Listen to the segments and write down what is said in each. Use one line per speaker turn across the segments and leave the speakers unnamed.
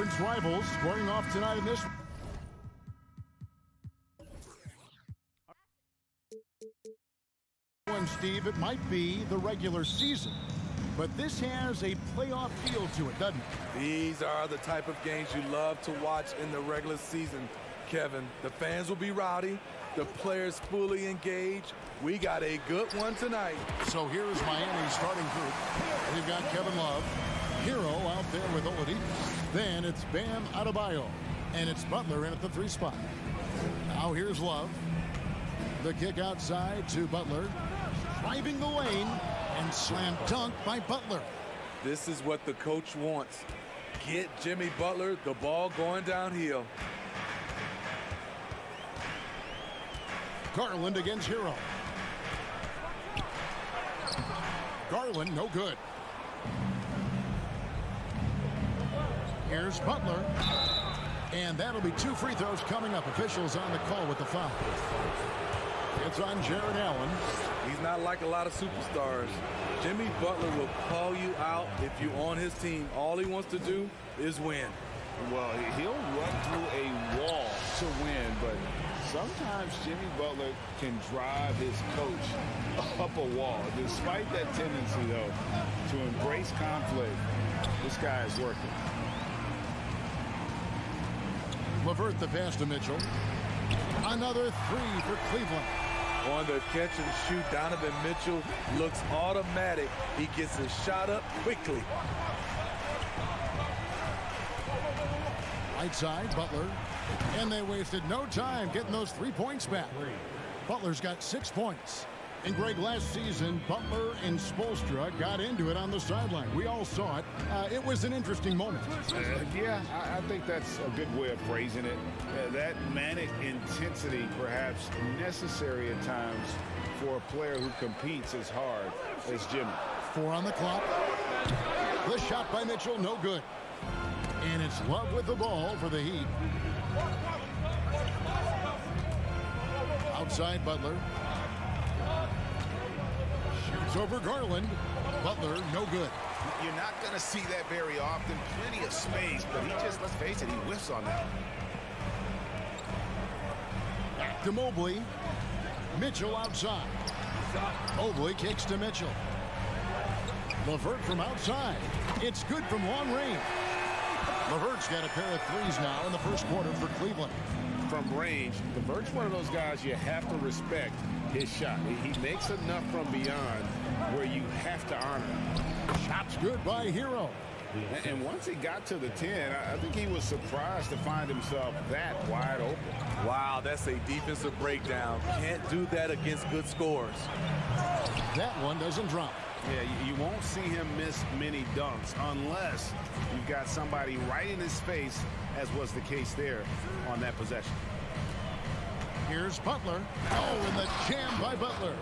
conference rivals squaring off tonight in this. And Steve, it might be the regular season, but this has a playoff feel to it, doesn't it?
These are the type of games you love to watch in the regular season, Kevin. The fans will be rowdy, the players fully engaged. We got a good one tonight.
So here is Miami's starting group. We've got Kevin Love, Hero out there with Oladipo. Then it's Bam Adebayo, and it's Butler in at the 3 spot. Now here's Love. The kick outside to Butler. Driving the lane, and slam dunk by Butler.
This is what the coach wants. Get Jimmy Butler the ball going downhill.
Garland against Hero. Garland, no good. Here's Butler. And that'll be 2 free throws coming up. Officials on the call with the foul. It's on Jared Allen.
He's not like a lot of superstars. Jimmy Butler will call you out if you're on his team. All he wants to do is win.
Well, he'll run through a wall to win, but sometimes Jimmy Butler can drive his coach up a wall. Despite that tendency, though, to embrace conflict, this guy is working.
LeVert the pass to Mitchell. Another 3 for Cleveland.
On the catch and shoot, Donovan Mitchell looks automatic. He gets his shot up quickly.
Right side, Butler. And they wasted no time getting those 3 points back. Butler's got 6 points. And Greg, last season, Butler and Spoelstra got into it on the sideline. We all saw it. It was an interesting moment.
Yeah, I think that's a good way of phrasing it. That manic intensity perhaps necessary at times for a player who competes as hard as Jimmy.
4 on the clock. The shot by Mitchell, no good. And it's Love with the ball for the Heat. Outside Butler. Shoots over Garland. Butler, no good.
You're not going to see that very often. Plenty of space, but he just, let's face it, he whiffs on that.
Back to Mobley. Mitchell outside. Mobley kicks to Mitchell. LeVert from outside. It's good from long range. LeVert's got a pair of 3s now in the first quarter for Cleveland.
From range, LeVert's one of those guys you have to respect his shot. He makes enough from beyond where you have to honor him.
Shot's good by Hero.
And once he got to the 10, I think he was surprised to find himself that wide open.
Wow, that's a defensive breakdown. Can't do that against good scores.
That one doesn't drop.
Yeah, you won't see him miss many dunks unless you've got somebody right in his face, as was the case there on that possession.
Here's Butler. Oh, and the jam by Butler.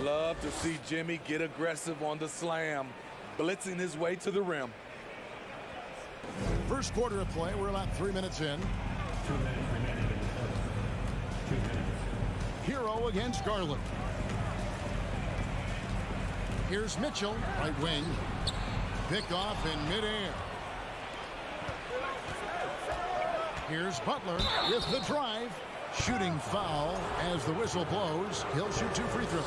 Love to see Jimmy get aggressive on the slam, blitzing his way to the rim.
First quarter of play, we're about 3 minutes in.
2 minutes remaining in the third. 2 minutes.
Hero against Garland. Here's Mitchell, right wing. Picked off in midair. Here's Butler with the drive. Shooting foul as the whistle blows. He'll shoot 2 free throws.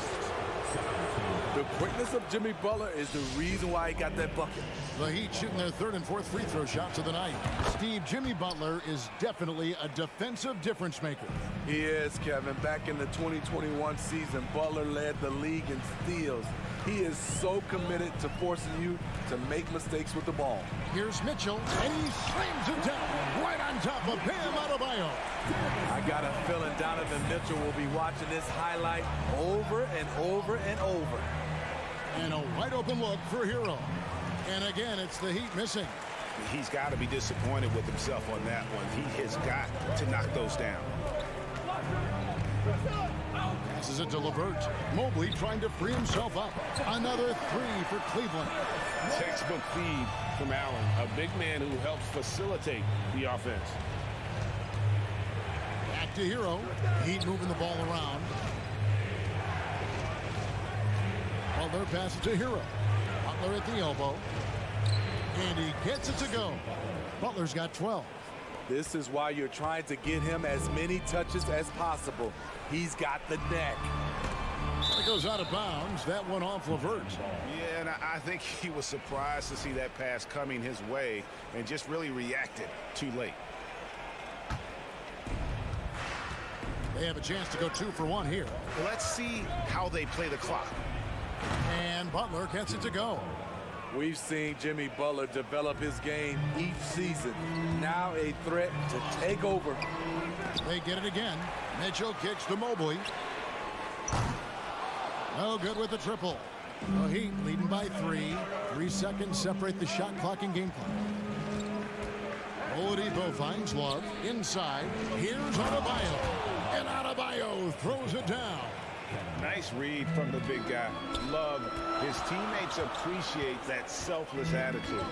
The quickness of Jimmy Butler is the reason why he got that bucket.
The Heat shooting their 3rd and 4th free throw shots of the night. Steve, Jimmy Butler is definitely a defensive difference maker.
He is, Kevin. Back in the 2021 season, Butler led the league in steals. He is so committed to forcing you to make mistakes with the ball.
Here's Mitchell, and he slams it down right on top of Bam Adebayo.
I got a feeling Donovan Mitchell will be watching this highlight over and over and over.
And a wide open look for Hero. And again, it's the Heat missing.
He's got to be disappointed with himself on that one. He has got to knock those down.
Passes it to LeVert. Mobley trying to free himself up. Another 3 for Cleveland.
Textbook feed from Allen, a big man who helps facilitate the offense.
Back to Hero. Heat moving the ball around. Butler passes to Hero. Butler at the elbow. And he gets it to go. Butler's got 12.
This is why you're trying to get him as many touches as possible. He's got the neck.
It goes out of bounds. That one off Levert.
Yeah, and I think he was surprised to see that pass coming his way and just really reacted too late.
They have a chance to go 2 for 1 here.
Let's see how they play the clock.
And Butler gets it to go.
We've seen Jimmy Butler develop his game each season. Now a threat to take over.
They get it again. Mitchell kicks to Mobley. No good with the triple. The Heat leading by 3. 3 seconds separate the shot clock and game clock. Oladipo finds Love inside. Here's Adebayo. And Adebayo throws it down.
Nice read from the big guy. Love. His teammates appreciate that selfless attitude.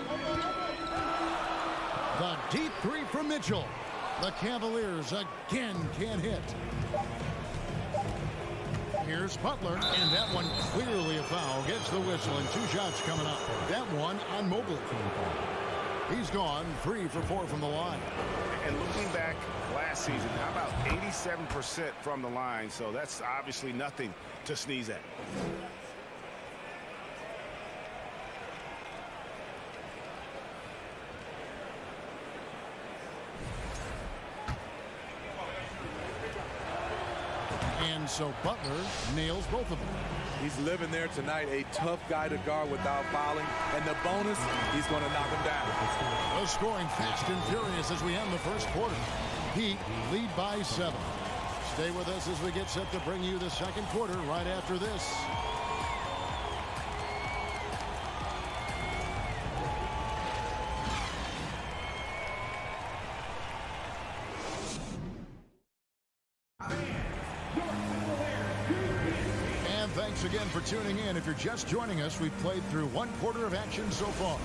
The deep 3 from Mitchell. The Cavaliers again can't hit. Here's Butler, and that one clearly a foul. Gets the whistle, and 2 shots coming up. That one on Mobley. He's gone 3 for 4 from the line.
And looking back last season, how about 87% from the line? So that's obviously nothing to sneeze at.
And so Butler nails both of them.
He's living there tonight, a tough guy to guard without fouling. And the bonus, he's going to knock him down.
The scoring fast and furious as we end the first quarter. Heat lead by 7. Stay with us as we get set to bring you the second quarter right after this. Thanks again for tuning in. If you're just joining us, we've played through 1 quarter of action so far.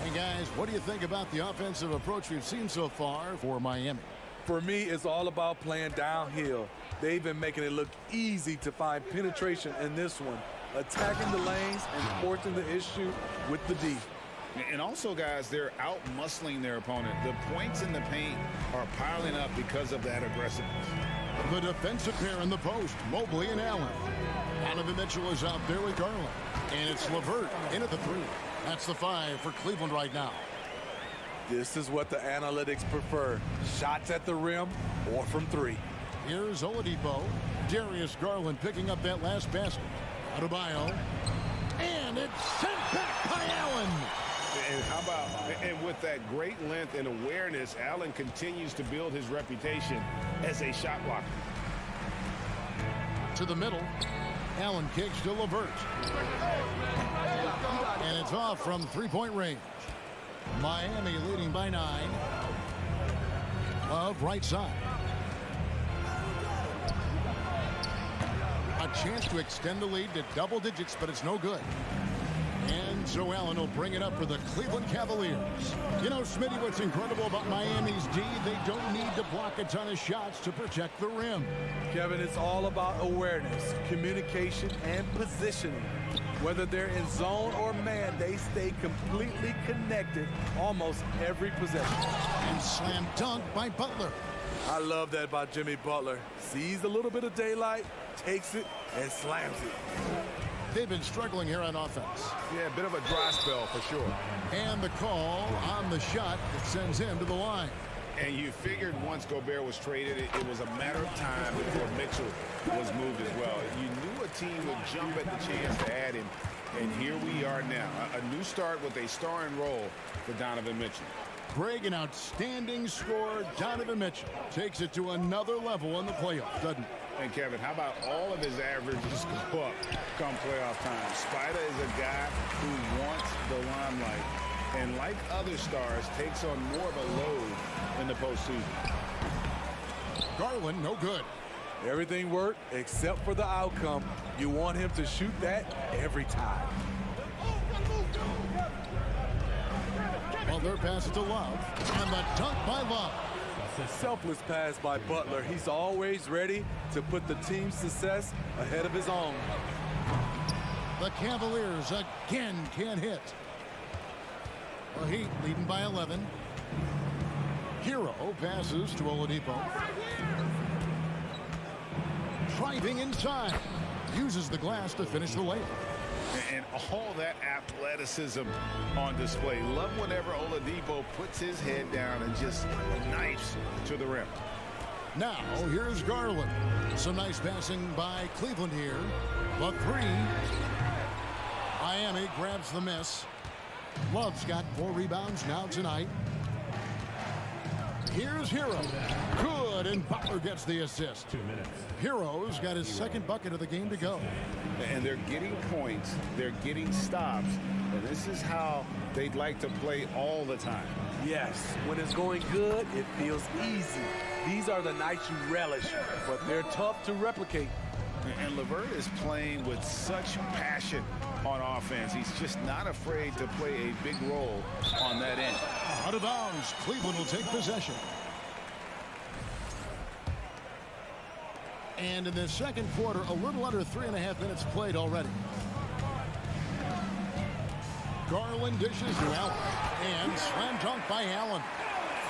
And guys, what do you think about the offensive approach we've seen so far for Miami?
For me, it's all about playing downhill. They've been making it look easy to find penetration in this one, attacking the lanes and forcing the issue with the D.
And also, guys, they're out-muscling their opponent. The points in the paint are piling up because of that aggressiveness.
The defensive pair in the post, Mobley and Allen. Donovan Mitchell is out there with Garland. And it's Levert in at the 3. That's the 5 for Cleveland right now.
This is what the analytics prefer. Shots at the rim or from 3.
Here's Oladipo. Darius Garland picking up that last basket. Adebayo. And it's sent back by Allen.
And how about, and with that great length and awareness, Allen continues to build his reputation as a shot blocker.
To the middle. Allen kicks to Levert. And it's off from 3-point range. Miami leading by 9. Love right side. A chance to extend the lead to double digits, but it's no good. And so Allen will bring it up for the Cleveland Cavaliers. You know, Smitty, what's incredible about Miami's D, they don't need to block a ton of shots to protect the rim.
Kevin, it's all about awareness, communication, and positioning. Whether they're in zone or man, they stay completely connected almost every possession.
And slam dunk by Butler.
I love that about Jimmy Butler. Sees a little bit of daylight, takes it, and slams it.
They've been struggling here on offense.
Yeah, a bit of a dry spell for sure.
And the call on the shot that sends him to the line.
And you figured once Gobert was traded, it was a matter of time before Mitchell was moved as well. You knew a team would jump at the chance to add him. And here we are now. A new start with a starring role for Donovan Mitchell.
Greg, an outstanding scorer. Donovan Mitchell takes it to another level in the playoffs, doesn't he?
And Kevin, how about all of his averages go up come playoff time? Spider is a guy who wants the limelight, and like other stars, takes on more of a load in the postseason.
Garland, no good.
Everything worked except for the outcome. You want him to shoot that every time.
Butler passes to Love, and the dunk by Love.
Selfless pass by Butler. He's always ready to put the team's success ahead of his own.
The Cavaliers again can't hit. The Heat leading by 11. Hero passes to Oladipo. Driving inside. Uses the glass to finish the layup.
And all that athleticism on display. Love whenever Oladipo puts his head down and just knifes to the rim.
Now, here's Garland. Some nice passing by Cleveland here. The three. Miami grabs the miss. Love's got 4 rebounds now tonight. Here's Hero. Good, and Butler gets the assist.
2 minutes.
Hero's got his second bucket of the game to go.
And they're getting points. They're getting stops. And this is how they'd like to play all the time.
Yes, when it's going good, it feels easy. These are the nights you relish, but they're tough to replicate.
And LeVert is playing with such passion on offense. He's just not afraid to play a big role on that end.
Out of bounds. Cleveland will take possession. And in the second quarter, a little under 3.5 minutes played already. Garland dishes to Allen. And slam dunk by Allen.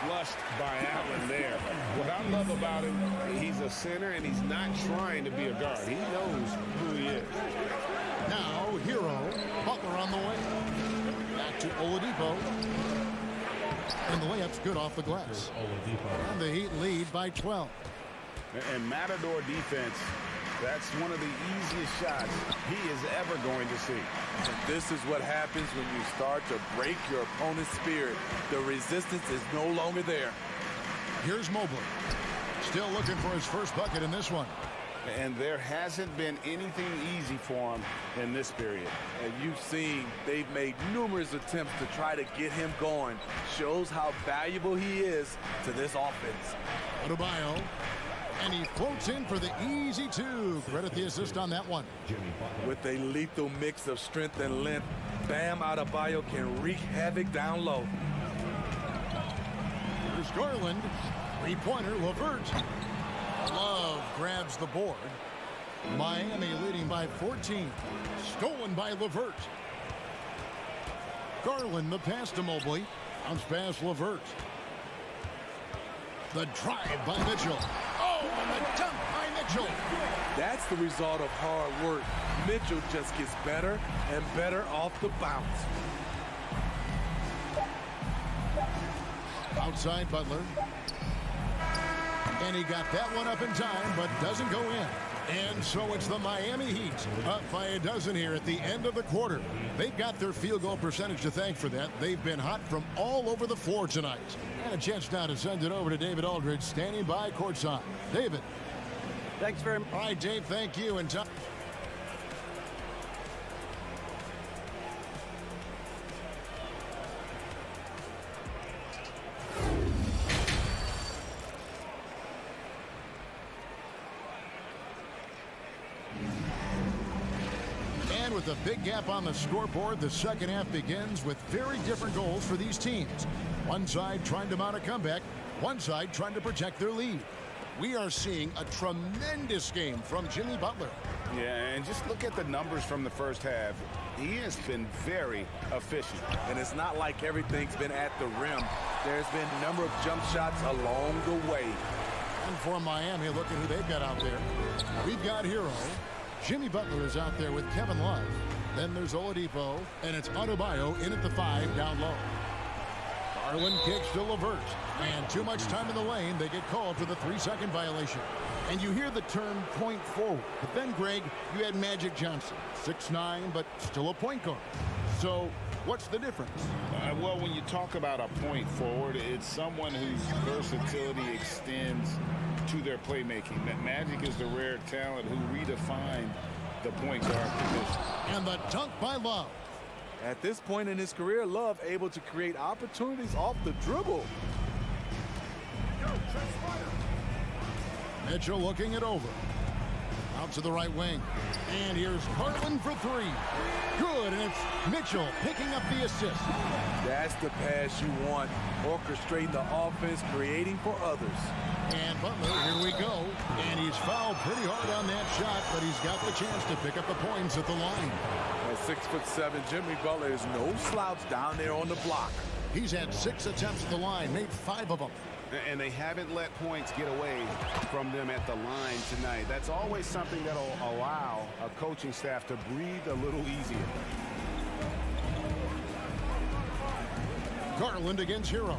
Flushed by Allen there. What I love about him, he's a center and he's not trying to be a guard. He knows who he is.
Now, Hero. Butler on the way. Back to Oladipo. And the layup's good off the glass.
Oladipo.
And the Heat lead by 12.
And Matador defense, that's one of the easiest shots he is ever going to see.
And this is what happens when you start to break your opponent's spirit. The resistance is no longer there.
Here's Mobley. Still looking for his first bucket in this one.
And there hasn't been anything easy for him in this period.
And you've seen they've made numerous attempts to try to get him going. Shows how valuable he is to this offense.
Adebayo. And he floats in for the easy 2. Credit the assist on that one.
Jimmy Butler.
With a lethal mix of strength and length, Bam Adebayo can wreak havoc down low.
Here's Garland. 3-pointer, LeVert. Love grabs the board. Miami leading by 14. Stolen by LeVert. Garland, the pass to Mobley. Bounce pass, LeVert. The drive by Mitchell. Oh, and the dunk by Mitchell.
That's the result of hard work. Mitchell just gets better and better off the bounce.
Outside Butler. And he got that one up in time, but doesn't go in. And so it's the Miami Heat up by a dozen here at the end of the quarter. They've got their field goal percentage to thank for that. They've been hot from all over the floor tonight. And a chance now to send it over to David Aldridge, standing by courtside. David.
Thanks very much.
All right, Dave, thank you. And time. With a big gap on the scoreboard, the second half begins with very different goals for these teams. One side trying to mount a comeback, one side trying to protect their lead. We are seeing a tremendous game from Jimmy Butler.
Yeah, and just look at the numbers from the first half. He has been very efficient.
And it's not like everything's been at the rim. There's been a number of jump shots along the way.
And for Miami, look at who they've got out there. We've got Hero. Jimmy Butler is out there with Kevin Love. Then there's Oladipo, and it's Adebayo in at the 5 down low. Garland kicks to LeVert, and too much time in the lane. They get called for the 3-second violation. And you hear the term point forward. But then, Greg, you had Magic Johnson, 6'9", but still a point guard. So what's the difference?
Well, when you talk about a point forward, it's someone whose versatility extends to their playmaking. That Magic is the rare talent who redefined the point guard position.
And the dunk by Love.
At this point in his career, Love able to create opportunities off the dribble.
Mitchell looking it over. Out to the right wing. And here's Garland for 3. Good, and it's Mitchell picking up the assist.
That's the pass you want. Orchestrating the offense, creating for others.
And Butler, here we go. And he's fouled pretty hard on that shot, but he's got the chance to pick up the points at the line.
At 6'7", Jimmy Butler is no slouch down there on the block.
He's had 6 attempts at the line, made 5 of them.
And they haven't let points get away from them at the line tonight. That's always something that'll allow a coaching staff to breathe a little easier.
Garland against Hero.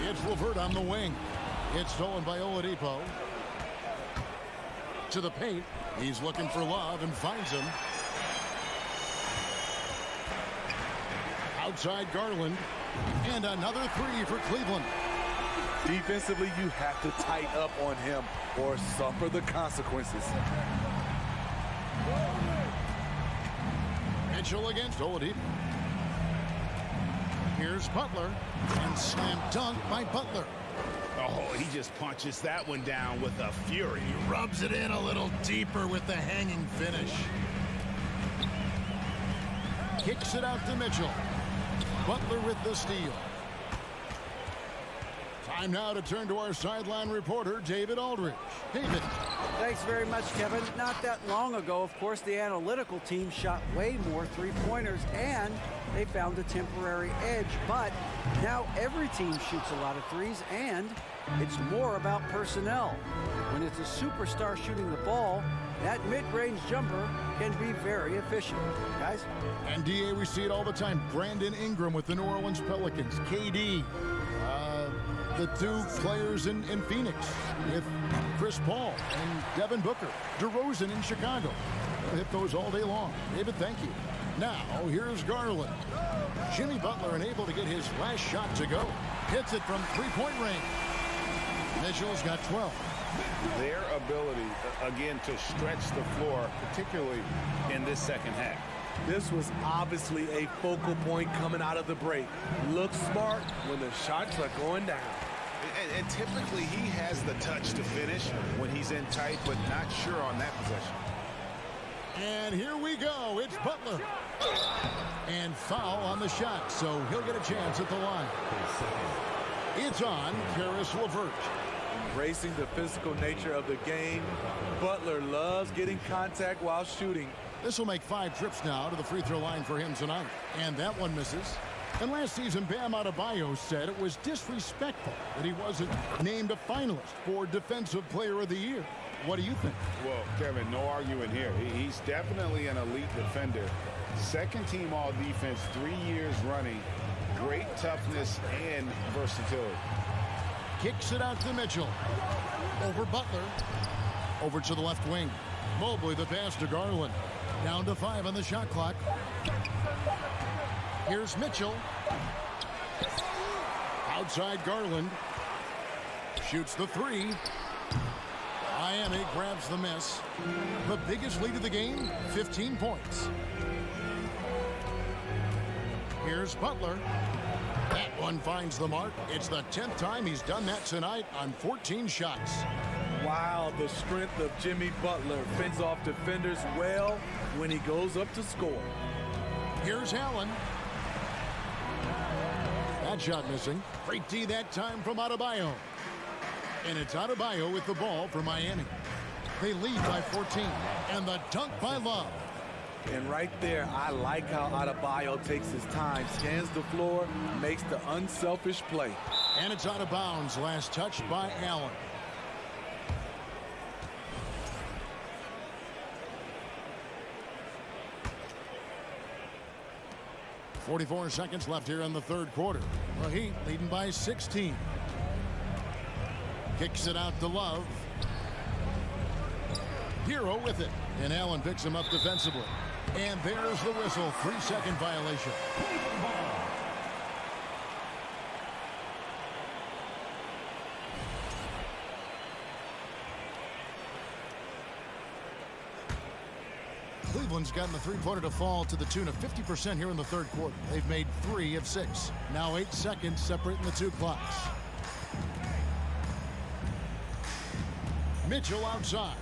It's Levert on the wing. It's stolen by Oladipo. To the paint. He's looking for Love and finds him. Outside Garland. And another 3 for Cleveland.
Defensively, you have to tighten up on him or suffer the consequences.
Mitchell against Oladipo. Here's Butler. And slam dunk by Butler.
Oh, he just punches that one down with a fury.
He rubs it in a little deeper with the hanging finish. Kicks it out to Mitchell. Butler with the steal. Time now to turn to our sideline reporter, David Aldridge. David.
Thanks very much, Kevin. Not that long ago, of course, the analytical team shot way more three-pointers, and they found a temporary edge. But now every team shoots a lot of threes, and it's more about personnel. When it's a superstar shooting the ball, that mid-range jumper can be very efficient. Guys?
And DA, we see it all the time. Brandon Ingram with the New Orleans Pelicans. KD. The 2 players in Phoenix with Chris Paul and Devin Booker. DeRozan in Chicago. We'll hit those all day long. David, thank you. Now, here's Garland. Jimmy Butler unable to get his last shot to go. Hits it from 3-point range. Mitchell's got 12.
Their ability, again, to stretch the floor, particularly in this second half.
This was obviously a focal point coming out of the break. Look smart when the shots are going down.
And typically he has the touch to finish when he's in tight, but not sure on that possession.
And here we go. It's Butler. And foul on the shot, so he'll get a chance at the line. It's on Caris LeVert.
Embracing the physical nature of the game, Butler loves getting contact while shooting.
This will make 5 trips now to the free throw line for him tonight. And that one misses. And last season, Bam Adebayo said it was disrespectful that he wasn't named a finalist for Defensive Player of the Year. What do you think?
Well, Kevin, no argument here. He's definitely an elite defender. Second team all defense, 3 years running. Great toughness and versatility.
Kicks it out to Mitchell. Over Butler. Over to the left wing. Mobley the pass to Garland. Down to 5 on the shot clock. Here's Mitchell. Outside Garland. Shoots the 3. Miami grabs the miss. The biggest lead of the game, 15 points. Here's Butler. That one finds the mark. It's the 10th time he's done that tonight on 14 shots.
Wow, the strength of Jimmy Butler fends off defenders well when he goes up to score.
Here's Allen. That shot missing. Great D that time from Adebayo. And it's Adebayo with the ball for Miami. They lead by 14. And the dunk by Love.
And right there, I like how Adebayo takes his time, scans the floor, makes the unselfish play.
And it's out of bounds. Last touch by Allen. .44 seconds left here in the third quarter. The Heat leading by 16. Kicks it out to Love. Hero with it. And Allen picks him up defensively. And there's the whistle. 3-second violation. Cleveland's gotten the three-pointer to fall to the tune of 50% here in the third quarter. They've made 3 of 6. Now 8 seconds separating the 2 clocks. Mitchell outside.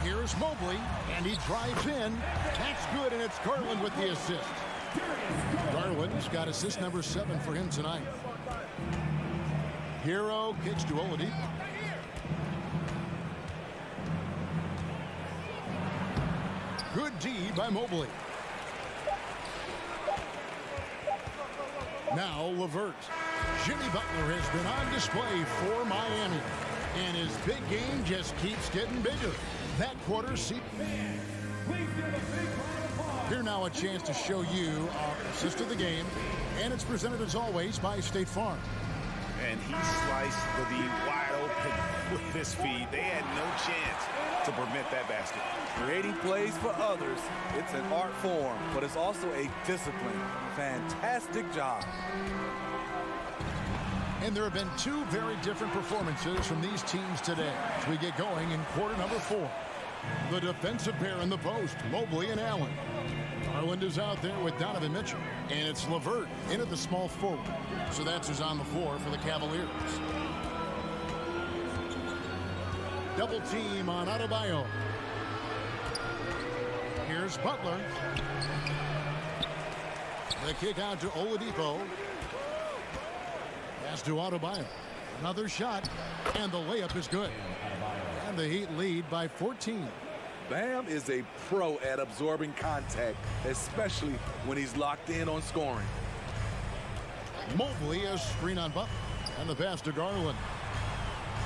Here's Mobley, and he drives in. That's good, and it's Garland with the assist. Garland's got assist number 7 for him tonight. Hero kicks to Oladipo. Good D by Mobley. Now LeVert. Jimmy Butler has been on display for Miami. And his big game just keeps getting bigger. That quarter, see. Here now a chance to show you our assist of the game. And it's presented as always by State Farm.
And he sliced the D wide open with this feed. They had no chance to prevent that basket.
Creating plays for others, it's an art form, but it's also a discipline. Fantastic job.
And there have been two very different performances from these teams today as we get going in quarter number 4. The defensive pair in the post, Mobley and Allen. Garland is out there with Donovan Mitchell. And it's LeVert in at the small forward. So that's who's on the floor for the Cavaliers. Double team on Adebayo. Here's Butler. The kick out to Oladipo. Pass to Adebayo. Another shot. And the layup is good. And the Heat lead by 14.
Bam is a pro at absorbing contact, especially when he's locked in on scoring.
Mobley a screen on Butler. And the pass to Garland.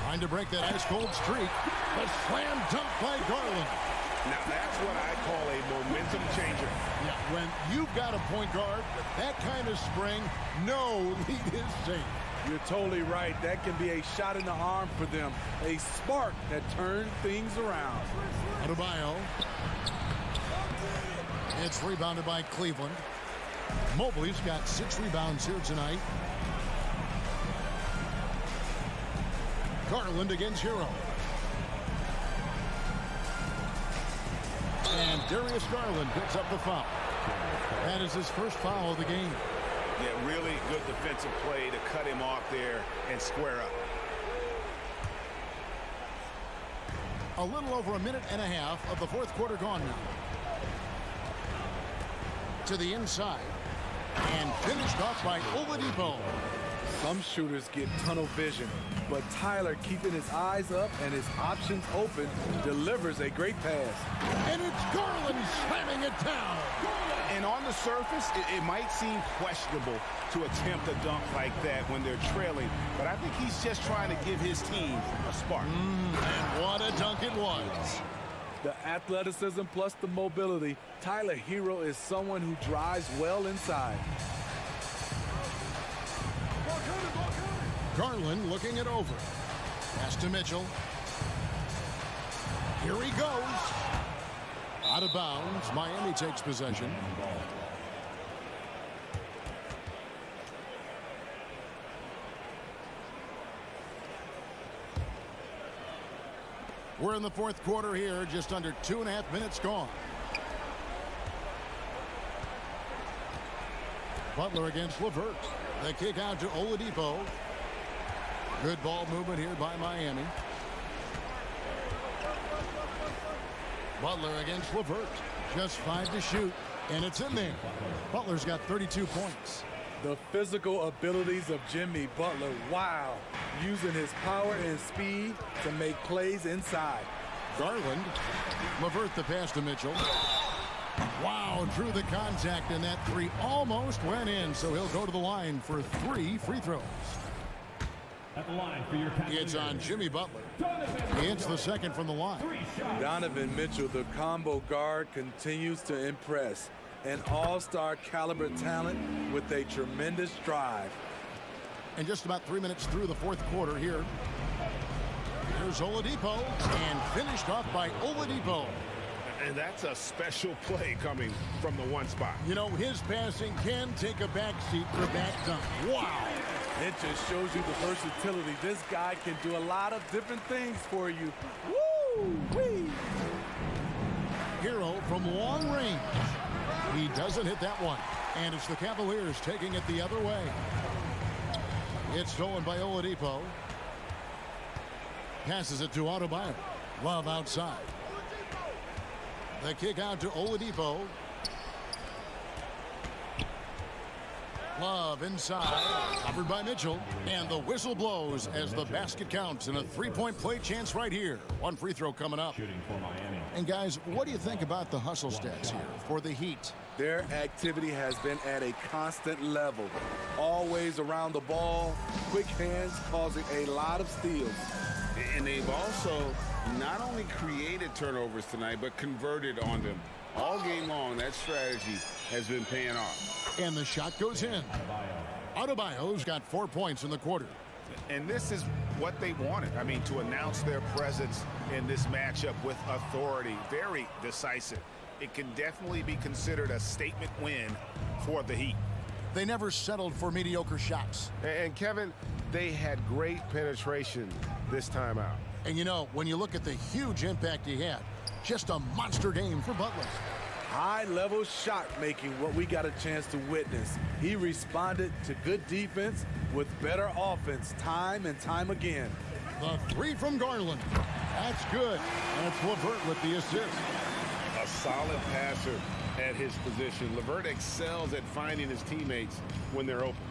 Trying to break that ice-cold streak. The slam dunk by Garland.
Now that's what I call a momentum changer.
Yeah, when you've got a point guard with that kind of spring, no lead is safe.
You're totally right. That can be a shot in the arm for them. A spark that turns things around.
Adebayo. It's rebounded by Cleveland. Mobley's got 6 rebounds here tonight. Garland against Hero. And Darius Garland picks up the foul. That is his first foul of the game.
Yeah, really good defensive play to cut him off there and square up.
A little over a minute and a half of the fourth quarter gone now. To the inside. And finished off by Oladipo.
Some shooters get tunnel vision, but Tyler, keeping his eyes up and his options open, delivers a great pass.
And it's Garland slamming it down.
And on the surface, it might seem questionable to attempt a dunk like that when they're trailing, but I think he's just trying to give his team a spark.
And what a dunk it was.
The athleticism plus the mobility, Tyler Hero is someone who drives well inside.
Garland looking it over. Pass to Mitchell. Here he goes. Out of bounds. Miami takes possession. We're in the fourth quarter here, just under 2.5 minutes gone. Butler against LeVert. The kick out to Oladipo. Good ball movement here by Miami. Butler against LeVert. Just 5 to shoot, and it's in there. Butler's got 32 points.
The physical abilities of Jimmy Butler, wow. Using his power and speed to make plays inside.
Garland. LeVert the pass to Mitchell. Wow, drew the contact, and that 3 almost went in, so he'll go to the line for 3 free throws.
At the line for your
It's on Jimmy Butler. He hits the second from the line.
Donovan Mitchell, the combo guard, continues to impress. An all-star caliber talent with a tremendous drive.
And just about 3 minutes through the fourth quarter here. Here's Oladipo, and finished off by Oladipo.
And that's a special play coming from the one spot.
You know, his passing can take a backseat for that dunk. Wow.
It just shows you the versatility. This guy can do a lot of different things for you. Woo-wee!
Hero from long range. He doesn't hit that one. And it's the Cavaliers taking it the other way. It's stolen by Oladipo. Passes it to Adebayo. Love outside. The kick out to Oladipo. Love inside, covered by Mitchell, and the whistle blows as the basket counts in a three-point play chance right here. One free throw coming up.
Shooting for Miami.
And guys, what do you think about the hustle stats here for the Heat?
Their activity has been at a constant level. Always around the ball, quick hands causing a lot of steals.
And they've also not only created turnovers tonight, but converted on them. All game long, that strategy has been paying off.
And the shot goes in. Adebayo's got 4 points in the quarter.
And this is what they wanted. I mean, to announce their presence in this matchup with authority. Very decisive. It can definitely be considered a statement win for the Heat.
They never settled for mediocre shots.
And Kevin, they had great penetration this time out.
And you know, when you look at the huge impact he had, just a monster game for Butler.
High-level shot making, what we got a chance to witness. He responded to good defense with better offense time and time again.
The three from Garland. That's good. That's LeVert with the assist.
A solid passer at his position. LeVert excels at finding his teammates when they're open.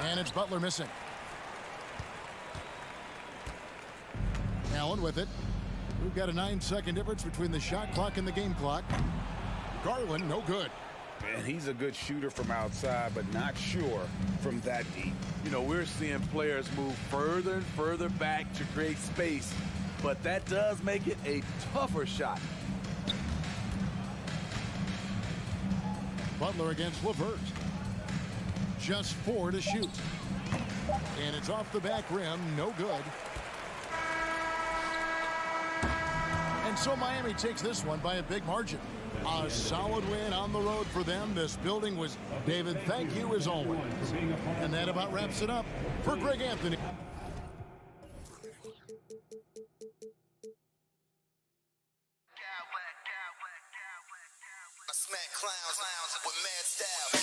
And it's Butler missing. Allen with it. We've got a 9-second difference between the shot clock and the game clock. Garland, no good.
And he's a good shooter from outside, but not sure from that deep.
You know, we're seeing players move further and further back to create space, but that does make it a tougher shot.
Butler against LeVert. Just 4 to shoot. And it's off the back rim, no good. And so Miami takes this one by a big margin. A solid win on the road for them. This building was, David, thank you as always. And that about wraps it up for Greg Anthony.
Smack clowns with mad style.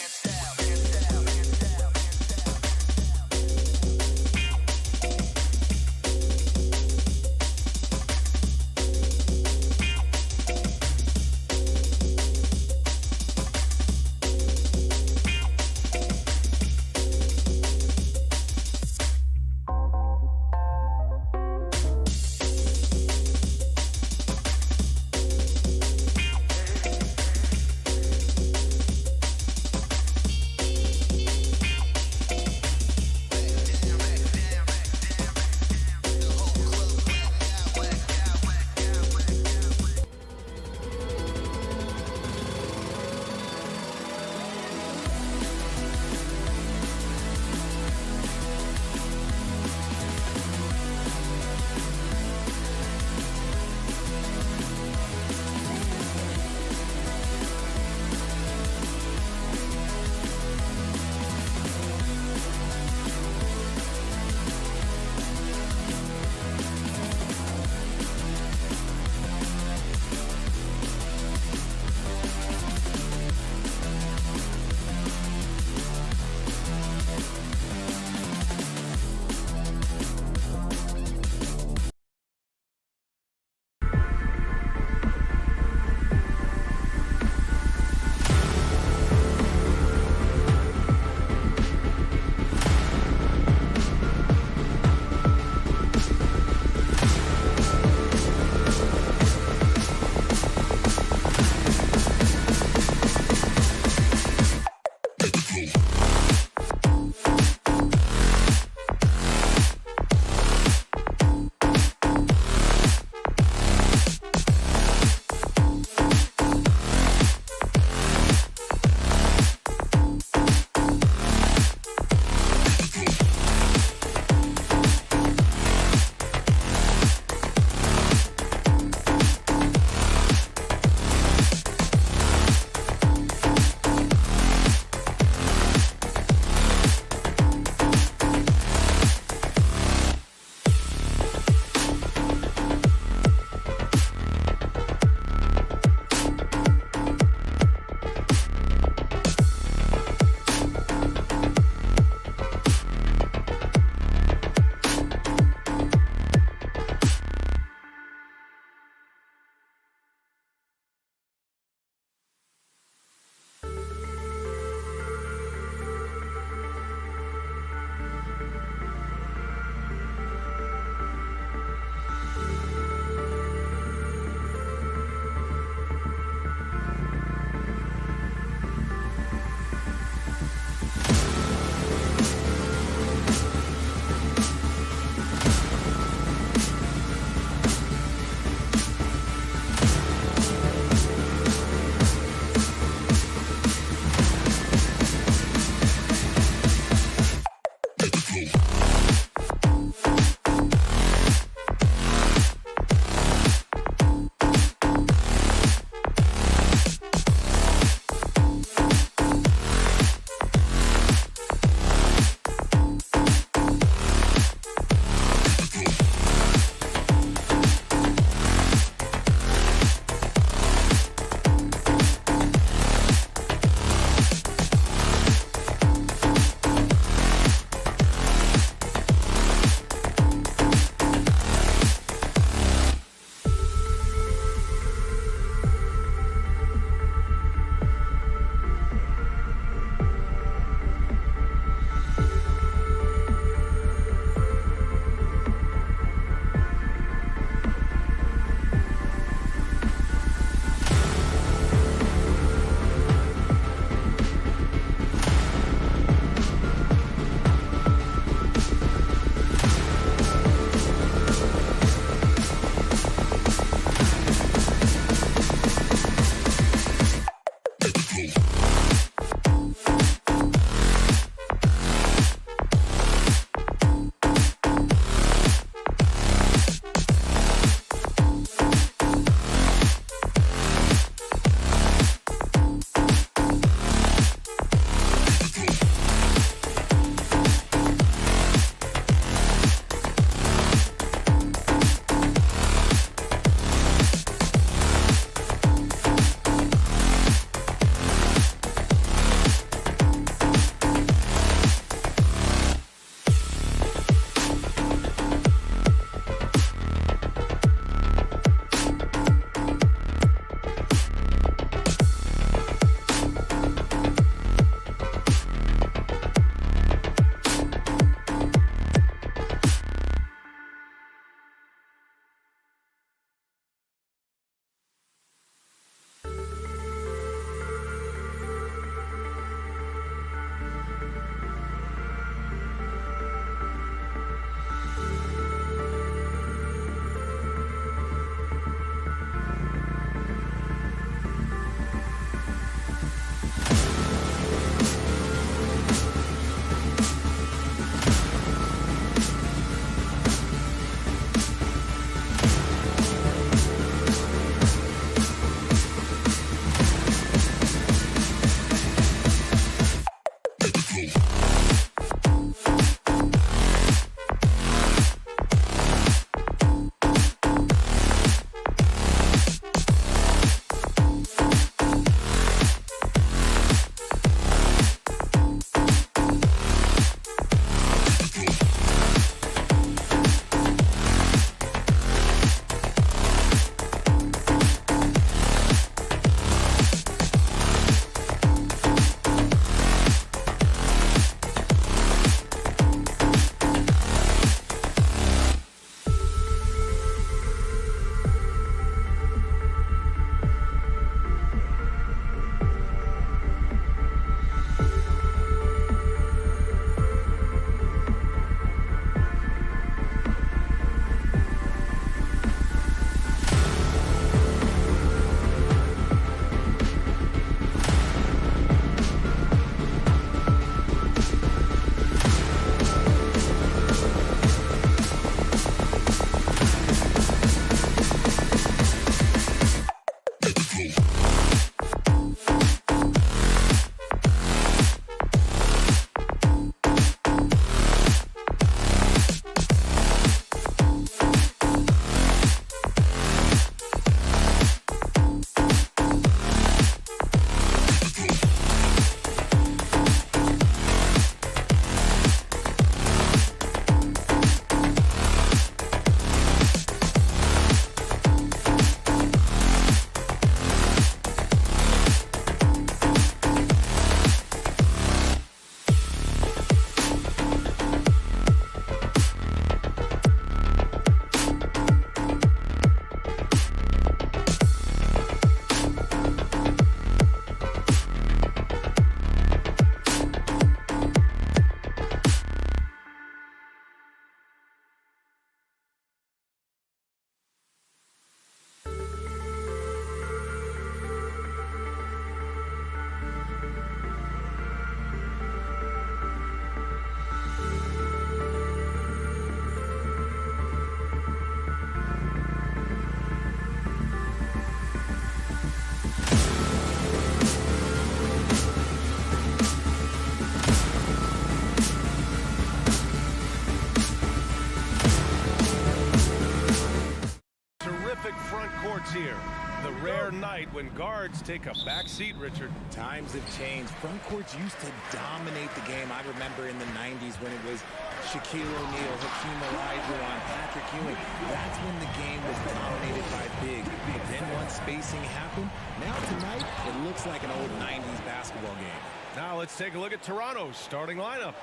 take a back seat, Richard.
Times have changed. Front courts used to dominate the game. I remember in the 90s when it was Shaquille O'Neal, Hakeem Olajuwon, Patrick Ewing. That's when the game was dominated by big. But then once spacing happened, now tonight it looks like an old 90s basketball game.
Now let's take a look at Toronto's starting lineup.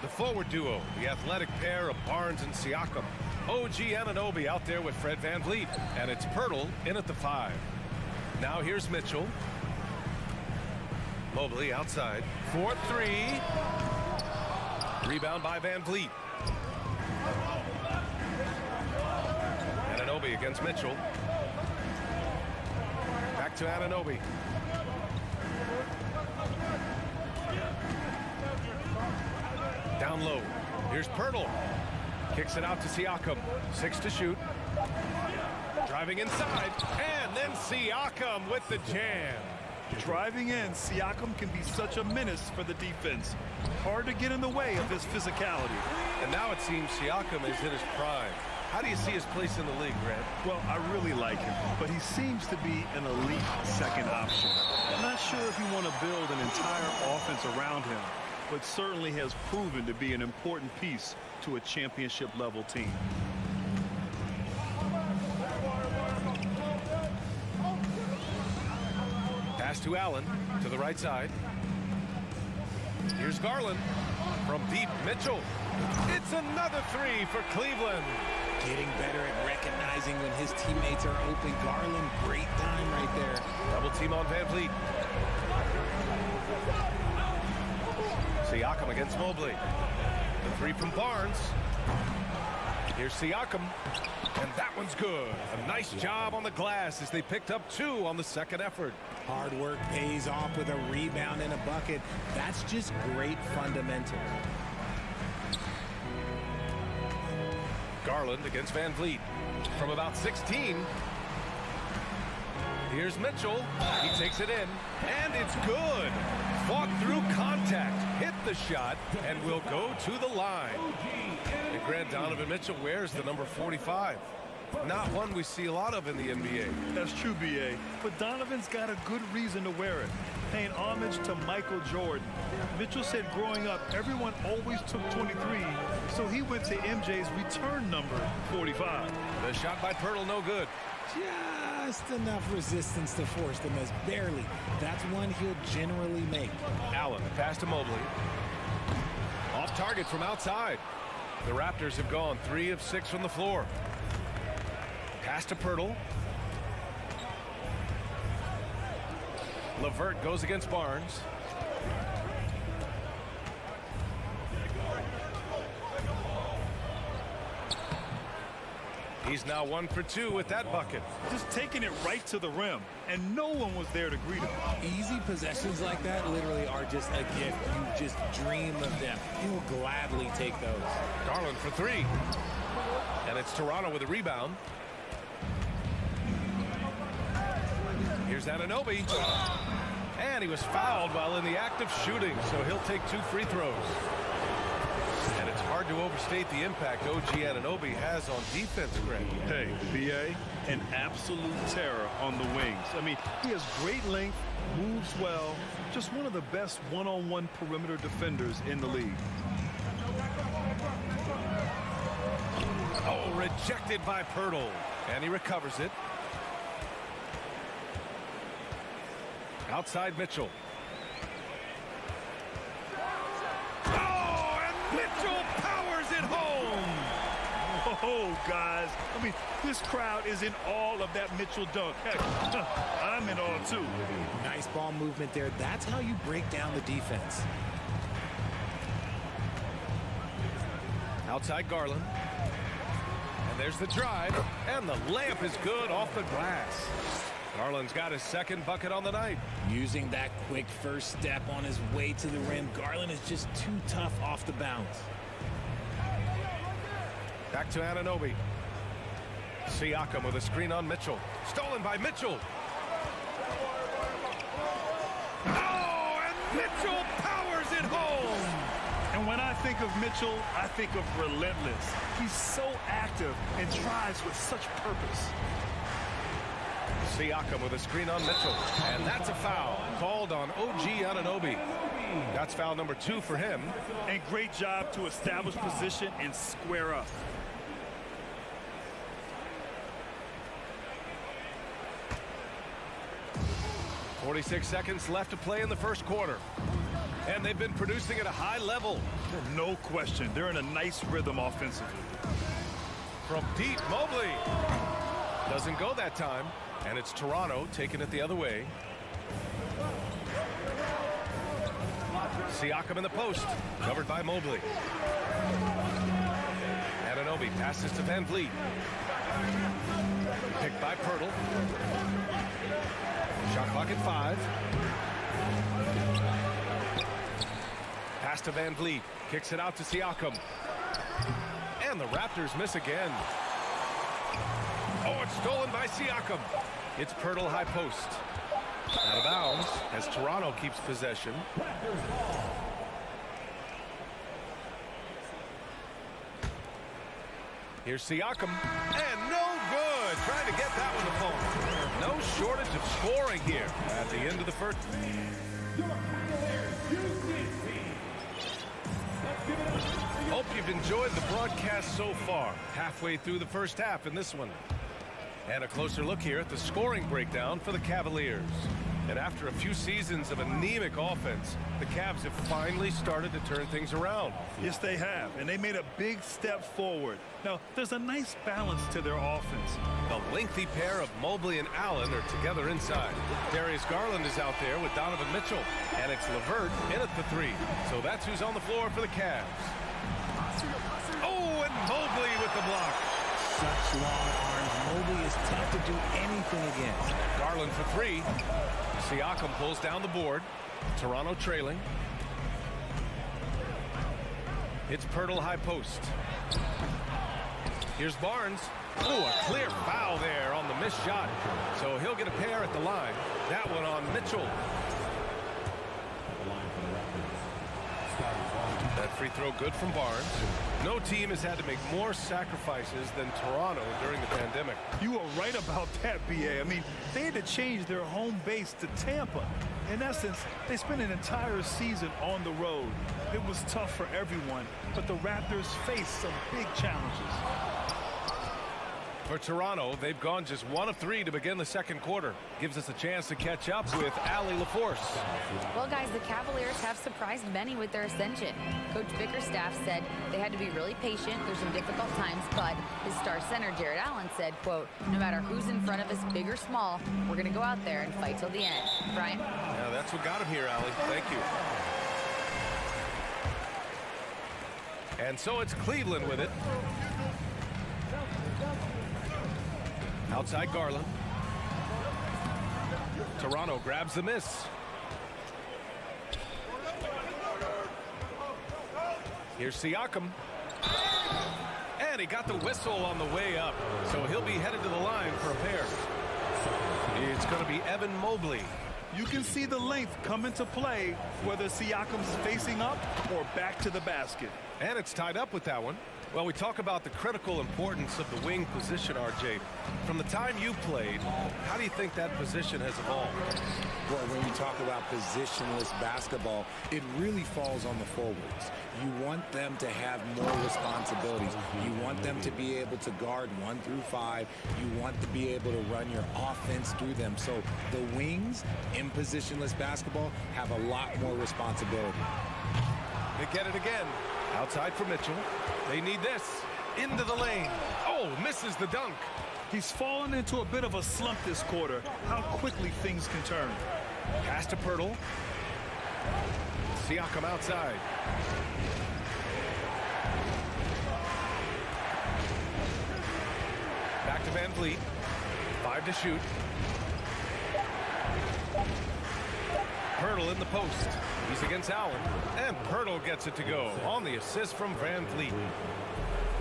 The forward duo, the athletic pair of Barnes and Siakam. OG Anunoby out there with Fred VanVleet. And it's Pirtle in at the 5. Now here's Mitchell. Mobley outside. 4-3. Rebound by VanVleet. Anunoby against Mitchell. Back to Anunoby. Down low. Here's Pirtle. Kicks it out to Siakam. 6 to shoot. Driving inside. And then Siakam with the jam.
Driving in, Siakam can be such a menace for the defense. Hard to get in the way of his physicality.
And now it seems Siakam is in his prime. How do you see his place in the league, Grant?
Well, I really like him, but he seems to be an elite second option. I'm not sure if you want to build an entire offense around him, but certainly has proven to be an important piece to a championship-level team.
Pass to Allen, to the right side. Here's Garland. From deep, Mitchell. It's another 3 for Cleveland.
Getting better at recognizing when his teammates are open. Garland, great time right there.
Double team on VanVleet. Siakam against Mobley. The 3 from Barnes. Here's Siakam. And that one's good. A nice job on the glass as they picked up 2 on the second effort.
Hard work pays off with a rebound and a bucket. That's just great fundamentals.
Garland against VanVleet. From about 16. Here's Mitchell. He takes it in. And it's good. Fought through contact. Hit the shot. And will go to the line. And Grant, Donovan Mitchell wears the number 45. Not one we see a lot of in the NBA.
That's true, B.A. But Donovan's got a good reason to wear it. Paying homage to Michael Jordan. Mitchell said growing up, everyone always took 23, so he went to MJ's return number, 45.
The shot by Pirtle, no good.
Just enough resistance to force the miss. Barely. That's one he'll generally make.
Allen, pass to Mobley. Off target from outside. The Raptors have gone 3 of 6 from the floor. Pass to Pirtle. LeVert goes against Barnes. He's now 1 for 2 with that bucket.
Just taking it right to the rim, and no one was there to greet him.
Easy possessions like that literally are just a gift. You just dream of them. He'll gladly take those.
Garland for 3. And it's Toronto with a rebound. Here's Anunoby. And he was fouled while in the act of shooting, so he'll take 2 free throws. And it's hard to overstate the impact OG Anunoby has on defense, Greg.
Hey, B.A., an absolute terror on the wings. I mean, he has great length, moves well, just one of the best one-on-one perimeter defenders in the league.
Oh, rejected by Pirtle. And he recovers it. Outside Mitchell. Oh, and Mitchell powers it home.
Oh, guys. I mean, this crowd is in all of that Mitchell dunk. Heck, I'm in all, too.
Nice ball movement there. That's how you break down the defense.
Outside Garland. And there's the drive. And the layup is good off the glass. Garland's got his second bucket on the night.
Using that quick first step on his way to the rim. Garland is just too tough off the bounce.
Back to Anunoby. Siakam with a screen on Mitchell. Stolen by Mitchell. Oh, and Mitchell powers it home.
And when I think of Mitchell, I think of relentless. He's so active and drives with such purpose.
Siakam with a screen on Mitchell. And that's a foul called on OG Anunoby. That's foul number 2 for him.
And great job to establish position and square up.
.46 seconds left to play in the first quarter. And they've been producing at a high level.
No question. They're in a nice rhythm offensively.
From deep, Mobley. Doesn't go that time. And it's Toronto taking it the other way. Siakam in the post. Covered by Mobley. Anunoby passes to Van Vliet. Picked by Pirtle. Shot clock at 5. Pass to Van Vliet. Kicks it out to Siakam. And the Raptors miss again. Oh, it's stolen by Siakam. It's Pirtle high post. Out of bounds as Toronto keeps possession. Here's Siakam. And no good. Trying to get that one to fall. No shortage of scoring here at the end of the first. Hope you've enjoyed the broadcast so far. Halfway through the first half in this one. And a closer look here at the scoring breakdown for the Cavaliers. And after a few seasons of anemic offense, the Cavs have finally started to turn things around.
Yes, they have, and they made a big step forward. Now, there's a nice balance to their offense.
The lengthy pair of Mobley and Allen are together inside. Darius Garland is out there with Donovan Mitchell, and it's LeVert in at the 3. So that's who's on the floor for the Cavs. Oh, and Mobley with the block.
Such long arms. Mobley is tough to do anything against.
Garland for 3. Siakam pulls down the board. Toronto trailing. It's Pirtle high post. Here's Barnes. Oh, a clear foul there on the missed shot. So he'll get a pair at the line. That one on Mitchell. That free throw good from Barnes. No team has had to make more sacrifices than Toronto during the pandemic.
You are right about that, B.A. I mean, they had to change their home base to Tampa. In essence, they spent an entire season on the road. It was tough for everyone, but the Raptors faced some big challenges.
For Toronto, they've gone just 1 of 3 to begin the second quarter. Gives us a chance to catch up with Allie LaForce.
Well, guys, the Cavaliers have surprised many with their ascension. Coach Bickerstaff said they had to be really patient through some difficult times, but his star center, Jared Allen, said, quote, no matter who's in front of us, big or small, we're going to go out there and fight till the end. Brian?
Yeah, that's what got him here, Allie. Thank you. And so it's Cleveland with it. Outside Garland. Toronto grabs the miss. Here's Siakam. And he got the whistle on the way up. So he'll be headed to the line for a pair. It's going to be Evan Mobley.
You can see the length come into play, whether Siakam's facing up or back to the basket.
And it's tied up with that one. Well, we talk about the critical importance of the wing position, RJ. From the time you played, how do you think that position has evolved?
Well, when you talk about positionless basketball, it really falls on the forwards. You want them to have more responsibilities. You want them to be able to guard 1 through 5. You want to be able to run your offense through them. So the wings in positionless basketball have a lot more responsibility.
They get it again. Outside for Mitchell. They need this. Into the lane. Oh, misses the dunk.
He's fallen into a bit of a slump this quarter. How quickly things can turn.
Pass to Pirtle. Siakam outside. Back to Van Vliet. 5 to shoot. Pirtle in the post. He's against Allen. And Pirtle gets it to go on the assist from Van Vliet.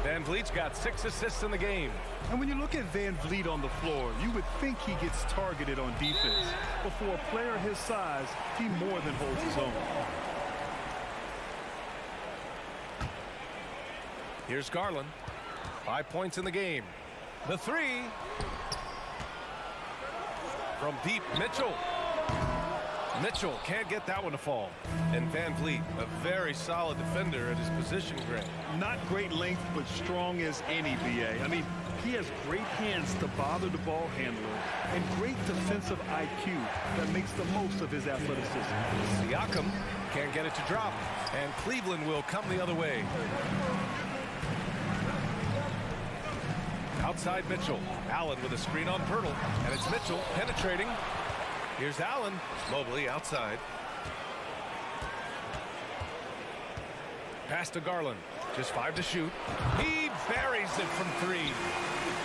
Van Vliet's got 6 assists in the game.
And when you look at Van Vliet on the floor, you would think he gets targeted on defense. But for a player his size, he more than holds his own.
Here's Garland. 5 points in the game. The 3. From deep, Mitchell. Mitchell can't get that one to fall. And Van Vliet, a very solid defender at his position grade.
Not great length, but strong as any, BA. I mean, he has great hands to bother the ball handler and great defensive IQ that makes the most of his athleticism.
Siakam can't get it to drop, and Cleveland will come the other way. Outside Mitchell. Allen with a screen on Pirtle, and it's Mitchell penetrating. Here's Allen. Mobley outside. Pass to Garland. Just 5 to shoot. He buries it from 3.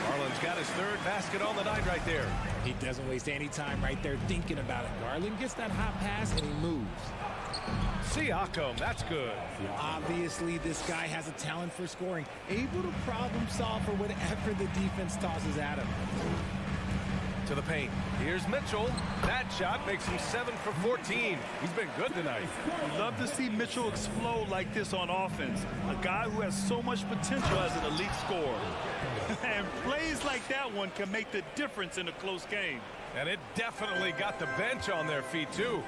Garland's got his 3rd basket on the night right there.
He doesn't waste any time right there thinking about it. Garland gets that hot pass and he moves.
Siakam, that's good.
Obviously, this guy has a talent for scoring, able to problem solve for whatever the defense tosses at him.
To the paint. Here's Mitchell. That shot makes him 7 for 14. He's been good tonight.
Love to see Mitchell explode like this on offense. A guy who has so much potential as an elite scorer. And plays like that one can make the difference in a close game.
And it definitely got the bench on their feet, too.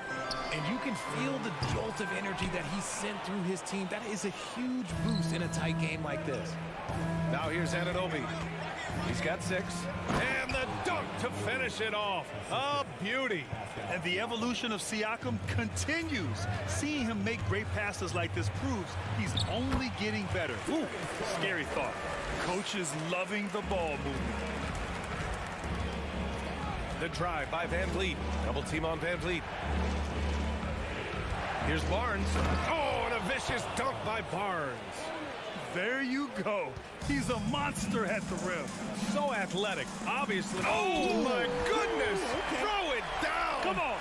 And you can feel the jolt of energy that he sent through his team. That is a huge boost in a tight game like this.
Now here's Anunoby. He's got 6. And the dunk to finish it off. A beauty.
And the evolution of Siakam continues. Seeing him make great passes like this proves he's only getting better. Ooh, scary thought. Coach is loving the ball movement.
The drive by Van Vliet. Double team on Van Vliet. Here's Barnes. Oh, and a vicious dunk by Barnes.
There you go. He's a monster at the rim.
So athletic, obviously. Oh, my goodness. Throw it down.
Come on.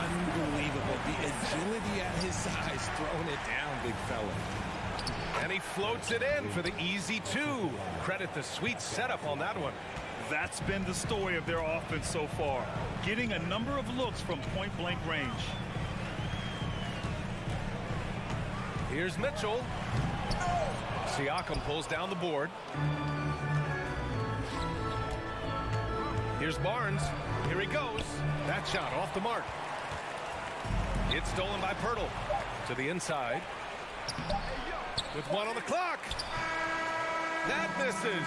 Unbelievable. The agility at his size, throwing it down, big fella.
And he floats it in for the easy 2. Credit the sweet setup on that one.
That's been the story of their offense so far. Getting a number of looks from point-blank range.
Here's Mitchell. Siakam pulls down the board. Here's Barnes. Here he goes. That shot off the mark. It's stolen by Pirtle. To the inside. With 1 on the clock. That misses.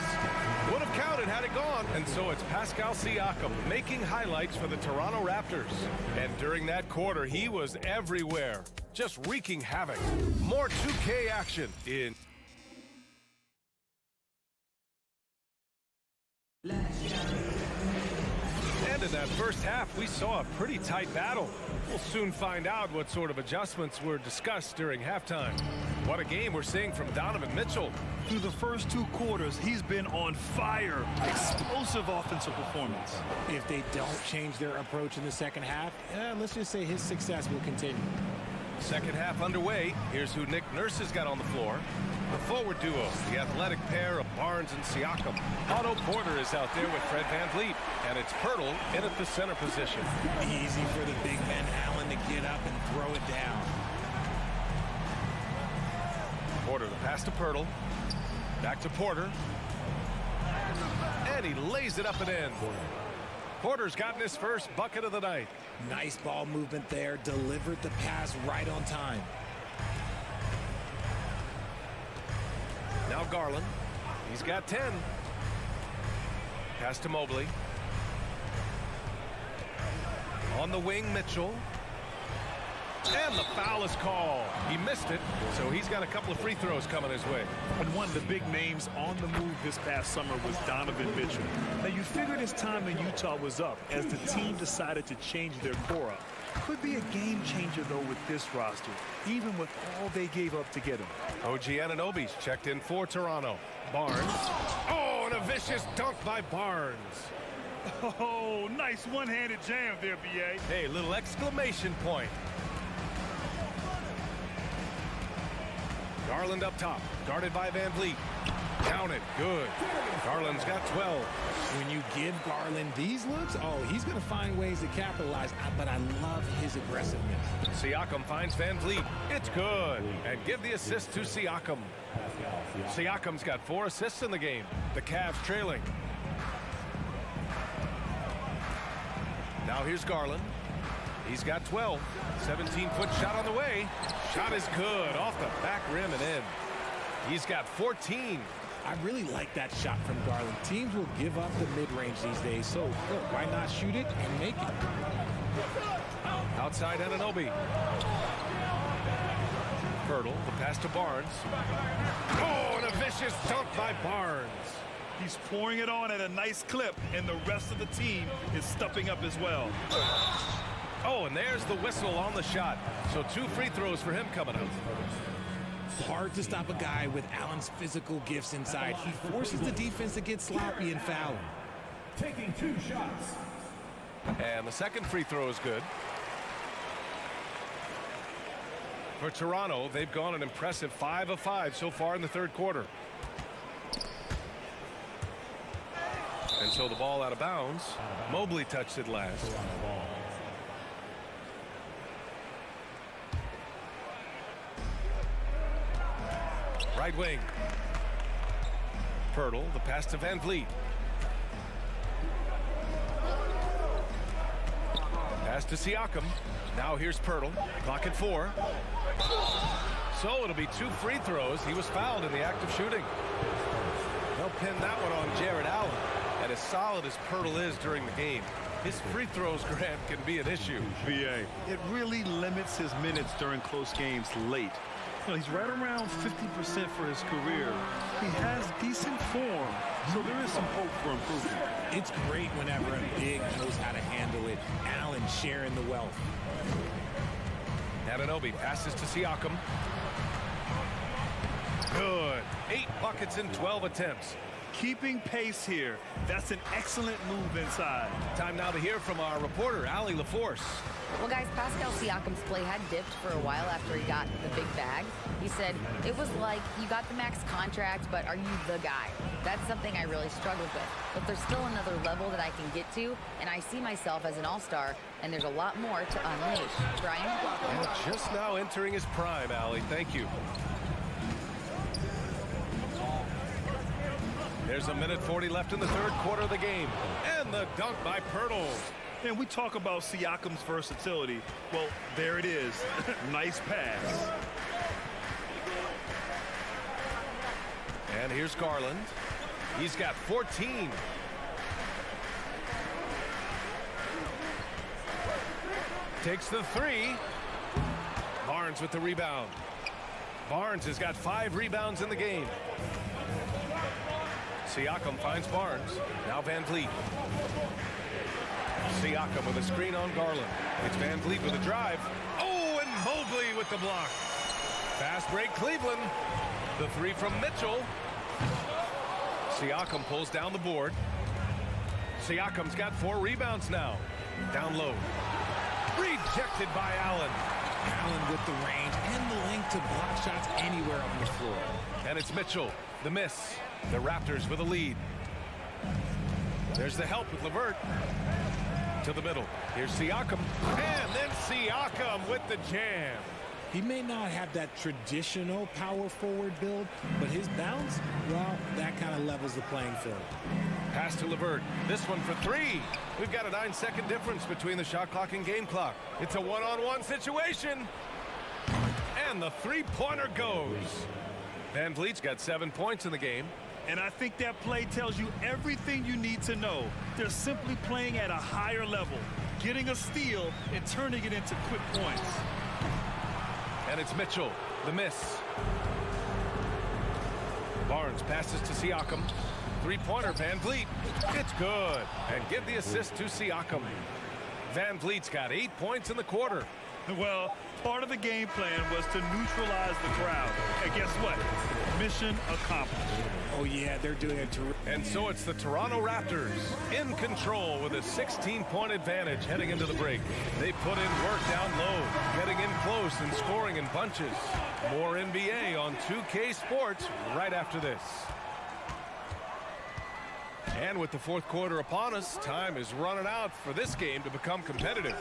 Would have counted had it gone. And so it's Pascal Siakam making highlights for the Toronto Raptors. And during that quarter, he was everywhere. Just wreaking havoc. More 2K action in... And in that first half, we saw a pretty tight battle. We'll soon find out what sort of adjustments were discussed during halftime. What a game we're seeing from Donovan Mitchell.
Through the first 2 quarters, he's been on fire. Explosive offensive performance.
If they don't change their approach in the second half, let's just say his success will continue.
Second half underway. Here's who Nick Nurse has got on the floor. The forward duo, the athletic pair of Barnes and Siakam. Otto Porter is out there with Fred Van Vliet. And it's Pirtle in at the center position.
Easy for the big man Allen to get up and throw it down.
Porter, the pass to Pirtle. Back to Porter. And he lays it up and in. Porter's gotten his first bucket of the night.
Nice ball movement there. Delivered the pass right on time.
Now Garland. He's got 10. Pass to Mobley. On the wing, Mitchell. And the foul is called. He missed it, so he's got a couple of free throws coming his way.
And one of the big names on the move this past summer was Donovan Mitchell. Now, you figured his time in Utah was up as the team decided to change their core up. Could be a game changer, though, with this roster, even with all they gave up to get him.
OG Anunoby's checked in for Toronto. Barnes. Oh, and a vicious dunk by Barnes.
Oh, nice one-handed jam there, B.A.
Hey, little exclamation point. Garland up top, guarded by Van Vliet. Counted, good. Garland's got 12.
When you give Garland these looks, oh, he's going to find ways to capitalize, but I love his aggressiveness.
Siakam finds Van Vliet. It's good. And give the assist to Siakam. Siakam's got 4 assists in the game. The Cavs trailing. Now here's Garland. He's got 12. 17-foot shot on the way. Shot is good. Off the back rim and in. He's got 14.
I really like that shot from Garland. Teams will give up the mid-range these days, so look, why not shoot it and make it?
Outside Anunoby. Pirtle, the pass to Barnes. Oh, and a vicious dunk by Barnes.
He's pouring it on at a nice clip, and the rest of the team is stepping up as well.
Oh, and there's the whistle on the shot. So 2 free throws for him coming up.
Hard to stop a guy with Allen's physical gifts inside. He forces the defense to get sloppy and foul him.
Taking 2 shots.
And the second free throw is good. For Toronto, they've gone an impressive 5 of 5 so far in the third quarter. And so the ball out of bounds. Mobley touched it last. Right wing. Pirtle, the pass to Van Vliet. Pass to Siakam. Now here's Pirtle. Clock at 4. So it'll be 2 free throws. He was fouled in the act of shooting. They'll pin that one on Jared Allen. And as solid as Pirtle is during the game, his free throws, Grant, can be an issue.
BA, it really limits his minutes during close games late. You know, he's right around 50% for his career. He has decent form, so there is some hope for improvement.
It's great whenever a big knows how to handle it. Allen sharing the wealth.
Anunoby passes to Siakam. Good. 8 buckets in 12 attempts.
Keeping pace here. That's an excellent move inside.
Time now to hear from our reporter, Allie LaForce.
Well, guys, Pascal Siakam's play had dipped for a while after he got the big bag. He said, it was like, you got the max contract, but are you the guy? That's something I really struggled with. But there's still another level that I can get to, and I see myself as an all-star, and there's a lot more to unleash. Brian?
And just now entering his prime, Allie. Thank you. There's 1:40 left in the third quarter of the game. And the dunk by Pirtle.
And we talk about Siakam's versatility. Well, there it is. Nice pass.
And here's Garland. He's got 14. Takes the 3. Barnes with the rebound. Barnes has got 5 rebounds in the game. Siakam finds Barnes. Now Van Vliet. Siakam with a screen on Garland. It's Van Vliet with a drive. Oh, and Mobley with the block. Fast break Cleveland. The 3 from Mitchell. Siakam pulls down the board. Siakam's got 4 rebounds now. Down low. Rejected by Allen.
Allen with the range and the length to block shots anywhere on the floor.
And it's Mitchell. The miss. The Raptors with a lead. There's the help with LeVert. To the middle. Here's Siakam. And then Siakam with the jam.
He may not have that traditional power forward build, but his bounce, well, that kind of levels the playing field.
Pass to LeVert. This one for 3. We've got a 9-second difference between the shot clock and game clock. It's a one-on-one situation. And the 3-pointer goes. Van Vliet's got 7 points in the game.
And I think that play tells you everything you need to know. They're simply playing at a higher level, getting a steal and turning it into quick points.
And it's Mitchell, the miss. Barnes passes to Siakam. 3-pointer, Van Vliet. It's good. And give the assist to Siakam. Van Vliet's got 8 points in the quarter.
Well, part of the game plan was to neutralize the crowd. And guess what? Mission accomplished.
Oh, yeah, they're doing it.
And so it's the Toronto Raptors in control with a 16-point advantage heading into the break. They put in work down low, getting in close and scoring in bunches. More NBA on 2K Sports right after this. And with the fourth quarter upon us, time is running out for this game to become competitive.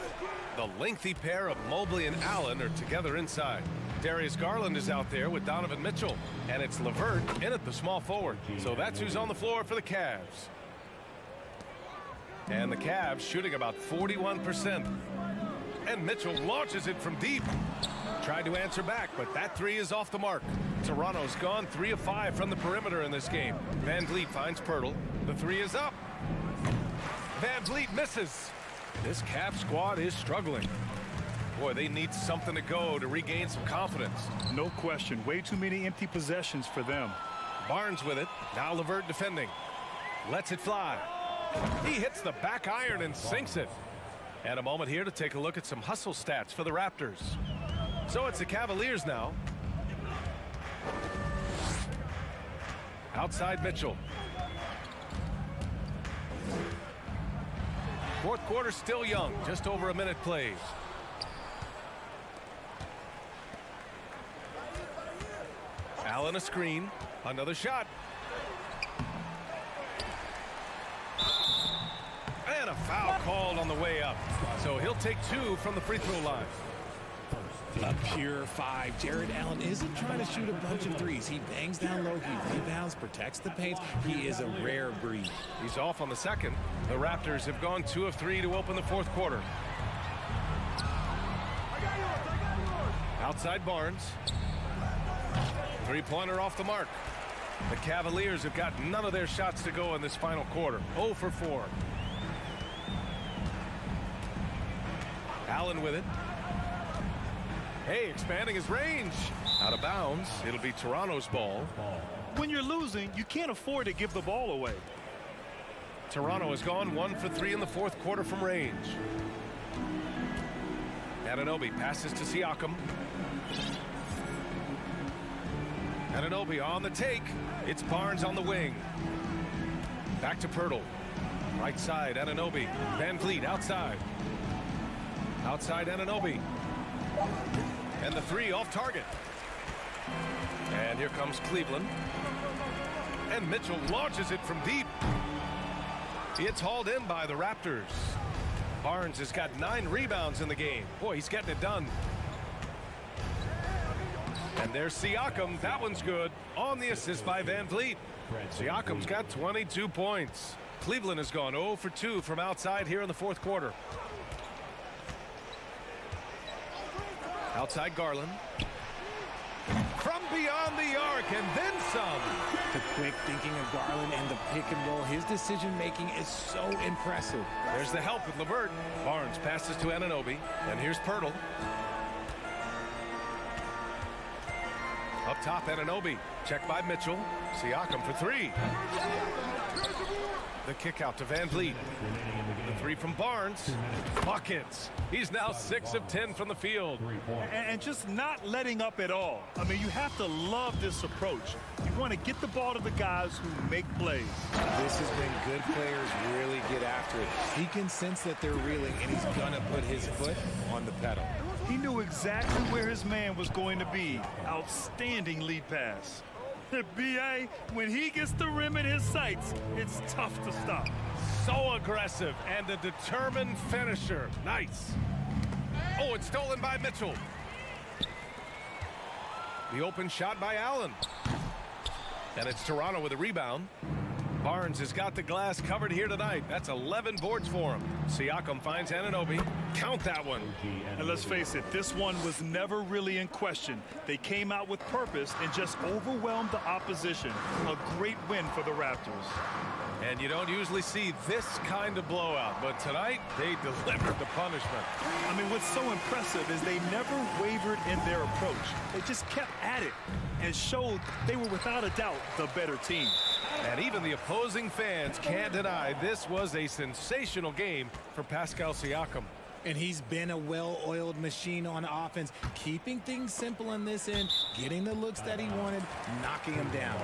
The lengthy pair of Mobley and Allen are together inside. Darius Garland is out there with Donovan Mitchell. And it's LeVert in at the small forward. So that's who's on the floor for the Cavs. And the Cavs shooting about 41%. And Mitchell launches it from deep. Tried to answer back, but that three is off the mark. Toronto's gone 3 of 5 from the perimeter in this game. Van Vliet finds Pirtle. The three is up. Van Vliet misses. This Cavs squad is struggling. Boy, they need something to go to regain some confidence.
No question. Way too many empty possessions for them.
Barnes with it. Now LeVert defending. Lets it fly. He hits the back iron and sinks it. And a moment here to take a look at some hustle stats for the Raptors. So it's the Cavaliers now. Outside Mitchell. Fourth quarter still young. Just over a minute played. Allen a screen. Another shot. And a foul called on the way up. So he'll take 2 from the free throw line.
A pure 5. Jared Allen isn't trying to shoot a bunch of threes. He bangs down low. He rebounds, protects the paint. He is a rare breed.
He's off on the second. The Raptors have gone 2 of 3 to open the fourth quarter. Outside Barnes. Three-pointer off the mark. The Cavaliers have got none of their shots to go in this final quarter. 0 for 4. Allen with it. Hey, expanding his range. Out of bounds. It'll be Toronto's ball.
When you're losing, you can't afford to give the ball away.
Toronto has gone 1 for 3 in the fourth quarter from range. Anunoby passes to Siakam. Anunoby on the take. It's Barnes on the wing. Back to Pirtle. Right side, Anunoby. Van Vliet outside. Outside Anunoby. And the three off target. And here comes Cleveland. And Mitchell launches it from deep. It's hauled in by the Raptors. Barnes has got 9 rebounds in the game. Boy, he's getting it done. And there's Siakam. That one's good. On the assist by Van Vliet. Siakam's got 22 points. Cleveland has gone 0 for 2 from outside here in the fourth quarter. Outside Garland. From beyond the arc and then some.
The quick thinking of Garland and the pick and roll. His decision making is so impressive.
There's the help with LeVert. Barnes passes to Anunoby. And here's Pirtle. Up top, Anunoby. Checked by Mitchell. Siakam for 3. The kick out to Van Vliet. The 3 from Barnes. Buckets. He's now 6 of 10 from the field.
And just not letting up at all. I mean, you have to love this approach. You want to get the ball to the guys who make plays.
This is when good players really get after it. He can sense that they're reeling, and he's going to put his foot on the pedal.
He knew exactly where his man was going to be. Outstanding lead pass. B.A., when he gets the rim in his sights, it's tough to stop.
So aggressive and a determined finisher. Nice. Oh, it's stolen by Mitchell. The open shot by Allen. And it's Toronto with a rebound. Barnes has got the glass covered here tonight. That's 11 boards for him. Siakam finds Anunoby. Count that one.
And let's face it, this one was never really in question. They came out with purpose and just overwhelmed the opposition. A great win for the Raptors.
And you don't usually see this kind of blowout, but tonight they delivered the punishment.
I mean, what's so impressive is they never wavered in their approach. They just kept at it and showed they were without a doubt the better team.
And even the opposing fans can't deny this was a sensational game for Pascal Siakam.
And he's been a well-oiled machine on offense, keeping things simple in this end, getting the looks that he wanted, knocking them down.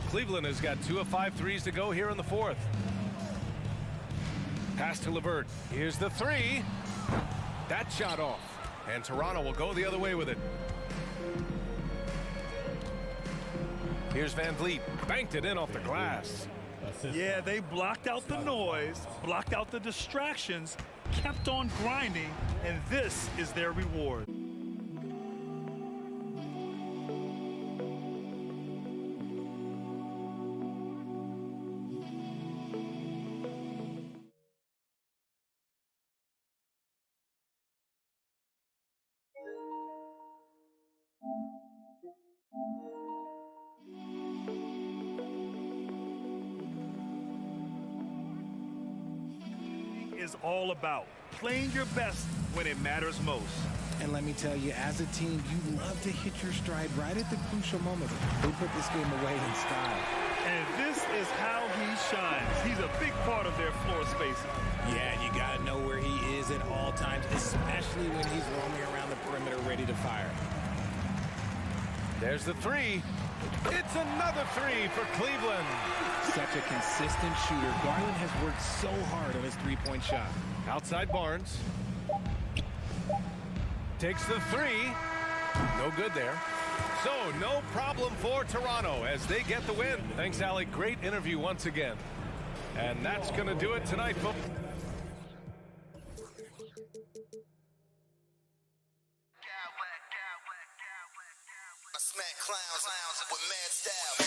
Cleveland has got 2 of 5 threes to go here in the fourth. Pass to LeVert. Here's the 3. That shot off. And Toronto will go the other way with it. Here's Van Vliet. Banked it in off the glass.
Yeah, they blocked out the noise, blocked out the distractions, kept on grinding, and this is their reward. Is all about playing your best when it matters most.
And let me tell you, as a team, you love to hit your stride right at the crucial moments. They put this game away in style.
And this is how he shines. He's a big part of their floor spacing.
Yeah, you got to know where he is at all times, especially when he's roaming around the perimeter ready to fire.
There's the three. It's another three for Cleveland.
Such a consistent shooter. Garland has worked so hard on his three-point shot.
Outside Barnes. Takes the three. No good there. So no problem for Toronto as they get the win. Thanks, Allie. Great interview once again. And that's going to do it tonight, folks.
I smack clowns with mad style.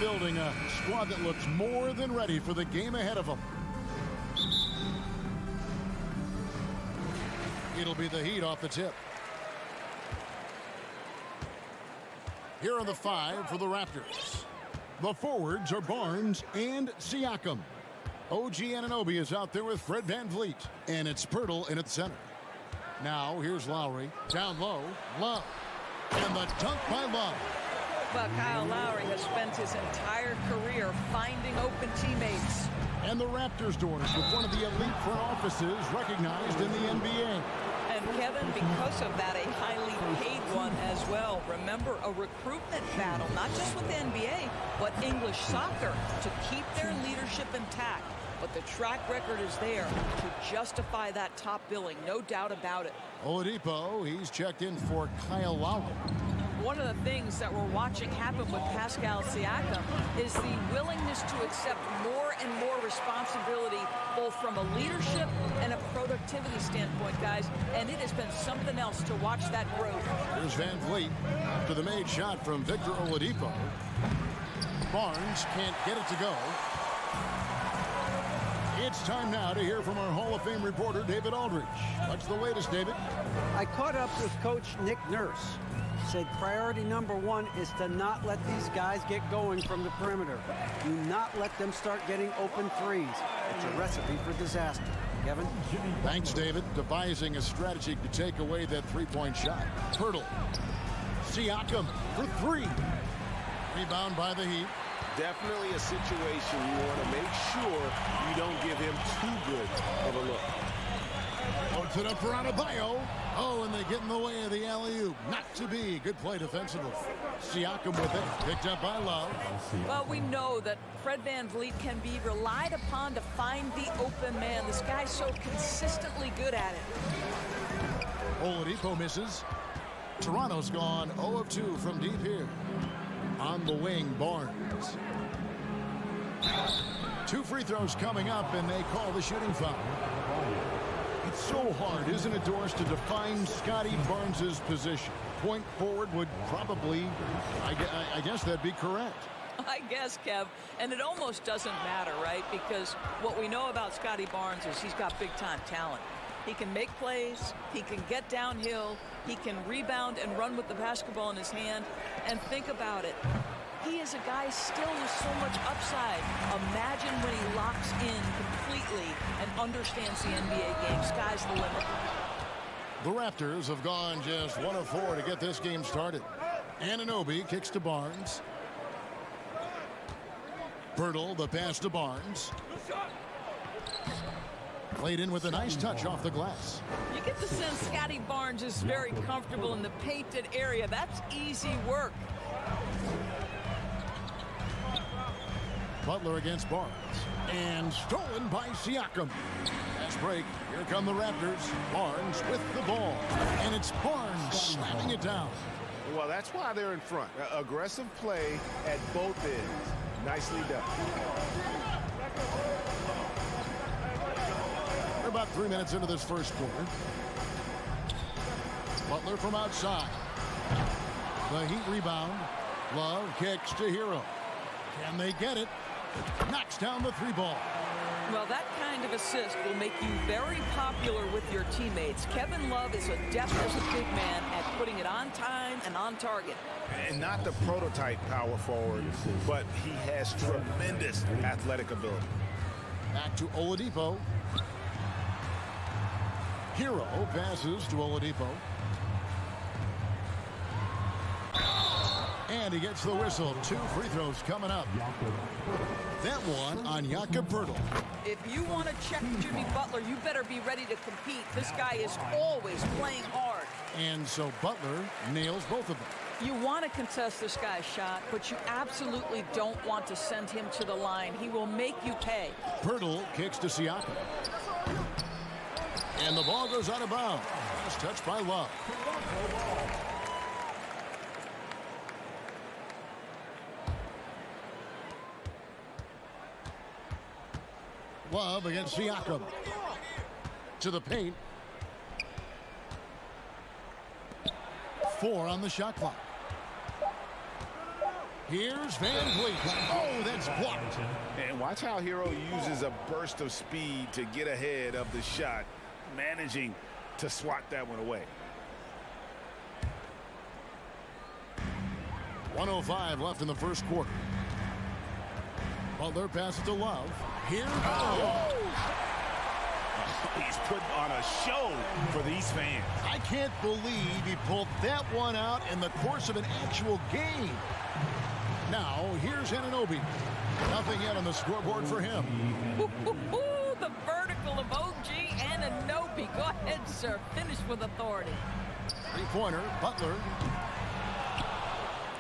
building a squad that looks more than ready for the game ahead of them. It'll be the Heat off the tip. Here are the 5 for the Raptors. The forwards are Barnes and Siakam. OG Anunoby is out there with Fred VanVleet. And it's Pirtle in its center. Now here's Lowry. Down low. Love. And the dunk by Love.
Well, Kyle Lowry has spent his entire career finding open teammates.
And the Raptors doors with one of the elite front offices recognized in the NBA.
And Kevin, because of that, a highly paid one as well. Remember, a recruitment battle, not just with the NBA, but English soccer, to keep their leadership intact. But the track record is there to justify that top billing, no doubt about it.
Oladipo, he's checked in for Kyle Lowry.
One of the things that we're watching happen with Pascal Siakam is the willingness to accept more and more responsibility, both from a leadership and a productivity standpoint, guys. And it has been something else to watch that growth.
Here's VanVleet after the made shot from Victor Oladipo. Barnes can't get it to go. It's time now to hear from our Hall of Fame reporter, David Aldridge. What's the latest, David?
I caught up with Coach Nick Nurse. Said priority number 1 is to not let these guys get going from the perimeter. Do not let them start getting open threes. It's a recipe for disaster. Kevin?
Thanks, David. Devising a strategy to take away that three-point shot. Pirtle. Siakam for 3. Rebound by the Heat.
Definitely a situation you want to make sure you don't give him too good of a look.
Puts it up for Adebayo. Oh, and they get in the way of the alley-oop. Not to be. Good play defensively. Siakam with it. Picked up by Love.
Well, we know that Fred VanVleet can be relied upon to find the open man. This guy's so consistently good at it.
Oladipo misses. Toronto's gone 0 of 2 from deep here. On the wing, Barnes. 2 free throws coming up, and they call the shooting foul. It's so hard, isn't it, Doris, to define Scotty Barnes's position? Point forward would probably, I guess that'd be correct.
I guess, Kev, and it almost doesn't matter, right? Because what we know about Scotty Barnes is he's got big-time talent. He can make plays, he can get downhill, he can rebound and run with the basketball in his hand. And think about it. He is a guy still with so much upside. Imagine when he locks in completely and understands the NBA game. Sky's the limit.
The Raptors have gone just 1 of 4 to get this game started. Anunoby kicks to Barnes. Pirtle, the pass to Barnes. Played in with a nice touch off the glass.
You get the sense Scotty Barnes is very comfortable in the painted area. That's easy work.
Butler against Barnes. And stolen by Siakam. Fast break. Here come the Raptors. Barnes with the ball. And it's Barnes slamming it down.
Well, that's why they're in front. Aggressive play at both ends. Nicely done.
We're about 3 minutes into this first quarter. Butler from outside. The Heat rebound. Love kicks to Hero. Can they get it? Knocks down the 3-ball.
Well, that kind of assist will make you very popular with your teammates. Kevin Love is adept as a big man at putting it on time and on target.
And not the prototype power forward, but he has tremendous athletic ability.
Back to Oladipo. Hero passes to Oladipo. And he gets the whistle. 2 free throws coming up. That one on Jakob Pirtle.
If you want to check Jimmy Butler, you better be ready to compete. This guy is always playing hard.
And so Butler nails both of them.
You want to contest this guy's shot, but you absolutely don't want to send him to the line. He will make you pay.
Pirtle kicks to Siakam. And the ball goes out of bounds. Last touch by Love. Love against Siakam. To the paint. 4 on the shot clock. Here's Van Vliet. Oh, that's blocked.
And watch how Hero uses a burst of speed to get ahead of the shot, managing to swat that one away.
1:05 left in the first quarter. Butler passes to Love. Here. Oh.
He's put on a show for these fans.
I can't believe he pulled that one out in the course of an actual game. Now, here's Anunoby. Nothing yet on the scoreboard for him.
The vertical of OG Anunoby. Go ahead, sir. Finish with authority.
Three-pointer, Butler.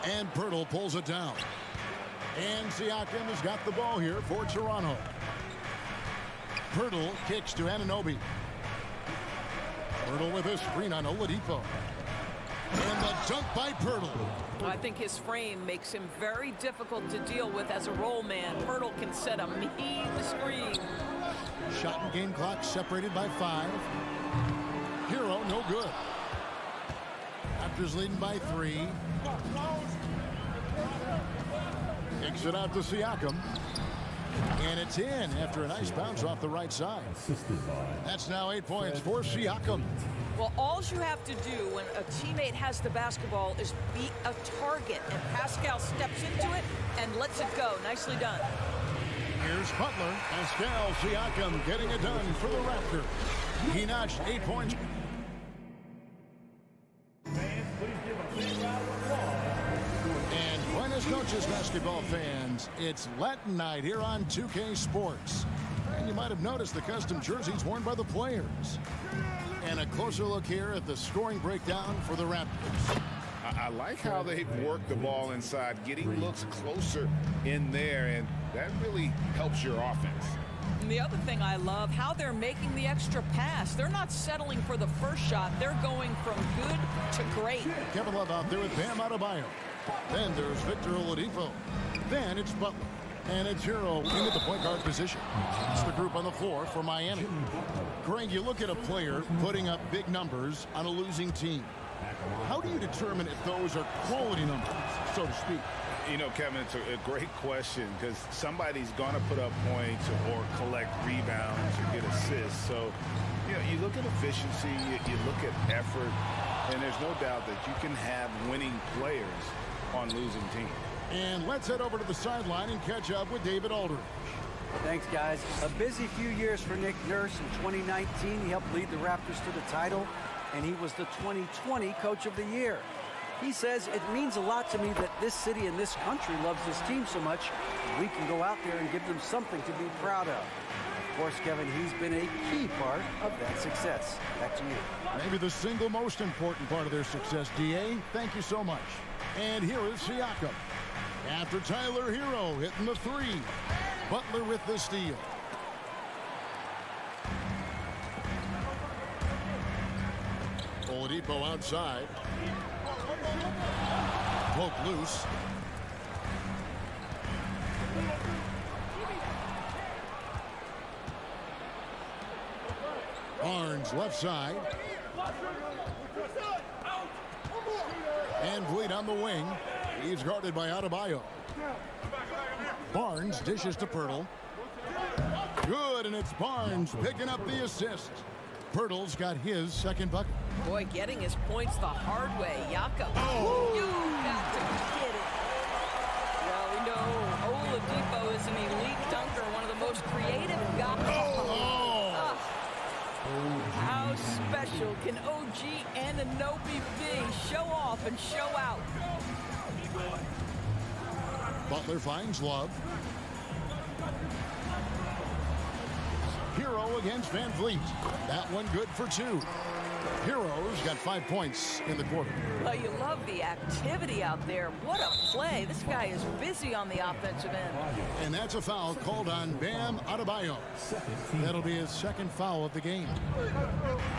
And Pirtle pulls it down. And Siakam has got the ball here for Toronto. Pirtle kicks to Anunoby. Pirtle with a screen on Oladipo. And the dunk by Pirtle.
I think his frame makes him very difficult to deal with as a roll man. Pirtle can set a mean screen.
Shot and game clock separated by 5. Hero, no good. Raptors leading by 3. Kicks it out to Siakam. And it's in after a nice bounce off the right side. That's now 8 points for Siakam.
Well, all you have to do when a teammate has the basketball is be a target. And Pascal steps into it and lets it go. Nicely done.
Here's Butler. Pascal Siakam getting it done for the Raptors. He notched 8 points. And Buenos Noches, basketball fans. It's Latin night here on 2K Sports. And you might have noticed the custom jerseys worn by the players. And a closer look here at the scoring breakdown for the Raptors.
I like how they've worked the ball inside, getting looks closer in there, and that really helps your offense.
And the other thing I love, how they're making the extra pass. They're not settling for the first shot. They're going from good to great.
Kevin Love out there with Bam Adebayo. Then there's Victor Oladipo. Then it's Butler. And it's Hero into the point guard position. It's the group on the floor for Miami. Greg, you look at a player putting up big numbers on a losing team. How do you determine if those are quality numbers, so to speak?
You know, Kevin, it's a great question because somebody's going to put up points or collect rebounds or get assists. So, you know, you look at efficiency, you look at effort, and there's no doubt that you can have winning players on losing teams.
And let's head over to the sideline and catch up with David Aldridge.
Thanks, guys. A busy few years for Nick Nurse. In 2019, he helped lead the Raptors to the title, and he was the 2020 Coach of the Year. He says, it means a lot to me that this city and this country loves this team so much, we can go out there and give them something to be proud of. Of course, Kevin, he's been a key part of that success. Back to you.
Maybe the single most important part of their success, D.A. Thank you so much. And here is Siakam. After Tyler Hero hitting the 3. Butler with the steal. Oladipo outside. Poke loose. Barnes left side. And Vliet on the wing. He's guarded by Adebayo. Barnes dishes to Pirtle. Good, and it's Barnes picking up the assist. Pirtle's got his second bucket.
Boy, getting his points the hard way. Jakob.
Oh.
You got to get it. Well, we know Oladipo is an elite dunker, one of the most creative guys.
Oh.
How special can OG Anunoby be? Show off and show out.
Butler finds Love. Hero against Van Vliet. That one good for 2. Hero's got 5 points in the quarter.
Well, you love the activity out there. What a play. This guy is busy on the offensive end.
And that's a foul called on Bam Adebayo. That'll be his second foul of the game.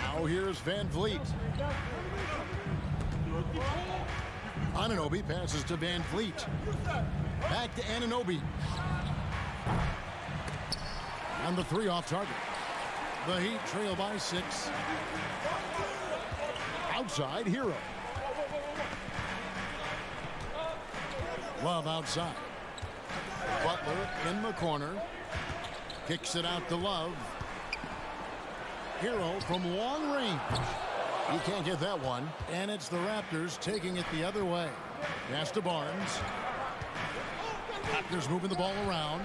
Now here's Van Vliet. Anunoby passes to Van Vliet. Back to Anunoby. And the 3 off target. The Heat trail by 6. Outside, Hero. Love outside. Butler in the corner. Kicks it out to Love. Hero from long range. He can't get that one. And it's the Raptors taking it the other way. Pass to Barnes. Raptors moving the ball around.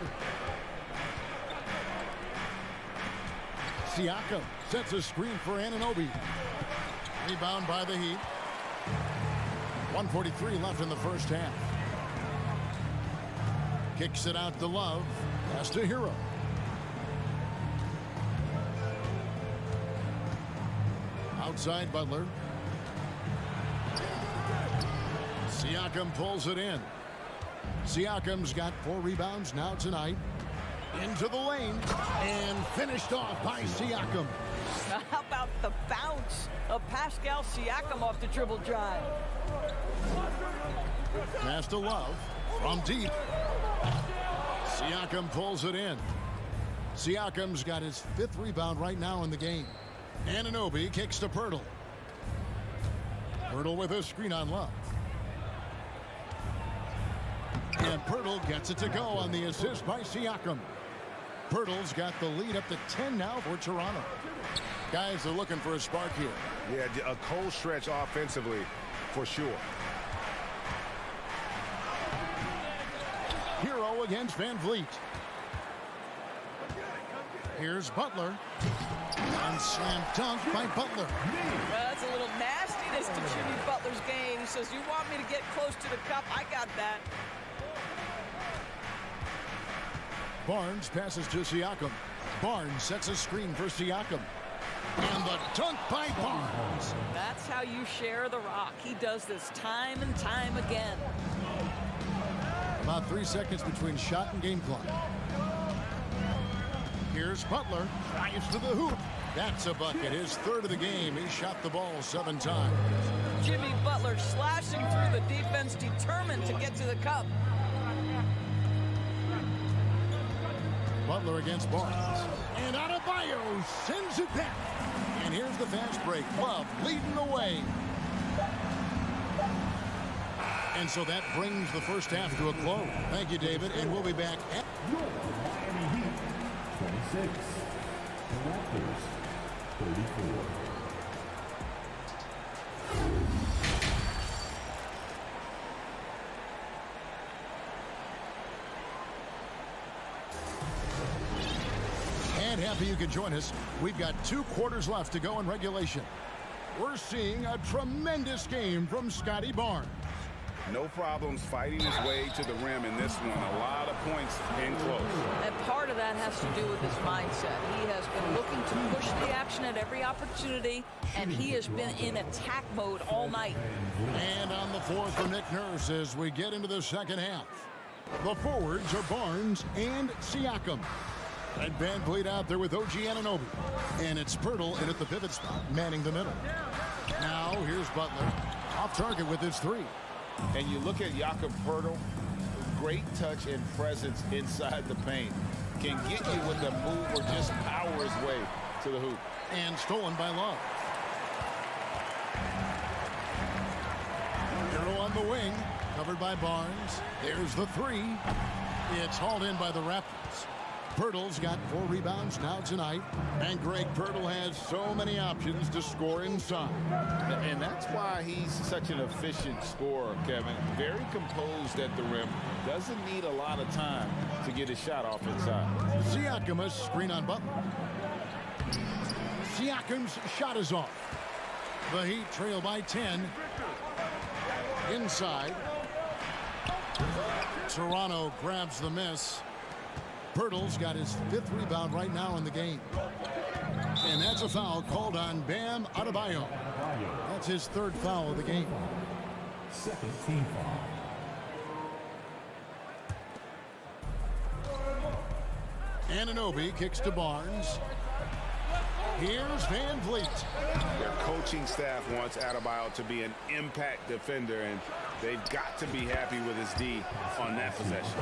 Siakam sets a screen for Anunoby. Rebound by the Heat. 1:43 left in the first half. Kicks it out to Love. Pass to Hero. Outside Butler. Siakam pulls it in. Siakam's got 4 rebounds now tonight. Into the lane and finished off by Siakam.
How about the bounce of Pascal Siakam off the dribble drive?
Pass to Love from deep. Siakam pulls it in. Siakam's got his 5th rebound right now in the game. Anunoby kicks to Pirtle. Pirtle with a screen on Love. And Pirtle gets it to go on the assist by Siakam. Pirtle's got the lead up to 10 now for Toronto. Guys are looking for a spark here.
Yeah, a cold stretch offensively for sure.
Hero against Van Vliet. Here's Butler. And slam dunk by Butler.
That's a little nastiness to Jimmy Butler's game. He says, you want me to get close to the cup? I got that.
Barnes passes to Siakam. Barnes sets a screen for Siakam. And the dunk by Barnes.
That's how you share the rock. He does this time and time again.
About 3 seconds between shot and game clock. Here's Butler. Drives to the hoop. That's a bucket. His 3rd of the game. He shot the ball 7 times.
Jimmy Butler slashing through the defense, determined to get to the cup.
Butler against Barnes. And Adebayo sends it back. And here's the fast break. Love leading the way. And so that brings the first half to a close. Thank you, David. And we'll be back at
Miami Heat 26. The Raptors 34.
And happy you could join us. We've got 2 quarters left to go in regulation. We're seeing a tremendous game from Scotty Barnes.
No problems fighting his way to the rim in this one. A lot of points in close.
And part of that has to do with his mindset. He has been looking to push the action at every opportunity, and he has been in attack mode all night.
And on the floor for Nick Nurse as we get into the second half. The forwards are Barnes and Siakam. And Van Vliet out there with OG Anunoby. And it's Pirtle in at the pivot spot, manning the middle. Now here's Butler. Off target with his 3.
And you look at Jakob Pirtle, great touch and presence inside the paint. Can get you with a move or just power his way to the hoop.
And stolen by Love. Hero on the wing, covered by Barnes. There's the 3. It's hauled in by the Raptors. Pirtle's got 4 rebounds now tonight. And Greg Pirtle has so many options to score inside.
And that's why he's such an efficient scorer, Kevin. Very composed at the rim. Doesn't need a lot of time to get his shot off inside.
Siakam a screen on Butler. Siakam's shot is off. The Heat trail by 10. Inside. Toronto grabs the miss. Pirtle's got his 5th rebound right now in the game. And that's a foul called on Bam Adebayo. That's his 3rd foul of the game.
Second team foul.
Anunoby kicks to Barnes. Here's Van Vliet.
Their coaching staff wants Adebayo to be an impact defender, and they've got to be happy with his D on that possession.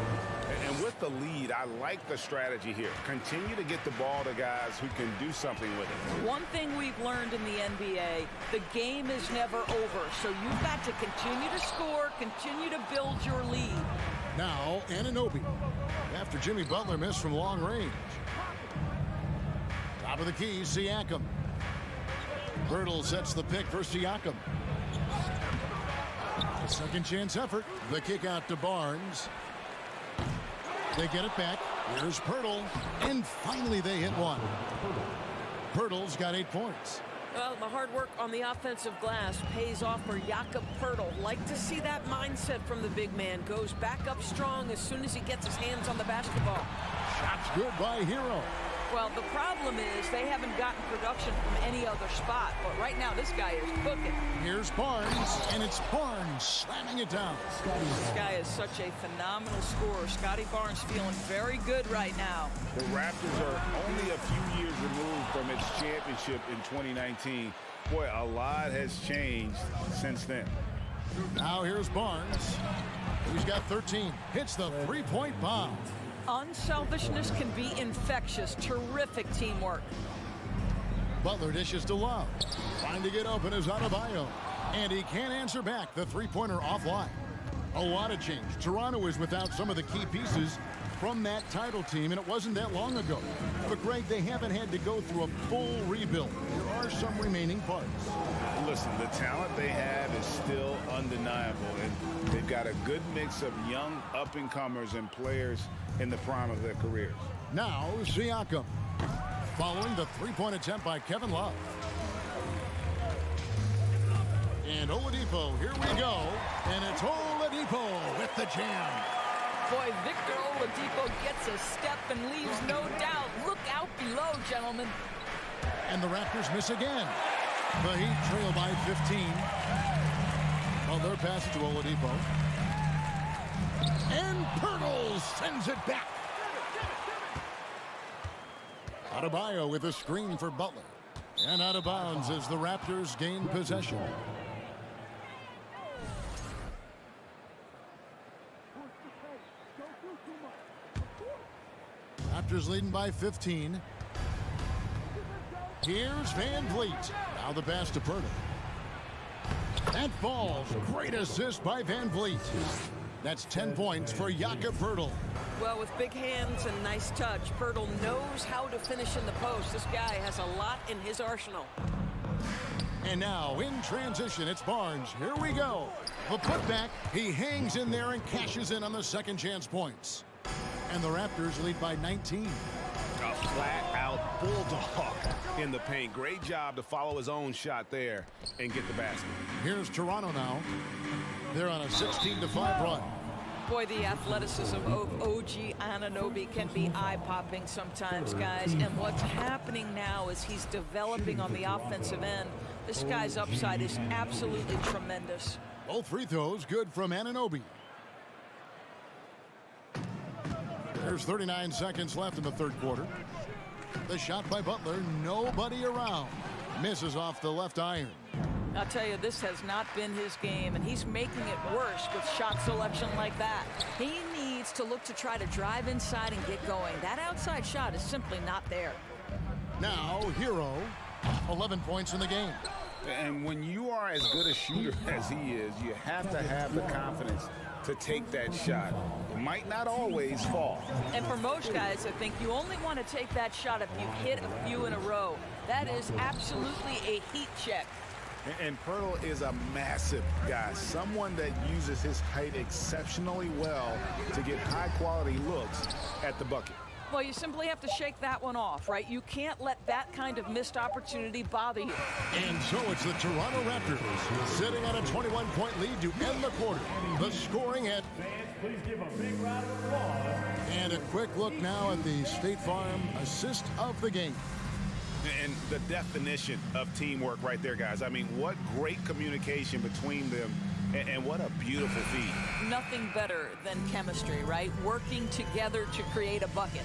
And with with the lead, I like the strategy here. Continue to get the ball to guys who can do something with it.
One thing we've learned in the NBA, the game is never over. So you've got to continue to score, continue to build your lead.
Now, Anunoby, after Jimmy Butler missed from long range. Top of the key, Siakam. Birtle sets the pick for Siakam. A second chance effort. The kick out to Barnes. They get it back. Here's Pirtle. And finally they hit one. Pirtle's got 8 points.
Well, the hard work on the offensive glass pays off for Jakob Pirtle. Like to see that mindset from the big man. Goes back up strong as soon as he gets his hands on the basketball.
Shots good by Hero.
Well, the problem is they haven't gotten production from any other spot. But right now, this guy is cooking.
Here's Barnes, and it's Barnes slamming it down.
This guy is such a phenomenal scorer. Scotty Barnes feeling very good right now.
The Raptors are only a few years removed from its championship in 2019. Boy, a lot has changed since then.
Now here's Barnes. He's got 13. Hits the three-point bomb.
Unselfishness can be infectious. Terrific teamwork.
Butler dishes to Love. Trying to get open is Adebayo. And he can't answer back. The three-pointer offline. A lot of change. Toronto is without some of the key pieces from that title team, and it wasn't that long ago. But, Greg, they haven't had to go through a full rebuild. There are some remaining parts.
Listen, the talent they have is still undeniable, and they've got a good mix of young up-and-comers and players in the prime of their careers.
Now, Siakam. Following the three-point attempt by Kevin Love. And Oladipo, here we go. And it's Oladipo with the jam.
Boy, Victor Oladipo gets a step and leaves no doubt. Look out below, gentlemen.
And the Raptors miss again. The Heat trail by 15. Well, their pass to Oladipo. And Pirtle sends it back. Adebayo with a screen for Butler. And out of bounds as the Raptors gain possession. Raptors leading by 15. Here's Van Vliet. Now the pass to Pirtle. That falls. Great assist by Van Vliet. That's 10 points for Jakob Pirtle.
Well, with big hands and nice touch, Pirtle knows how to finish in the post. This guy has a lot in his arsenal.
And now in transition, it's Barnes. Here we go. The putback. He hangs in there and cashes in on the second chance points. And the Raptors lead by 19.
A flat-out bulldog in the paint. Great job to follow his own shot there and get the basket.
Here's Toronto now. They're on a 16-5 run.
Boy, the athleticism of OG Anunoby can be eye-popping sometimes, guys. And what's happening now is he's developing on the offensive end. This guy's upside is absolutely tremendous.
Both free throws good from Anunoby. There's 39 seconds left in the third quarter. The shot by Butler, nobody around. Misses off the left iron.
I'll tell you, this has not been his game, and he's making it worse with shot selection like that. He needs to look to try to drive inside and get going. That outside shot is simply not there.
Now, Hero, 11 points in the game.
And when you are as good a shooter as he is, you have to have the confidence to take that shot. It might not always fall.
And for most guys, I think you only want to take that shot if you hit a few in a row. That is absolutely a heat check.
And Pirtle is a massive guy, someone that uses his height exceptionally well to get high-quality looks at the bucket.
Well, you simply have to shake that one off, right? You can't let that kind of missed opportunity bother you.
And so it's the Toronto Raptors sitting on a 21-point lead to end the quarter. The scoring at...
Please give a big round of applause.
And a quick look now at the State Farm assist of the game.
And the definition of teamwork right there, guys. I mean, what great communication between them, and what a beautiful feed.
Nothing better than chemistry, right? Working together to create a bucket.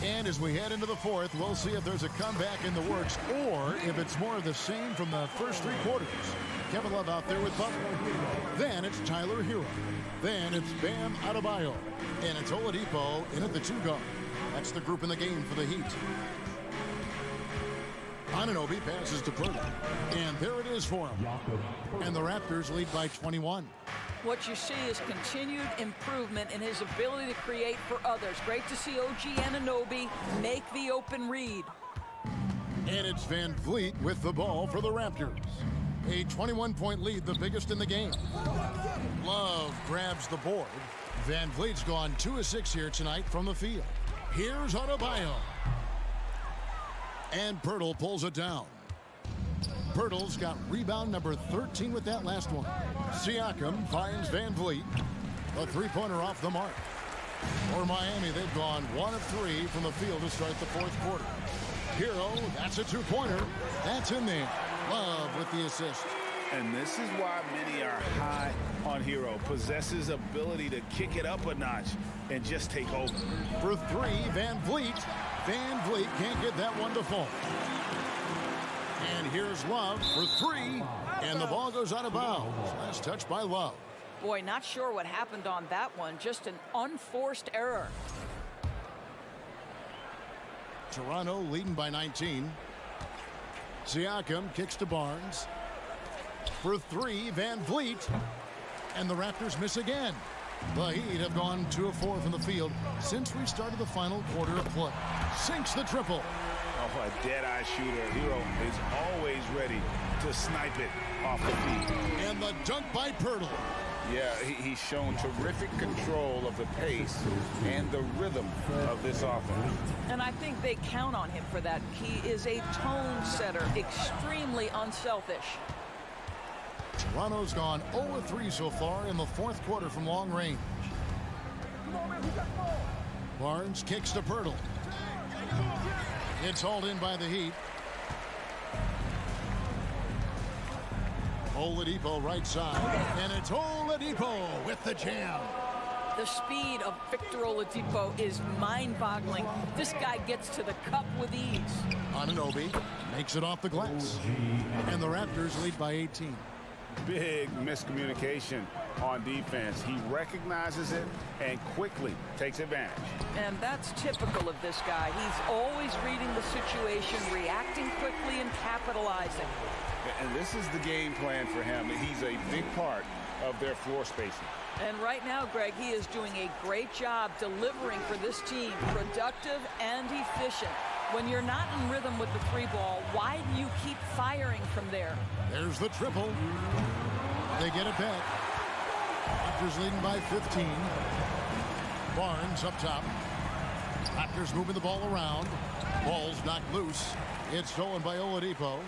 And as we head into the fourth, we'll see if there's a comeback in the works or if it's more of the same from the first 3 quarters. Kevin Love out there with Butler. Then it's Tyler Hero. Then it's Bam Adebayo. And it's Oladipo in at the 2 guard. That's the group in the game for the Heat. Anunoby passes to Pirtle. And there it is for him. And the Raptors lead by 21.
What you see is continued improvement in his ability to create for others. Great to see OG Anunoby make the open read.
And it's Van Vliet with the ball for the Raptors. A 21-point lead, the biggest in the game. Love grabs the board. Van Vliet's gone 2 of 6 here tonight from the field. Here's Adebayo. And Pirtle pulls it down. Pirtle's got rebound number 13 with that last one. Siakam finds Van Vliet. A 3-pointer off the mark. For Miami, they've gone 1 of 3 from the field to start the 4th quarter. Hero, that's a 2-pointer. That's in there. Love with the assist.
And this is why many are high on Hero. Possesses ability to kick it up a notch and just take over.
For 3, Van Vliet. Van Vliet can't get that one to fall. And here's Love for 3. And the ball goes out of bounds. Last touch by Love.
Boy, not sure what happened on that one. Just an unforced error.
Toronto leading by 19. Siakam kicks to Barnes. For 3, Van Vliet. And the Raptors miss again. The Heat have gone 2 of 4 from the field since we started the final quarter of play. Sinks the triple.
Oh, a dead-eye shooter. Hero is always ready to snipe it off the feet.
And the dunk by Pirtle.
Yeah, he's shown terrific control of the pace and the rhythm of this offense.
And I think they count on him for that. He is a tone setter, extremely unselfish.
Toronto's gone 0 of 3 so far in the 4th quarter from long range. Barnes kicks to Pirtle. It's hauled in by the Heat. Oladipo right side. And it's Oladipo with the jam.
The speed of Victor Oladipo is mind-boggling. This guy gets to the cup with ease.
Anunoby makes it off the glass. And the Raptors lead by 18.
Big miscommunication on defense. He recognizes it and quickly takes advantage.
And that's typical of this guy. He's always reading the situation, reacting quickly, and capitalizing.
And this is the game plan for him. He's a big part of their floor spacing.
And right now, Greg, he is doing a great job delivering for this team, productive and efficient. When you're not in rhythm with the 3-ball, why do you keep firing from there?
There's the triple. They get it back. Raptors leading by 15. Barnes up top. Raptors moving the ball around. Ball's knocked loose. It's stolen by Oladipo.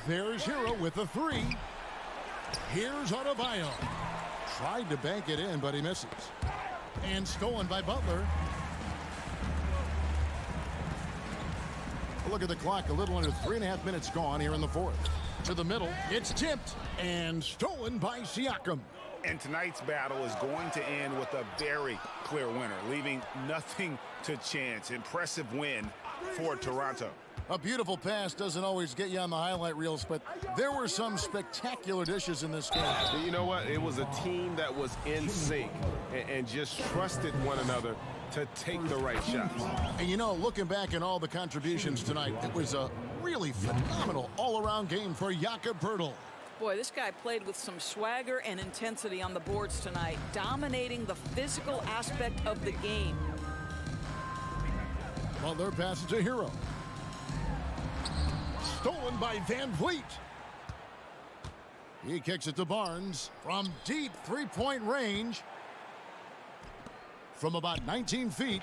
There's Hero with the 3. Here's Adebayo. Tried to bank it in, but he misses. And stolen by Butler. Look at the clock, a little under 3.5 minutes gone here in the 4th. To the middle, it's tipped and stolen by Siakam.
And tonight's battle is going to end with a very clear winner, leaving nothing to chance. Impressive win for Toronto.
A beautiful pass doesn't always get you on the highlight reels, but there were some spectacular dishes in this game.
You know what? It was a team that was in sync and just trusted one another to take the right shots.
And you know, looking back at all the contributions tonight, it was a really phenomenal all-around game for Jakob Pirtle.
Boy, this guy played with some swagger and intensity on the boards tonight, dominating the physical aspect of the game.
Butler passes to Hero. Stolen by Van Vliet. He kicks it to Barnes from deep 3-point range. From about 19 feet.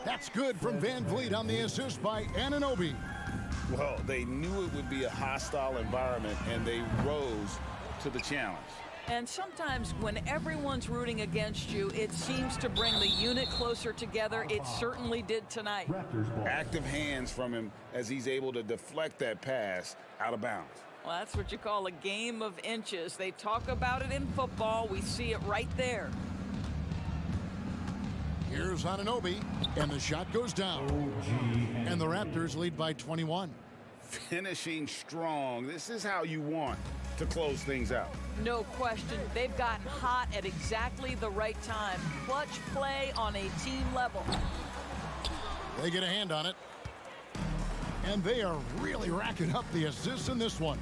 That's good from Van Vliet on the assist by Anunoby.
Well, they knew it would be a hostile environment, and they rose to the challenge.
And sometimes when everyone's rooting against you, it seems to bring the unit closer together. It certainly did tonight.
Active hands from him as he's able to deflect that pass out of bounds.
Well, that's what you call a game of inches. They talk about it in football. We see it right there.
Here's Anunoby, and the shot goes down. And the Raptors lead by 21.
Finishing strong. This is how you want to close things out.
No question. They've gotten hot at exactly the right time. Clutch play on a team level.
They get a hand on it. And they are really racking up the assists in this one.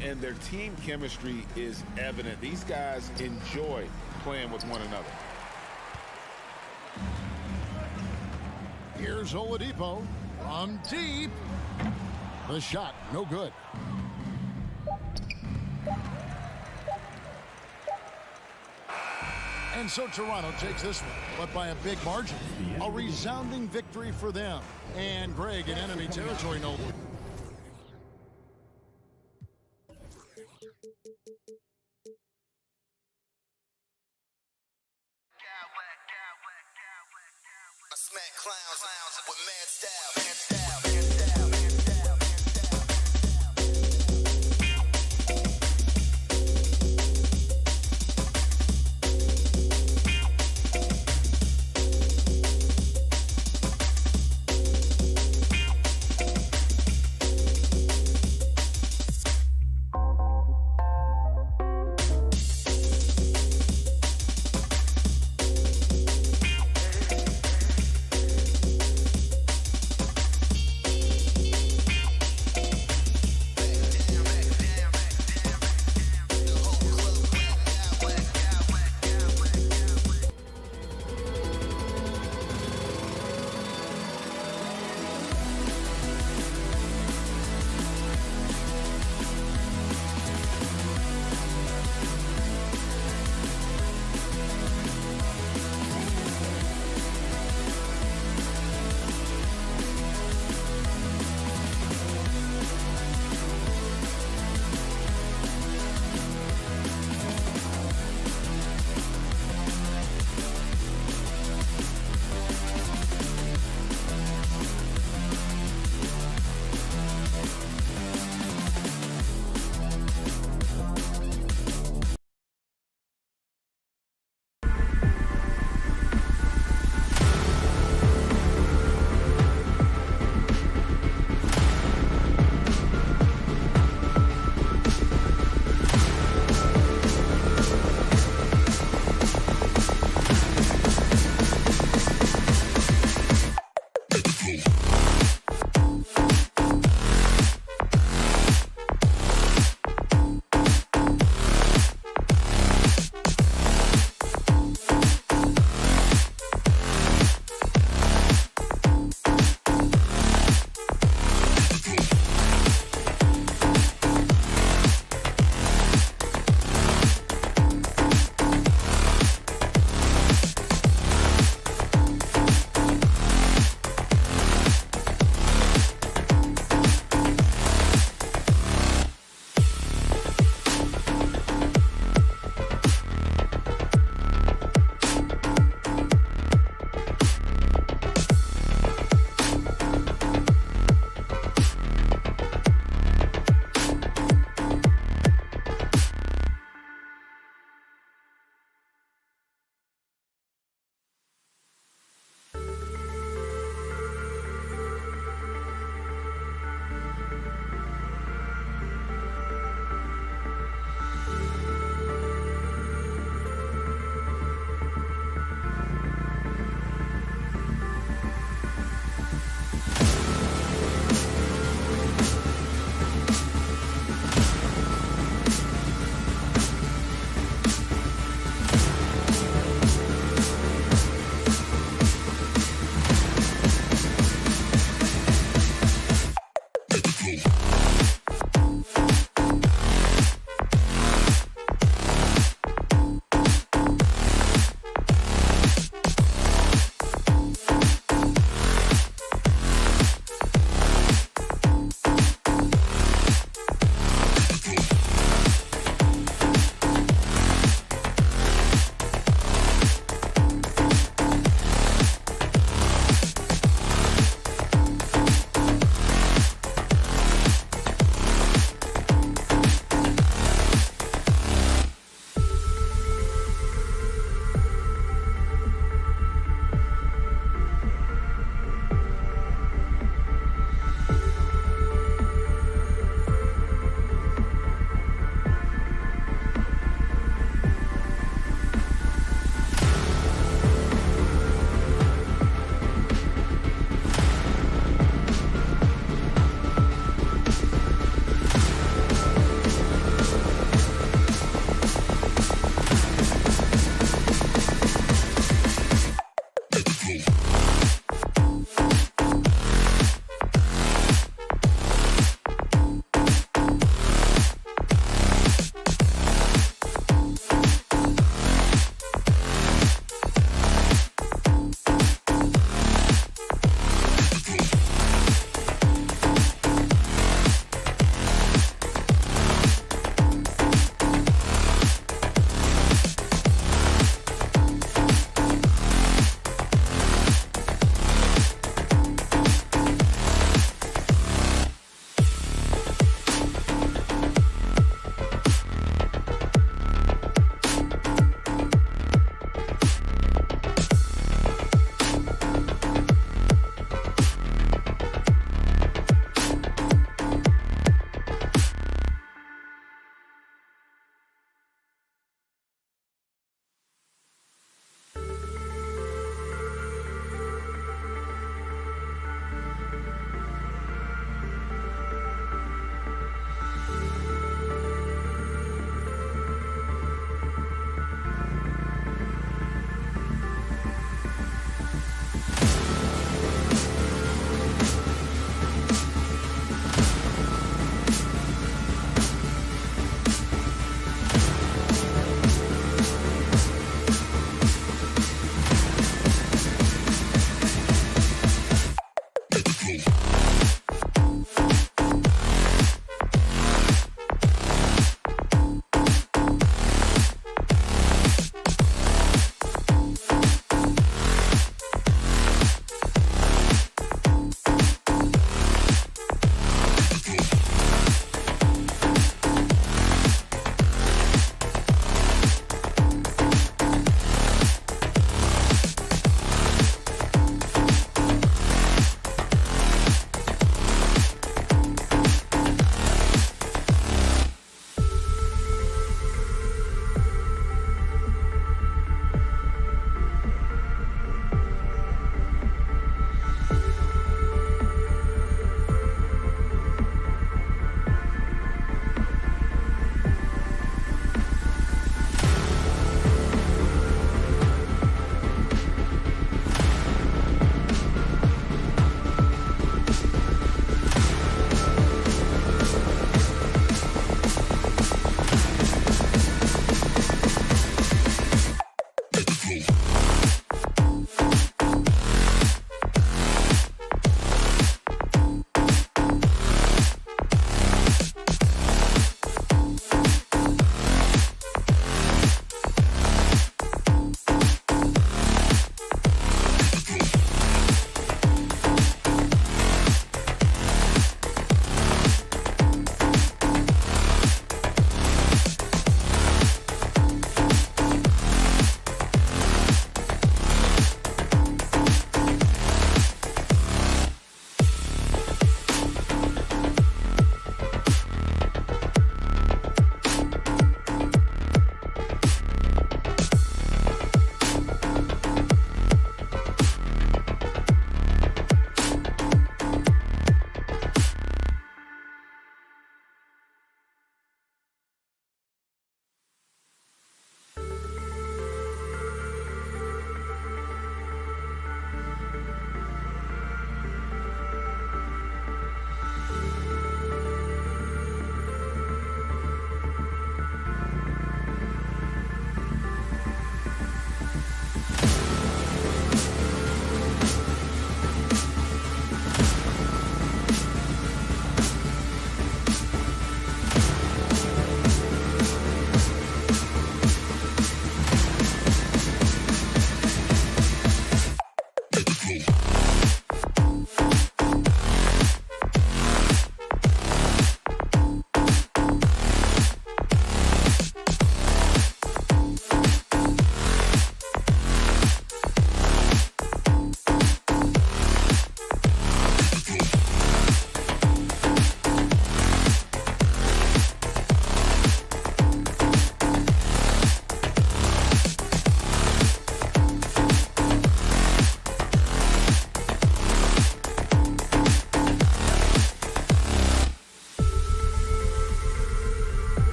And their team chemistry is evident. These guys enjoy playing with one another.
Here's Oladipo from deep. The shot, no good. And so Toronto takes this one, but by a big margin. A resounding victory for them. And Greg in enemy territory, no.
I smack clowns with mad style.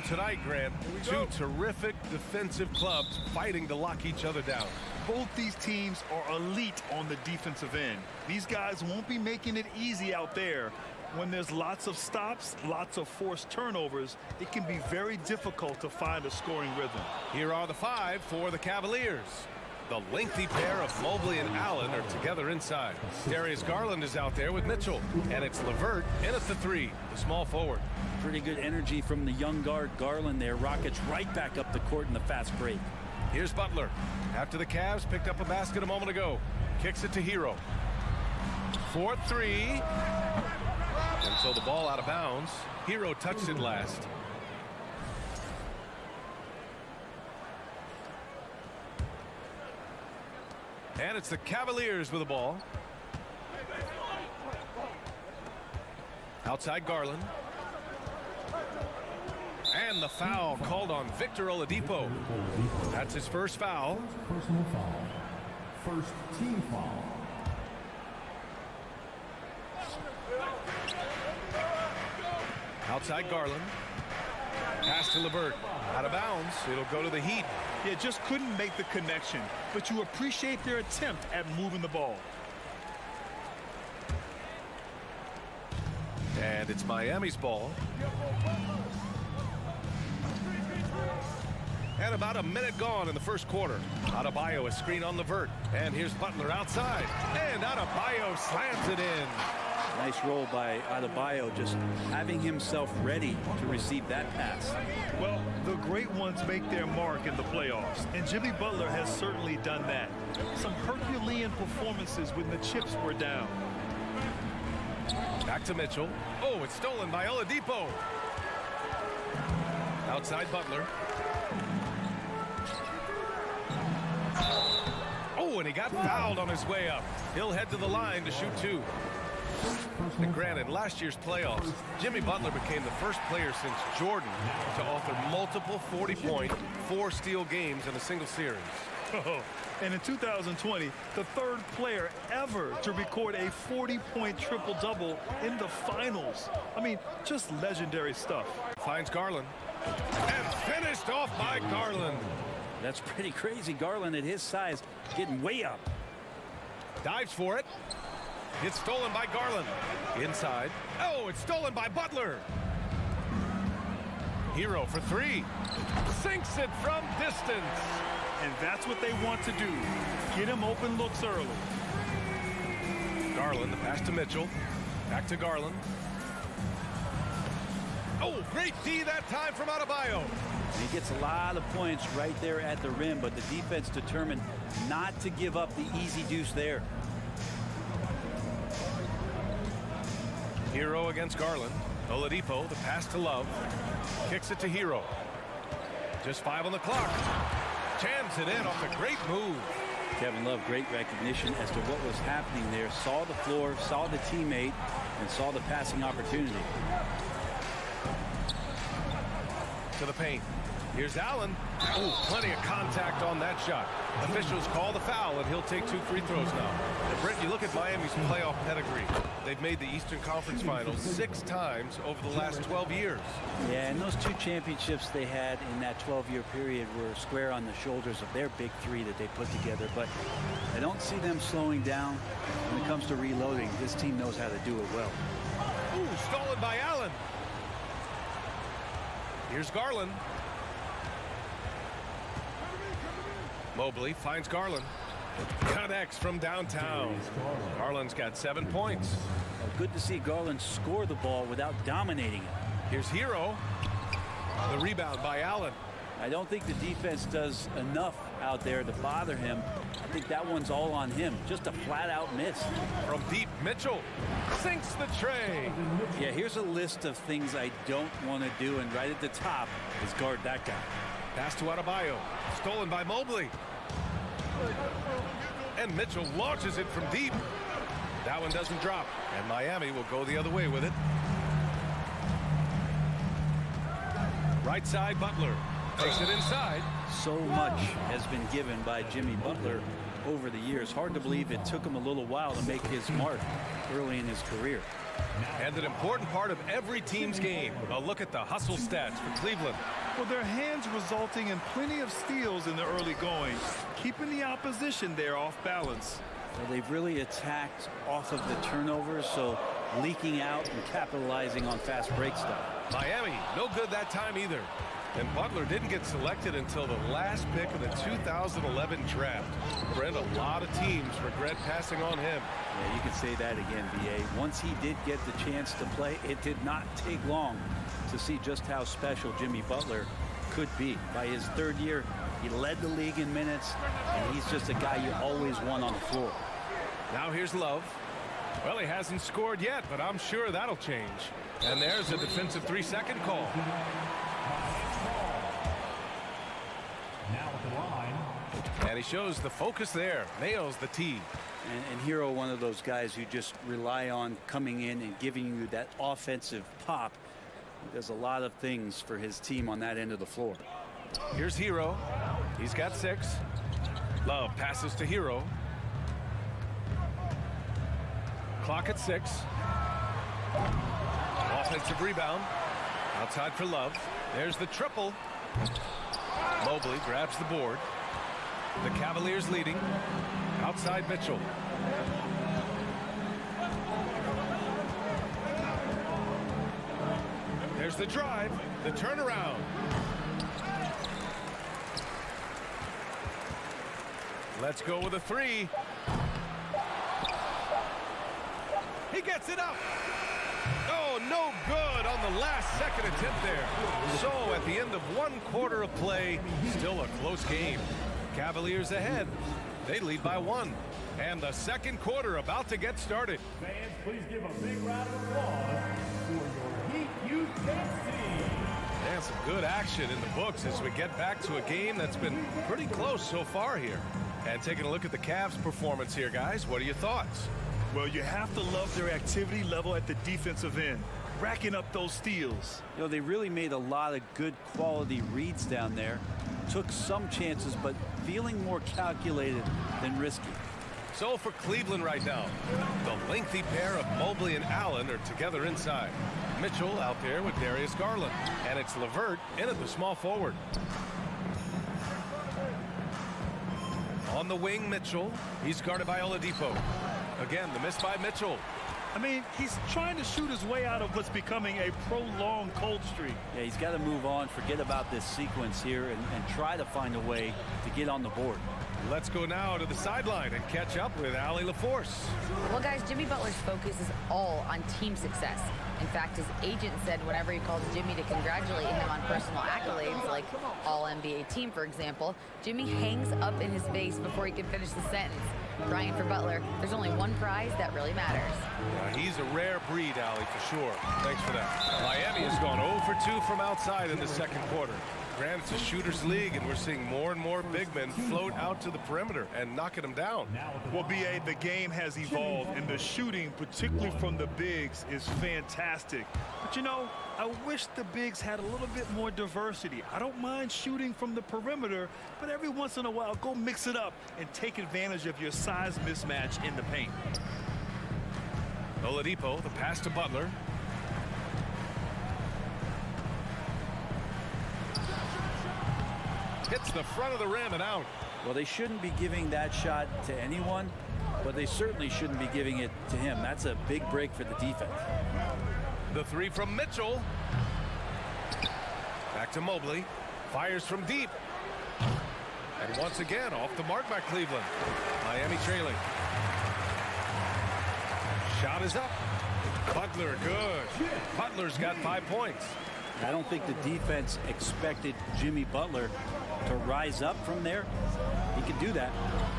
tonight, Grant. Two terrific defensive clubs fighting to lock each other down.
Both these teams are elite on the defensive end. These guys won't be making it easy out there. When there's lots of stops, lots of forced turnovers, it can be very difficult to find a scoring rhythm.
Here are the five for the Cavaliers. The lengthy pair of Mobley and Allen are together inside. Darius Garland is out there with Mitchell. And it's LeVert in at the three, the small forward.
Pretty good energy from the young guard Garland there. Rockets right back up the court in the fast break.
Here's Butler. After the Cavs picked up a basket a moment ago. Kicks it to Hero. 4-3. And so the ball out of bounds. Hero touched it last. And it's the Cavaliers with the ball. Outside Garland. And the foul called on Victor Oladipo. That's his first foul.
Personal foul. First team foul.
Outside Garland. Pass to LeVert. Out of bounds. It'll go to the Heat.
Yeah, just couldn't make the connection, but you appreciate their attempt at moving the ball.
And it's Miami's ball. And about a minute gone in the first quarter. Adebayo, a screen on LeVert. And here's Butler outside. And Adebayo slams it in.
Nice roll by Adebayo, just having himself ready to receive that pass.
Well, the great ones make their mark in the playoffs, and Jimmy Butler has certainly done that. Some Herculean performances when the chips were down.
Back to Mitchell. Oh, it's stolen by Oladipo. Outside Butler. Oh, and he got fouled on his way up. He'll head to the line to shoot 2. And granted, last year's playoffs, Jimmy Butler became the first player since Jordan to author multiple 40-point, 4-steal games in a single series.
Oh, and in 2020, the third player ever to record a 40-point triple-double in the finals. I mean, just legendary stuff.
Finds Garland. And finished off by Garland.
That's pretty crazy. Garland at his size getting way up.
Dives for it. It's stolen by Garland. Inside. Oh, it's stolen by Butler. Hero for 3. Sinks it from distance.
And that's what they want to do. Get him open looks early.
Garland, the pass to Mitchell. Back to Garland. Oh, great D that time from Adebayo.
He gets a lot of points right there at the rim, but the defense determined not to give up the easy deuce there.
Hero against Garland. Oladipo, the pass to Love. Kicks it to Hero. Just 5 on the clock. Jams it in off a great move.
Kevin Love, great recognition as to what was happening there. Saw the floor, saw the teammate, and saw the passing opportunity.
To the paint. Here's Allen. Oh, plenty of contact on that shot. Officials call the foul, and he'll take 2 free throws now. And Brent, you look at Miami's playoff pedigree. They've made the Eastern Conference Finals 6 times over the last 12 years.
Yeah, and those 2 championships they had in that 12-year period were square on the shoulders of their big 3 that they put together. But I don't see them slowing down when it comes to reloading. This team knows how to do it well.
Ooh, stolen by Allen. Here's Garland. Mobley finds Garland. Connects from downtown. Garland's got 7 points.
Well, good to see Garland score the ball without dominating it.
Here's Hero. The rebound by Allen.
I don't think the defense does enough out there to bother him. I think that one's all on him. Just a flat-out miss.
From deep, Mitchell sinks the tray.
Yeah, here's a list of things I don't want to do, and right at the top is guard that guy.
Pass to Adebayo. Stolen by Mobley. And Mitchell launches it from deep. That one doesn't drop, and Miami will go the other way with it. Right side, Butler takes it inside.
So much has been given by Jimmy Butler over the years. Hard to believe it took him a little while to make his mark early in his career.
And an important part of every team's game. A look at the hustle stats for Cleveland.
Well, their hands resulting in plenty of steals in the early going, keeping the opposition there off balance.
Well, they've really attacked off of the turnovers, so leaking out and capitalizing on fast break stuff.
Miami, no good that time either. And Butler didn't get selected until the last pick of the 2011 draft. Brent, a lot of teams regret passing on him.
Yeah, you can say that again, B.A. Once he did get the chance to play, it did not take long to see just how special Jimmy Butler could be. By his 3rd year, he led the league in minutes, and he's just a guy you always want on the floor.
Now here's Love. Well, he hasn't scored yet, but I'm sure that'll change. And there's a defensive 3-second call.
Now at the line.
And he shows the focus there. Nails the tee.
And Hero, one of those guys who just rely on coming in and giving you that offensive pop. He does a lot of things for his team on that end of the floor.
Here's Hero. He's got 6. Love passes to Hero. Clock at 6. Offensive rebound. Outside for Love. There's the triple. Mobley grabs the board. The Cavaliers leading. Outside Mitchell. There's the drive. The turnaround. Let's go with a 3. He Gets it up. Oh, no good on the last second attempt there. So at the end of 1 quarter of play, still a close game. Cavaliers ahead. They lead by 1. And the second quarter about to get started.
Fans, please give a big round of applause for your Heat Youth team.
And some good action in the books as we get back to a game that's been pretty close so far here. And taking a look at the Cavs' performance here, guys, what are your thoughts?
Well, you have to love their activity level at the defensive end, racking up those steals.
You know, they really made a lot of good quality reads down there. Took some chances, but feeling more calculated than risky.
So for Cleveland right now, the lengthy pair of Mobley and Allen are together inside. Mitchell out there with Darius Garland. And it's LeVert in at the small forward. On the wing, Mitchell. He's guarded by Oladipo. Again, the miss by Mitchell.
I mean, he's trying to shoot his way out of what's becoming a prolonged cold streak.
Yeah, he's got to move on, forget about this sequence here, and try to find a way to get on the board.
Let's go now to the sideline and catch up with Allie LaForce.
Well, guys, Jimmy Butler's focus is all on team success. In fact, his agent said whenever he calls Jimmy to congratulate him on personal accolades, like All-NBA team, for example, Jimmy hangs up in his face before he can finish the sentence. Brian, for Butler, there's only one prize that really matters.
He's a rare breed, Allie, for sure. Thanks for that. Miami has gone 0 for 2 from outside in the second quarter. Granted, it's a shooter's league, and we're seeing more and more big men float out to the perimeter and knocking them down.
Well, B.A., the game has evolved, and the shooting, particularly from the bigs, is fantastic. But, you know, I wish the bigs had a little bit more diversity. I don't mind shooting from the perimeter, but every once in a while, go mix it up and take advantage of your size mismatch in the paint.
Oladipo, the pass to Butler. Hits the front of the rim and out.
Well, they shouldn't be giving that shot to anyone, but they certainly shouldn't be giving it to him. That's a big break for the defense.
The three from Mitchell. Back to Mobley. Fires from deep. And once again, off the mark by Cleveland. Miami trailing. Shot is up. Butler, good. Butler's got 5 points.
I don't think the defense expected Jimmy Butler to rise up from there. He can do that.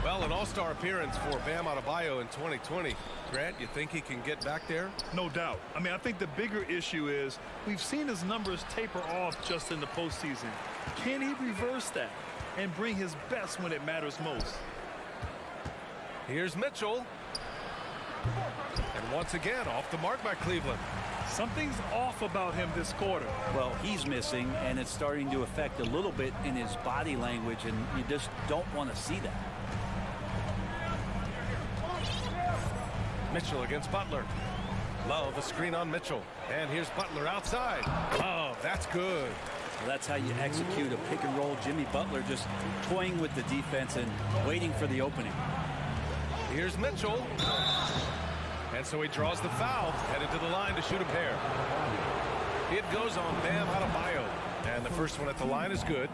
Well, an all-star appearance for Bam Adebayo in 2020. Grant, you think he can get back there?
No doubt. I mean, I think the bigger issue is we've seen his numbers taper off just in the postseason. Can he reverse that and bring his best when it matters most?
Here's Mitchell. And once again, off the mark by Cleveland.
Something's off about him this quarter.
Well, he's missing, and it's starting to affect a little bit in his body language, and you just don't want to see that.
Mitchell against Butler. Love a screen on Mitchell. And here's Butler outside. Oh, that's good.
Well, that's how you execute a pick and roll. Jimmy Butler just toying with the defense and waiting for the opening.
Here's Mitchell. And so he draws the foul, headed to the line to shoot a pair. It goes on Bam Adebayo. And the first one at the line is good.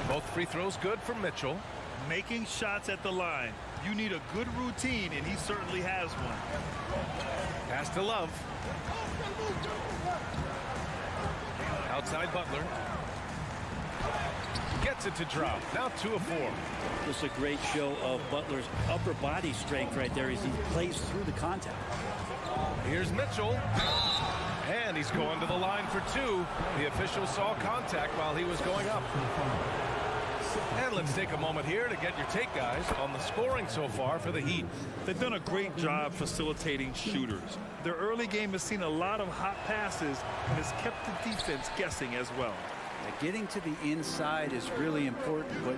Both free throws good for Mitchell.
Making shots at the line. You need a good routine, and he certainly has one.
Pass to Love. Outside Butler. Gets it to drop. Now 2 of 4.
Just a great show of Butler's upper body strength right there as he plays through the contact.
Here's Mitchell. And he's going to the line for 2. The official saw contact while he was going up. And let's take a moment here to get your take, guys, on the scoring so far for the Heat.
They've done a great job facilitating shooters. Their early game has seen a lot of hot passes and has kept the defense guessing as well.
Getting to the inside is really important, but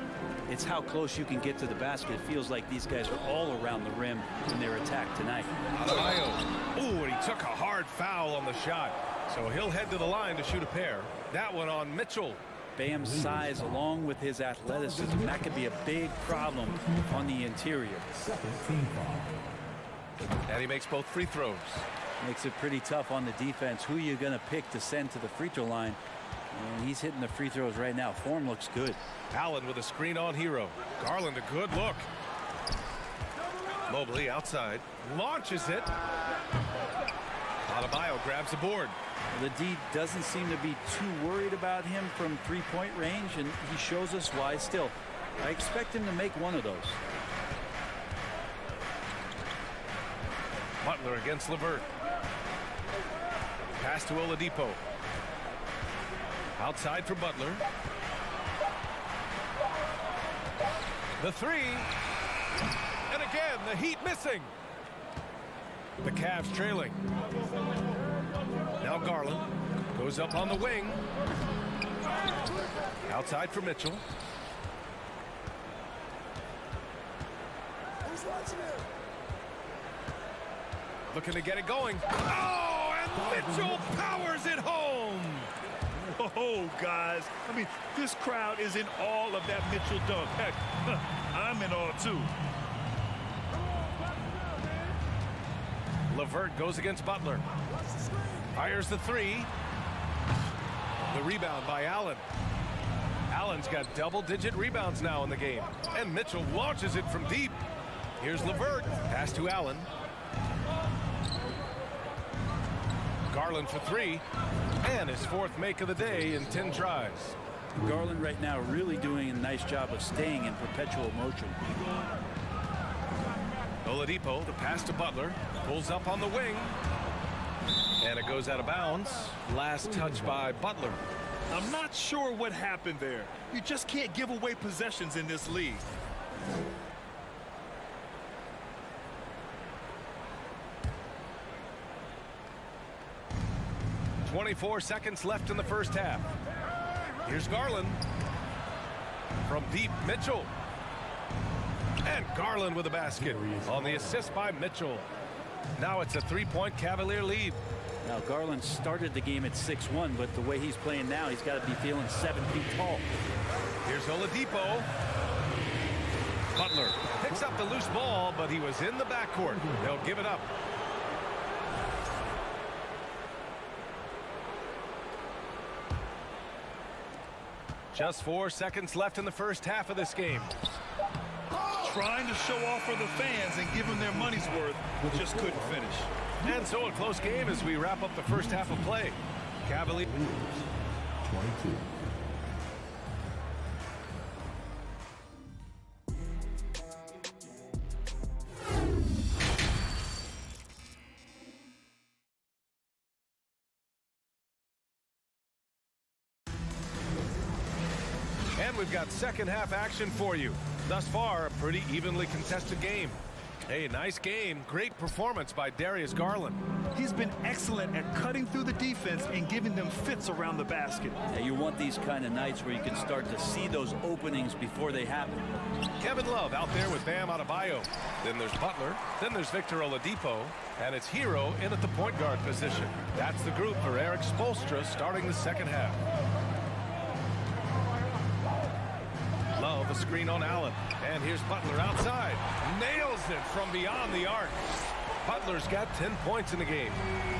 it's how close you can get to the basket. It feels like these guys are all around the rim in their attack tonight.
Adebayo. Ooh, and he took a hard foul on the shot. So he'll head to the line to shoot a pair. That one on Mitchell.
Bam's size along with his athleticism, that could be a big problem on the interior.
And he makes both free throws.
Makes it pretty tough on the defense. Who are you going to pick to send to the free throw line? And he's hitting the free throws right now. Form looks good.
Allen with a screen on Hero. Garland, a good look. Mobley outside, launches it. Adebayo grabs the board.
The D doesn't seem to be too worried about him from three-point range, and he shows us why. Still, I expect him to make one of those.
Butler against LeVert. Pass to Oladipo. Outside for Butler. The three. And again, the Heat missing. The Cavs trailing. Now Garland goes up on the wing. Outside for Mitchell. Looking to get it going. Oh, and Mitchell powers it home.
Oh, guys. I mean, this crowd is in awe of that Mitchell dunk. Heck, I'm in awe, too.
LeVert goes against Butler. Fires the three. The rebound by Allen. Allen's got double-digit rebounds now in the game. And Mitchell launches it from deep. Here's LeVert. Pass to Allen. Garland for three. And his fourth make of the day in 10 tries.
Garland right now really doing a nice job of staying in perpetual motion.
Oladipo, the pass to Butler. Pulls up on the wing. And it goes out of bounds. Last touch by Butler.
I'm not sure what happened there. You just can't give away possessions in this league.
.24 seconds left in the first half. Here's Garland. From deep, Mitchell. And Garland with a basket on the assist by Mitchell. Now it's a three-point Cavalier lead.
Now Garland started the game at 6'1", but the way he's playing now, he's got to be feeling 7 feet tall.
Here's Oladipo. Butler picks up the loose ball, but he was in the backcourt. They'll give it up. Just 4 seconds left in the first half of this game.
Trying to show off for the fans and give them their money's worth, but just couldn't finish.
And so a close game as we wrap up the first half of play. Cavaliers 22. And we've got second half action for you. Thus far, a pretty evenly contested game. Hey, nice game. Great performance by Darius Garland.
He's been excellent at cutting through the defense and giving them fits around the basket.
Yeah, you want these kind of nights where you can start to see those openings before they happen.
Kevin Love out there with Bam Adebayo. Then there's Butler. Then there's Victor Oladipo. And it's Hero in at the point guard position. That's the group for Eric Spoelstra starting the second half. Love a screen on Allen. And here's Butler outside. Nails it from beyond the arc. Butler's got 10 points in the game.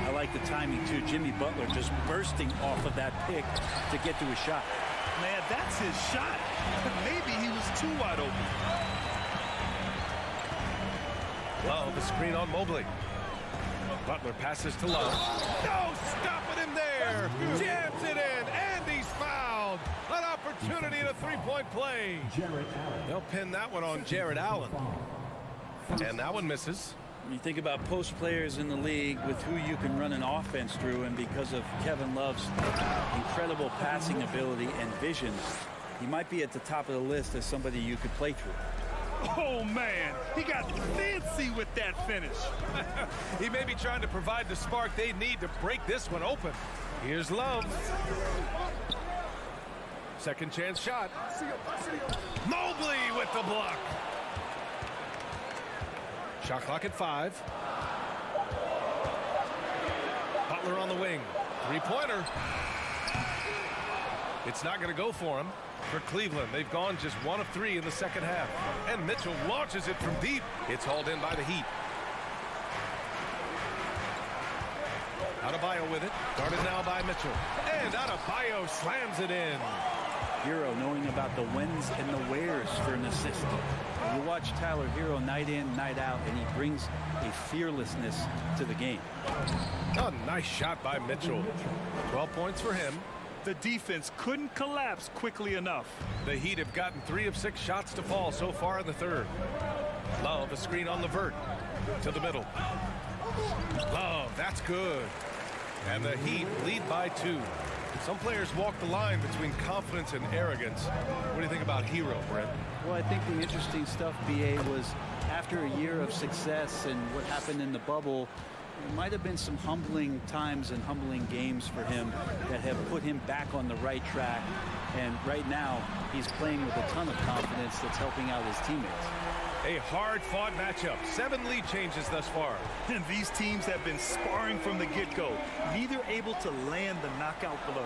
I like the timing, too. Jimmy Butler just bursting off of that pick to get to his shot.
Man, that's his shot. Maybe he was too wide open.
Love a screen on Mobley. Butler passes to Love. No, stopping him there. Jams it in, and he's fouled. An opportunity in a three-point play. They'll pin that one on Jared Allen. And that one misses.
When you think about post players in the league with who you can run an offense through, and because of Kevin Love's incredible passing ability and vision, he might be at the top of the list as somebody you could play through.
Oh, man, he got fancy with that finish.
He may be trying to provide the spark they need to break this one open. Here's Love. Second chance shot. Mobley with the block. Shot clock at 5. Butler on the wing. Three-pointer. It's not going to go for him. For Cleveland, they've gone just 1 of 3 in the second half. And Mitchell launches it from deep. It's hauled in by the Heat. Adebayo with it. Guarded now by Mitchell. And Adebayo slams it in.
Hero knowing about the whens and the wheres for an assist. You watch Tyler Hero night in, night out, and he brings a fearlessness to the game.
A nice shot by Mitchell. 12 points for him.
The defense couldn't collapse quickly enough.
The Heat have gotten 3 of 6 shots to fall so far in the third. Love, a screen on Levert. To the middle. Love, that's good. And the Heat lead by 2. Some players walk the line between confidence and arrogance. What do you think about Hero, Brent?
Well, I think the interesting stuff, BA, was after a year of success and what happened in the bubble, there might have been some humbling times and humbling games for him that have put him back on the right track. And right now, he's playing with a ton of confidence that's helping out his teammates.
A hard-fought matchup. 7 lead changes thus far.
And these teams have been sparring from the get-go, neither able to land the knockout blow.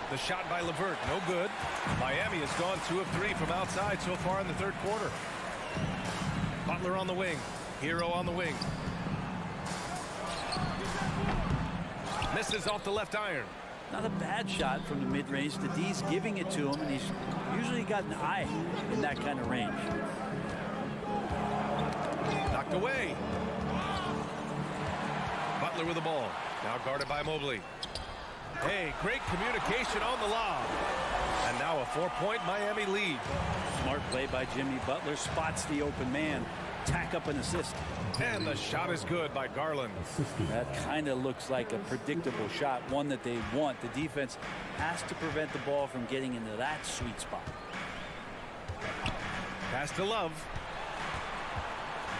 The shot by Levert, no good. Miami has gone 2 of 3 from outside so far in the third quarter. Butler on the wing. Hero on the wing. Misses off the left iron.
Not a bad shot from the mid-range. The D's giving it to him, and he's usually got an eye in that kind of range.
Knocked away. Butler with the ball. Now guarded by Mobley. Hey, great communication on the lob. And now a 4-point Miami lead.
Smart play by Jimmy Butler. Spots the open man. Tack up an assist.
And the shot is good by Garland.
That kind of looks like a predictable shot, one that they want. The defense has to prevent the ball from getting into that sweet spot.
Pass to Love.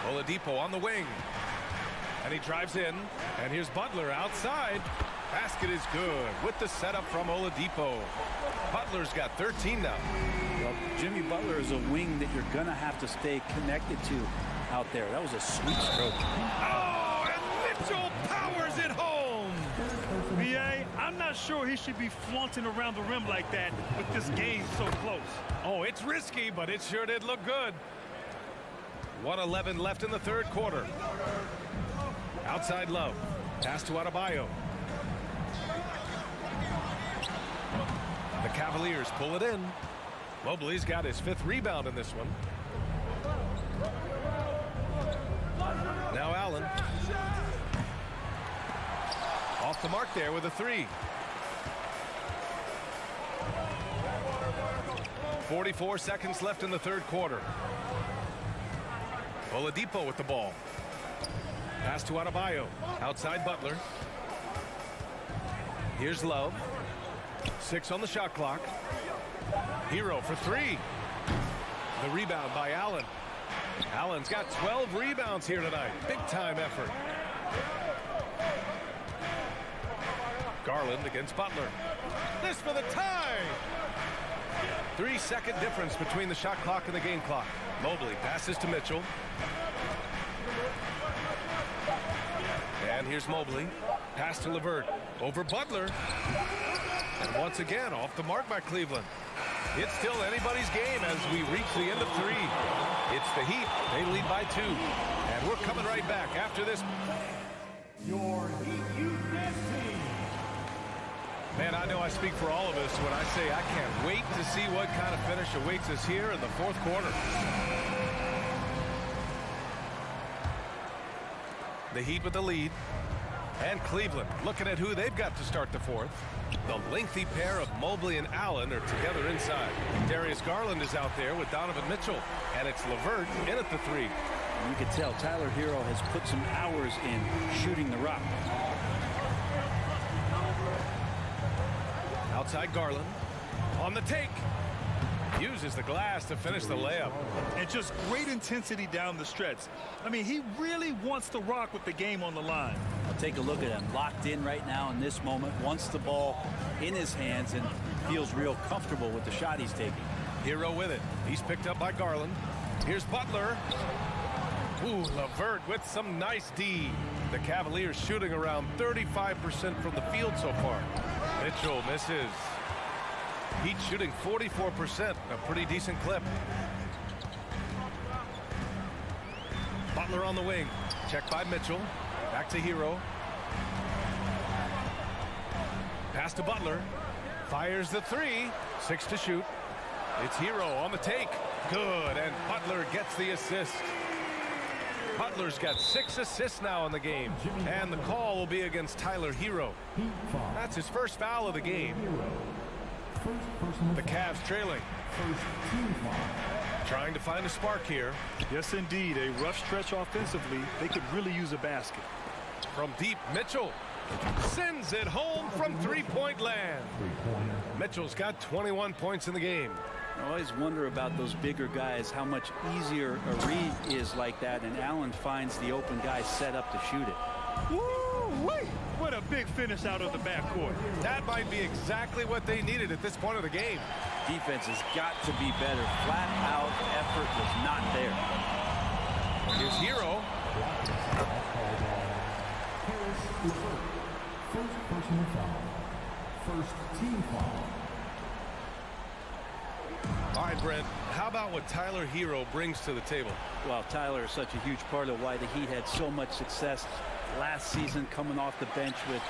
Oladipo on the wing. And he drives in. And here's Butler outside. Basket is good with the setup from Oladipo. Butler's got 13 now.
Well, Jimmy Butler is a wing that you're going to have to stay connected to out there. That was a sweet stroke.
Oh, and Mitchell powers it home.
B.A., I'm not sure he should be flaunting around the rim like that with this game so close.
Oh, it's risky, but it sure did look good. 1:11 left in the third quarter. Outside Love. Pass to Adebayo. The Cavaliers pull it in. Mobley's got his 5th rebound in this one. Now Allen. Off the mark there with a 3. 44 seconds left in the third quarter. Oladipo with the ball. Pass to Adebayo. Outside Butler. Here's Love. 6 on the shot clock. Hero for 3. The rebound by Allen. Allen's got 12 rebounds here tonight. Big time effort. Garland against Butler. This for the tie. 3-second difference between the shot clock and the game clock. Mobley passes to Mitchell. And here's Mobley. Pass to Levert. Over Butler. And once again, off the mark by Cleveland. It's still anybody's game as we reach the end of 3. It's the Heat. They lead by 2. And we're coming right back after this.
Your Heat Youth Dance Team.
Man, I know I speak for all of us when I say I can't wait to see what kind of finish awaits us here in the fourth quarter. The Heat with the lead. And Cleveland looking at who they've got to start the fourth. The lengthy pair of Mobley and Allen are together inside. Darius Garland is out there with Donovan Mitchell. And it's Levert in at the 3.
You can tell Tyler Hero has put some hours in shooting the rock.
Outside Garland. On the take. Uses the glass to finish the layup.
And just great intensity down the stretch. I mean, he really wants to rock with the game on the line.
I'll take a look at him. Locked in right now in this moment. Wants the ball in his hands and feels real comfortable with the shot he's taking.
Hero with it. He's picked up by Garland. Here's Butler. Ooh, Levert with some nice D. The Cavaliers shooting around 35% from the field so far. Mitchell misses. Heat shooting 44%, a pretty decent clip. Butler on the wing. Checked by Mitchell. Back to Hero. Pass to Butler. Fires the three. 6 to shoot. It's Hero on the take. Good, and Butler gets the assist. Butler's got 6 assists now in the game, and the call will be against Tyler Hero. That's his first foul of the game. The Cavs trailing. Trying to find a spark here.
Yes, indeed. A rough stretch offensively. They could really use a basket.
From deep, Mitchell sends it home from three-point land. Mitchell's got 21 points in the game.
I always wonder about those bigger guys, how much easier a read is like that, and Allen finds the open guy set up to shoot it.
Woo-wee! What a big finish out of the backcourt.
That might be exactly what they needed at this point of the game.
Defense has got to be better. Flat out effort was not there.
Here's Hero.
First personal foul. First team foul.
All right, Brent, how about what Tyler Hero brings to the table?
Well, Tyler is such a huge part of why the Heat had so much success last season, coming off the bench with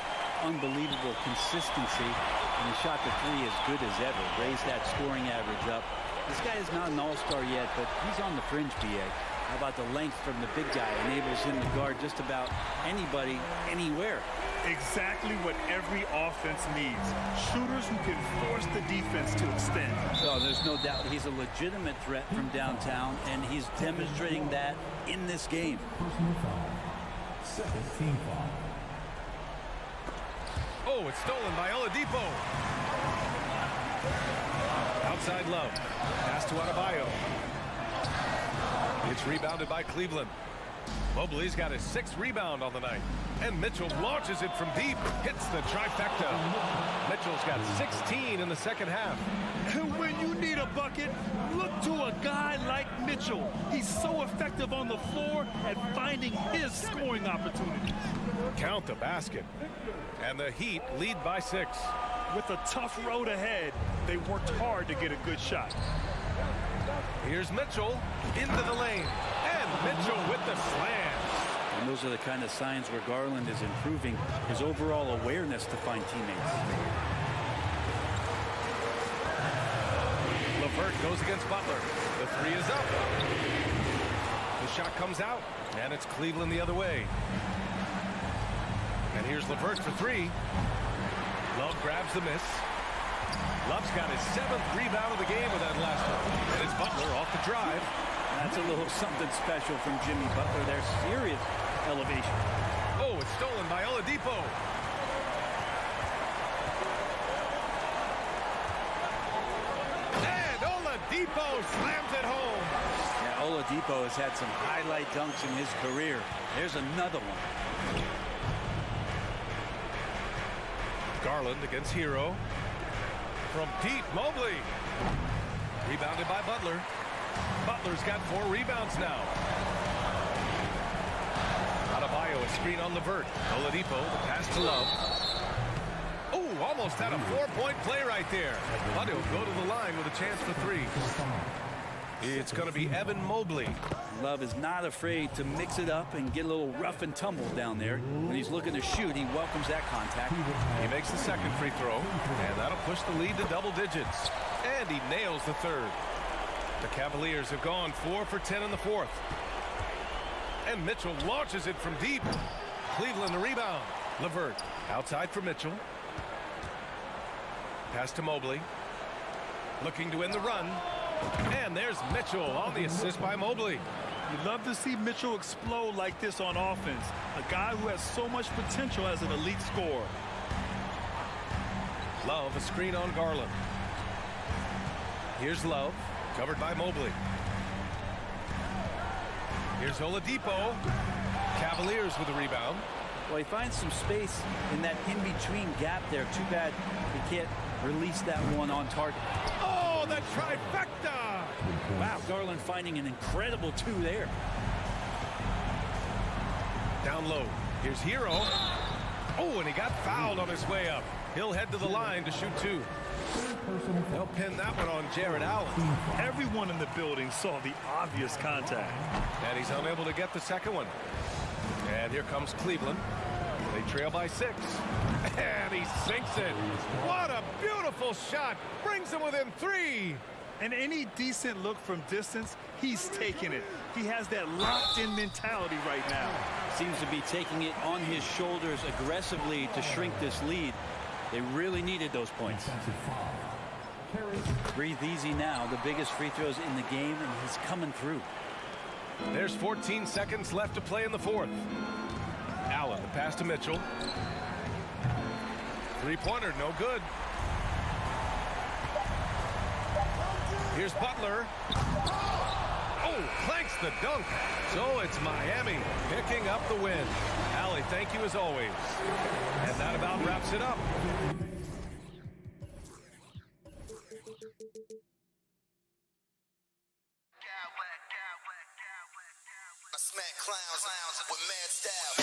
unbelievable consistency. And he shot the three as good as ever, raised that scoring average up. This guy is not an all-star yet, but he's on the fringe, BA. How about the length from the big guy? Enables him to guard just about anybody, anywhere.
Exactly what every offense needs. Shooters who can force the defense to extend.
So there's no doubt he's a legitimate threat from downtown, and he's demonstrating that in this game.
Personal foul. Second team foul.
Oh, it's stolen by Oladipo. Outside Love. Pass to Adebayo. It's rebounded by Cleveland. Mobley's got his 6th rebound on the night. And Mitchell launches it from deep. Hits the trifecta. Mitchell's got 16 in the second half.
And when you need a bucket, look to a guy like Mitchell. He's so effective on the floor at finding his scoring opportunities.
Count the basket. And the Heat lead by 6.
With a tough road ahead, they worked hard to get a good shot.
Here's Mitchell into the lane. And Mitchell with the slam.
And those are the kind of signs where Garland is improving his overall awareness to find teammates.
LeVert goes against Butler. The three is up. The shot comes out, and it's Cleveland the other way. And here's LeVert for 3. Love grabs the miss. Love's got his 7th rebound of the game with that last one. And it's Butler off the drive.
That's a little something special from Jimmy Butler. There's serious elevation.
Oh, it's stolen by Oladipo. And Oladipo slams it home.
Yeah, Oladipo has had some highlight dunks in his career. There's another one.
Garland against Hero. From deep, Mobley. Rebounded by Butler. Butler's got 4 rebounds now. Adebayo, a screen on LeVert. Oladipo, the pass to Love. Oh, almost had a 4-point play right there. But he'll go to the line with a chance for 3. It's going to be Evan Mobley.
Love is not afraid to mix it up and get a little rough and tumble down there. When he's looking to shoot, he welcomes that contact.
He makes the 2nd free throw, and that'll push the lead to double digits. And he nails the 3rd. The Cavaliers have gone 4 for 10 in the 4th. And Mitchell launches it from deep. Cleveland the rebound. LeVert outside for Mitchell. Pass to Mobley. Looking to end the run. And there's Mitchell on the assist by Mobley.
You love to see Mitchell explode like this on offense. A guy who has so much potential as an elite scorer.
Love, a screen on Garland. Here's Love, covered by Mobley. Here's Oladipo. Cavaliers with the rebound.
Well, he finds some space in that in-between gap there. Too bad he can't release that one on target.
Oh, the trifecta!
Wow, Garland finding an incredible 2 there.
Down low. Here's Hero. Oh, and he got fouled on his way up. He'll head to the line to shoot 2. They'll pin that one on Jared Allen.
Everyone in the building saw the obvious contact.
And he's unable to get the 2nd one. And here comes Cleveland. They trail by 6. And he sinks it. What a beautiful shot. Brings him within 3.
And any decent look from distance, he's taking it. He has that locked-in mentality right now.
Seems to be taking it on his shoulders aggressively to shrink this lead. They really needed those points. Breathe easy now. The biggest free throws in the game, and he's coming through.
There's 14 seconds left to play in the fourth. Allen, the pass to Mitchell. Three-pointer, no good. Here's Butler. Oh, clanks the dunk. So it's Miami picking up the win. Allie, thank you as always. And that about wraps it up.
I smack clowns with mad style.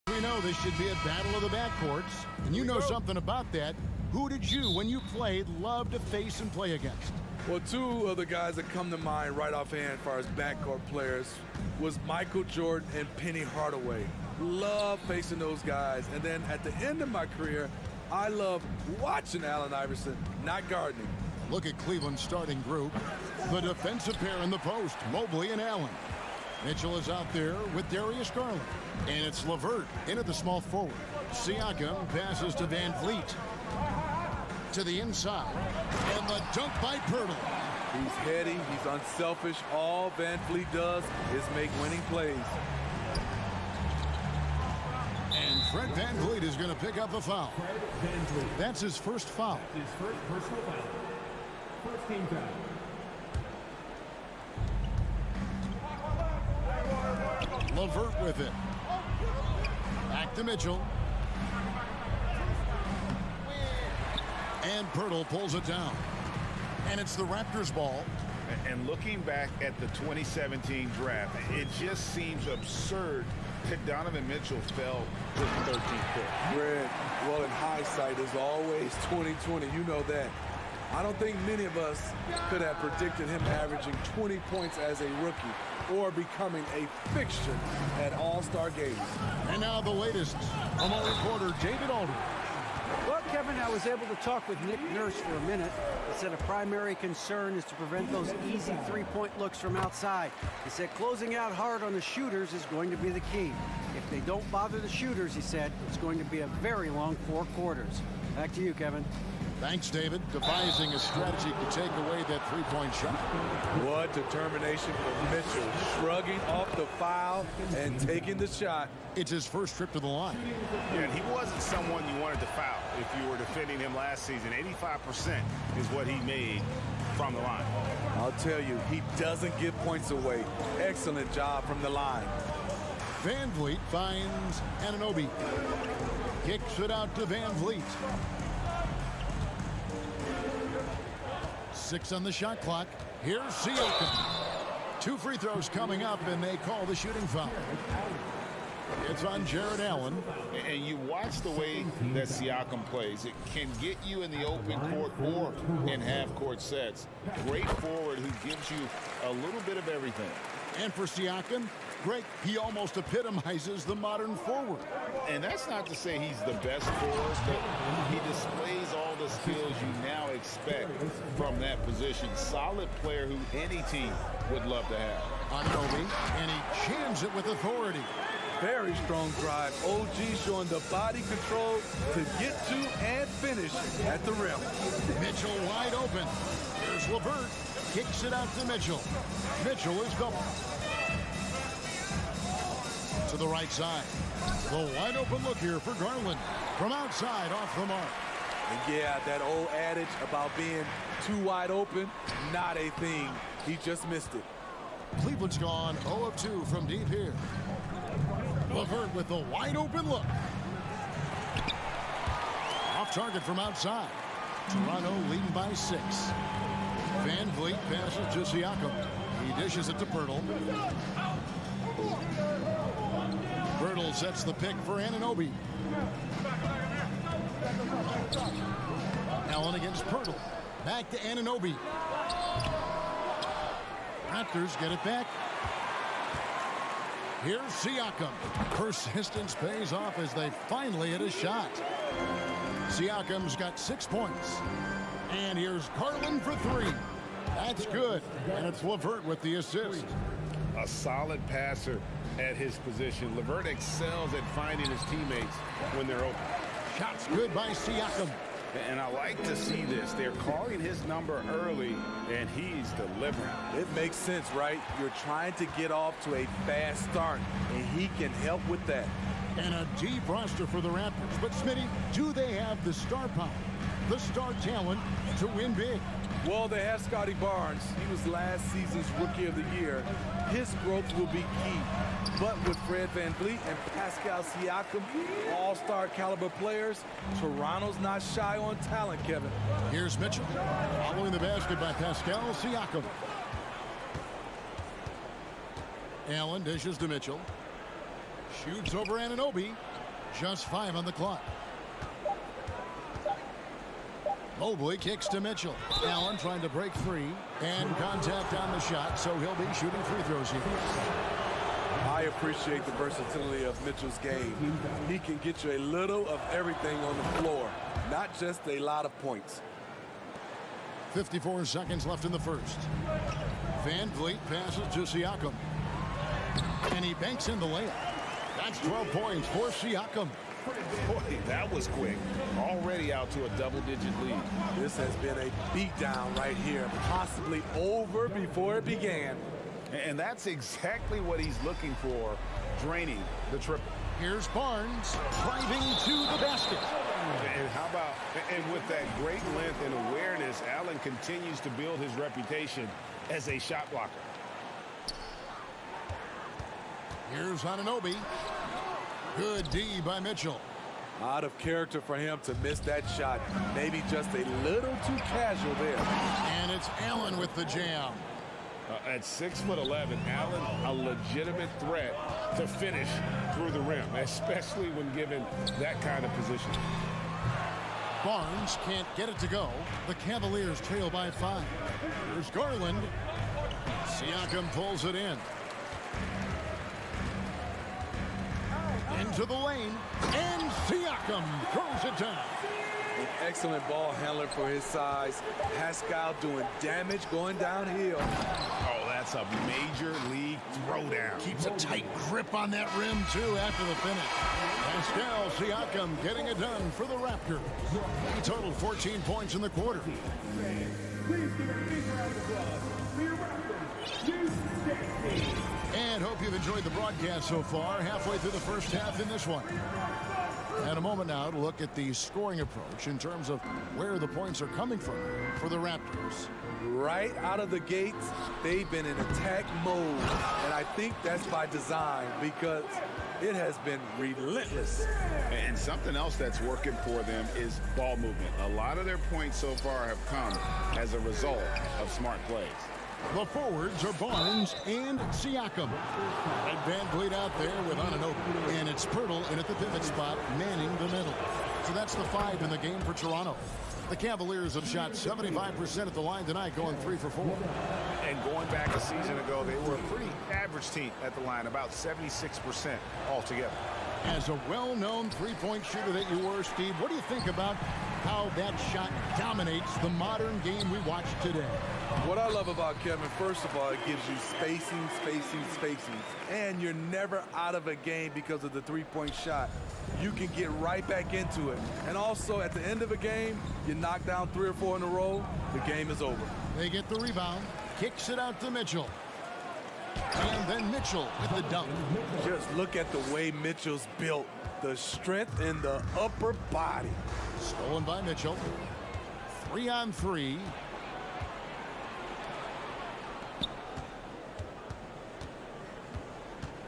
We know this should be a battle of the backcourts, and you know something about that. Who did you, when you played, love to face and play against?
Well, two of the guys that come to mind right offhand as far as backcourt players was Michael Jordan and Penny Hardaway. Love facing those guys. And then at the end of my career, I love watching Allen Iverson, not guarding.
Look at Cleveland's starting group. The defensive pair in the post, Mobley and Allen. Mitchell is out there with Darius Garland. And it's LeVert in at the small forward. Siakam passes to Van Vliet. To the inside. And the dunk by Pirtle.
He's heady. He's unselfish. All Van Vliet does is make winning plays.
And Fred Van Vliet is going to pick up a foul. That's his first foul.
His first personal foul. First team foul.
LeVert with it. Back to Mitchell. And Pirtle pulls it down. And it's the Raptors ball.
And looking back at the 2017 draft, it just seems absurd that Donovan Mitchell fell to the 13th pick.
Red, well, in hindsight, is always 20/20. You know that. I don't think many of us could have predicted him averaging 20 points as a rookie or becoming a fixture at All-Star games.
And now the latest from our reporter, David Aldridge.
Well, Kevin, I was able to talk with Nick Nurse for a minute. He said a primary concern is to prevent those easy three-point looks from outside. He said closing out hard on the shooters is going to be the key. If they don't bother the shooters, he said, it's going to be a very long 4 quarters. Back to you, Kevin.
Thanks, David. Devising a strategy to take away that three-point shot.
What determination from Mitchell, shrugging off the foul and taking the shot.
It's his first trip to the line.
Yeah, and he wasn't someone you wanted to foul if you were defending him last season. 85% is what he made from the line.
I'll tell you, he doesn't give points away. Excellent job from the line.
Van Vliet finds Anunoby. Kicks it out to Van Vliet. 6 on the shot clock. Here's Siakam. 2 free throws coming up, and they call the shooting foul. It's on Jared Allen.
And you watch the way that Siakam plays. It can get you in the open court or in half-court sets. Great forward who gives you a little bit of everything.
And for Siakam, Greg, he almost epitomizes the modern forward.
And that's not to say he's the best forward, but he displays all the skills you now expect from that position. Solid player who any team would love to have.
Anunoby, and he jams it with authority.
Very strong drive. OG showing the body control to get to and finish at the rim.
Mitchell wide open. Here's LeVert. Kicks it out to Mitchell. Mitchell is double. To the right side. The wide open look here for Garland. From outside, off the mark.
And yeah, that old adage about being too wide open, not a thing. He just missed it.
Cleveland's gone 0 of 2 from deep here. LeVert with the wide open look. Off target from outside. Toronto leading by 6. Van Vliet passes to Siakam. He dishes it to Pirtle. Pirtle sets the pick for Anunoby. Allen against Pirtle. Back to Anunoby. Raptors get it back. Here's Siakam. Persistence pays off as they finally hit a shot. Siakam's got 6 points. And here's Garland for 3. That's good. And it's LeVert with the assist.
A solid passer at his position. LeVert excels at finding his teammates when they're open.
Shots good by Siakam.
And I like to see this. They're calling his number early, and he's delivering.
It makes sense, right? You're trying to get off to a fast start, and he can help with that.
And a deep roster for the Raptors. But, Smitty, do they have the star power, the star talent to win big?
Well, they have Scotty Barnes. He was last season's Rookie of the Year. His growth will be key. But with Fred Van Vliet and Pascal Siakam, all-star caliber players, Toronto's not shy on talent, Kevin.
Here's Mitchell following the basket by Pascal Siakam. Allen dishes to Mitchell. Shoots over Anunoby. Just 5 on the clock. Mobley kicks to Mitchell. Allen trying to break free. And contact on the shot, so he'll be shooting free throws here.
I appreciate the versatility of Mitchell's game. He can get you a little of everything on the floor, not just a lot of points.
54 seconds left in the first. Van Vliet passes to Siakam. And he banks in the layup. That's 12 points for Siakam.
Boy, that was quick. Already out to a double-digit lead.
This has been a beatdown right here, possibly over before it began.
And that's exactly what he's looking for, draining the triple.
Here's Barnes driving to the basket.
And how about, and with that great length and awareness, Allen continues to build his reputation as a shot blocker.
Here's Anunoby. Good D by Mitchell.
Out of character for him to miss that shot. Maybe just a little too casual there.
And it's Allen with the jam.
At 6'11", Allen, a legitimate threat to finish through the rim, especially when given that kind of position.
Barnes can't get it to go. The Cavaliers trail by 5. Here's Garland. Siakam pulls it in. Into the lane, and Siakam throws it down.
An excellent ball handler for his size. Pascal doing damage going downhill.
Oh, that's a major league throwdown.
Keeps a tight grip on that rim, too, after the finish. Pascal Siakam getting it done for the Raptors. He totaled 14 points in the quarter.
Please give a big round of applause for your Raptors.
And hope you've enjoyed the broadcast so far, halfway through the first half in this one. And a moment now to look at the scoring approach in terms of where the points are coming from for the Raptors.
Right out of the gates, they've been in attack mode. And I think that's by design because it has been relentless.
And something else that's working for them is ball movement. A lot of their points so far have come as a result of smart plays.
The forwards are Barnes and Siakam. And Van Vliet out there with Anunoby. And it's Pirtle in at the pivot spot, manning the middle. So that's the 5 in the game for Toronto. The Cavaliers have shot 75% at the line tonight, going 3 for 4.
And going back a season ago, they were a pretty average team at the line, about 76% altogether.
As a well-known three-point shooter that you were, Steve, what do you think about how that shot dominates the modern game we watch today?
What I love about Kevin, first of all, it gives you spacing. And you're never out of a game because of the three-point shot. You can get right back into it. And also, at the end of a game, you knock down 3 or 4 in a row, the game is over.
They get the rebound, kicks it out to Mitchell. And then Mitchell with the dunk.
Just look at the way Mitchell's built. The strength in the upper body.
Stolen by Mitchell. 3-on-3.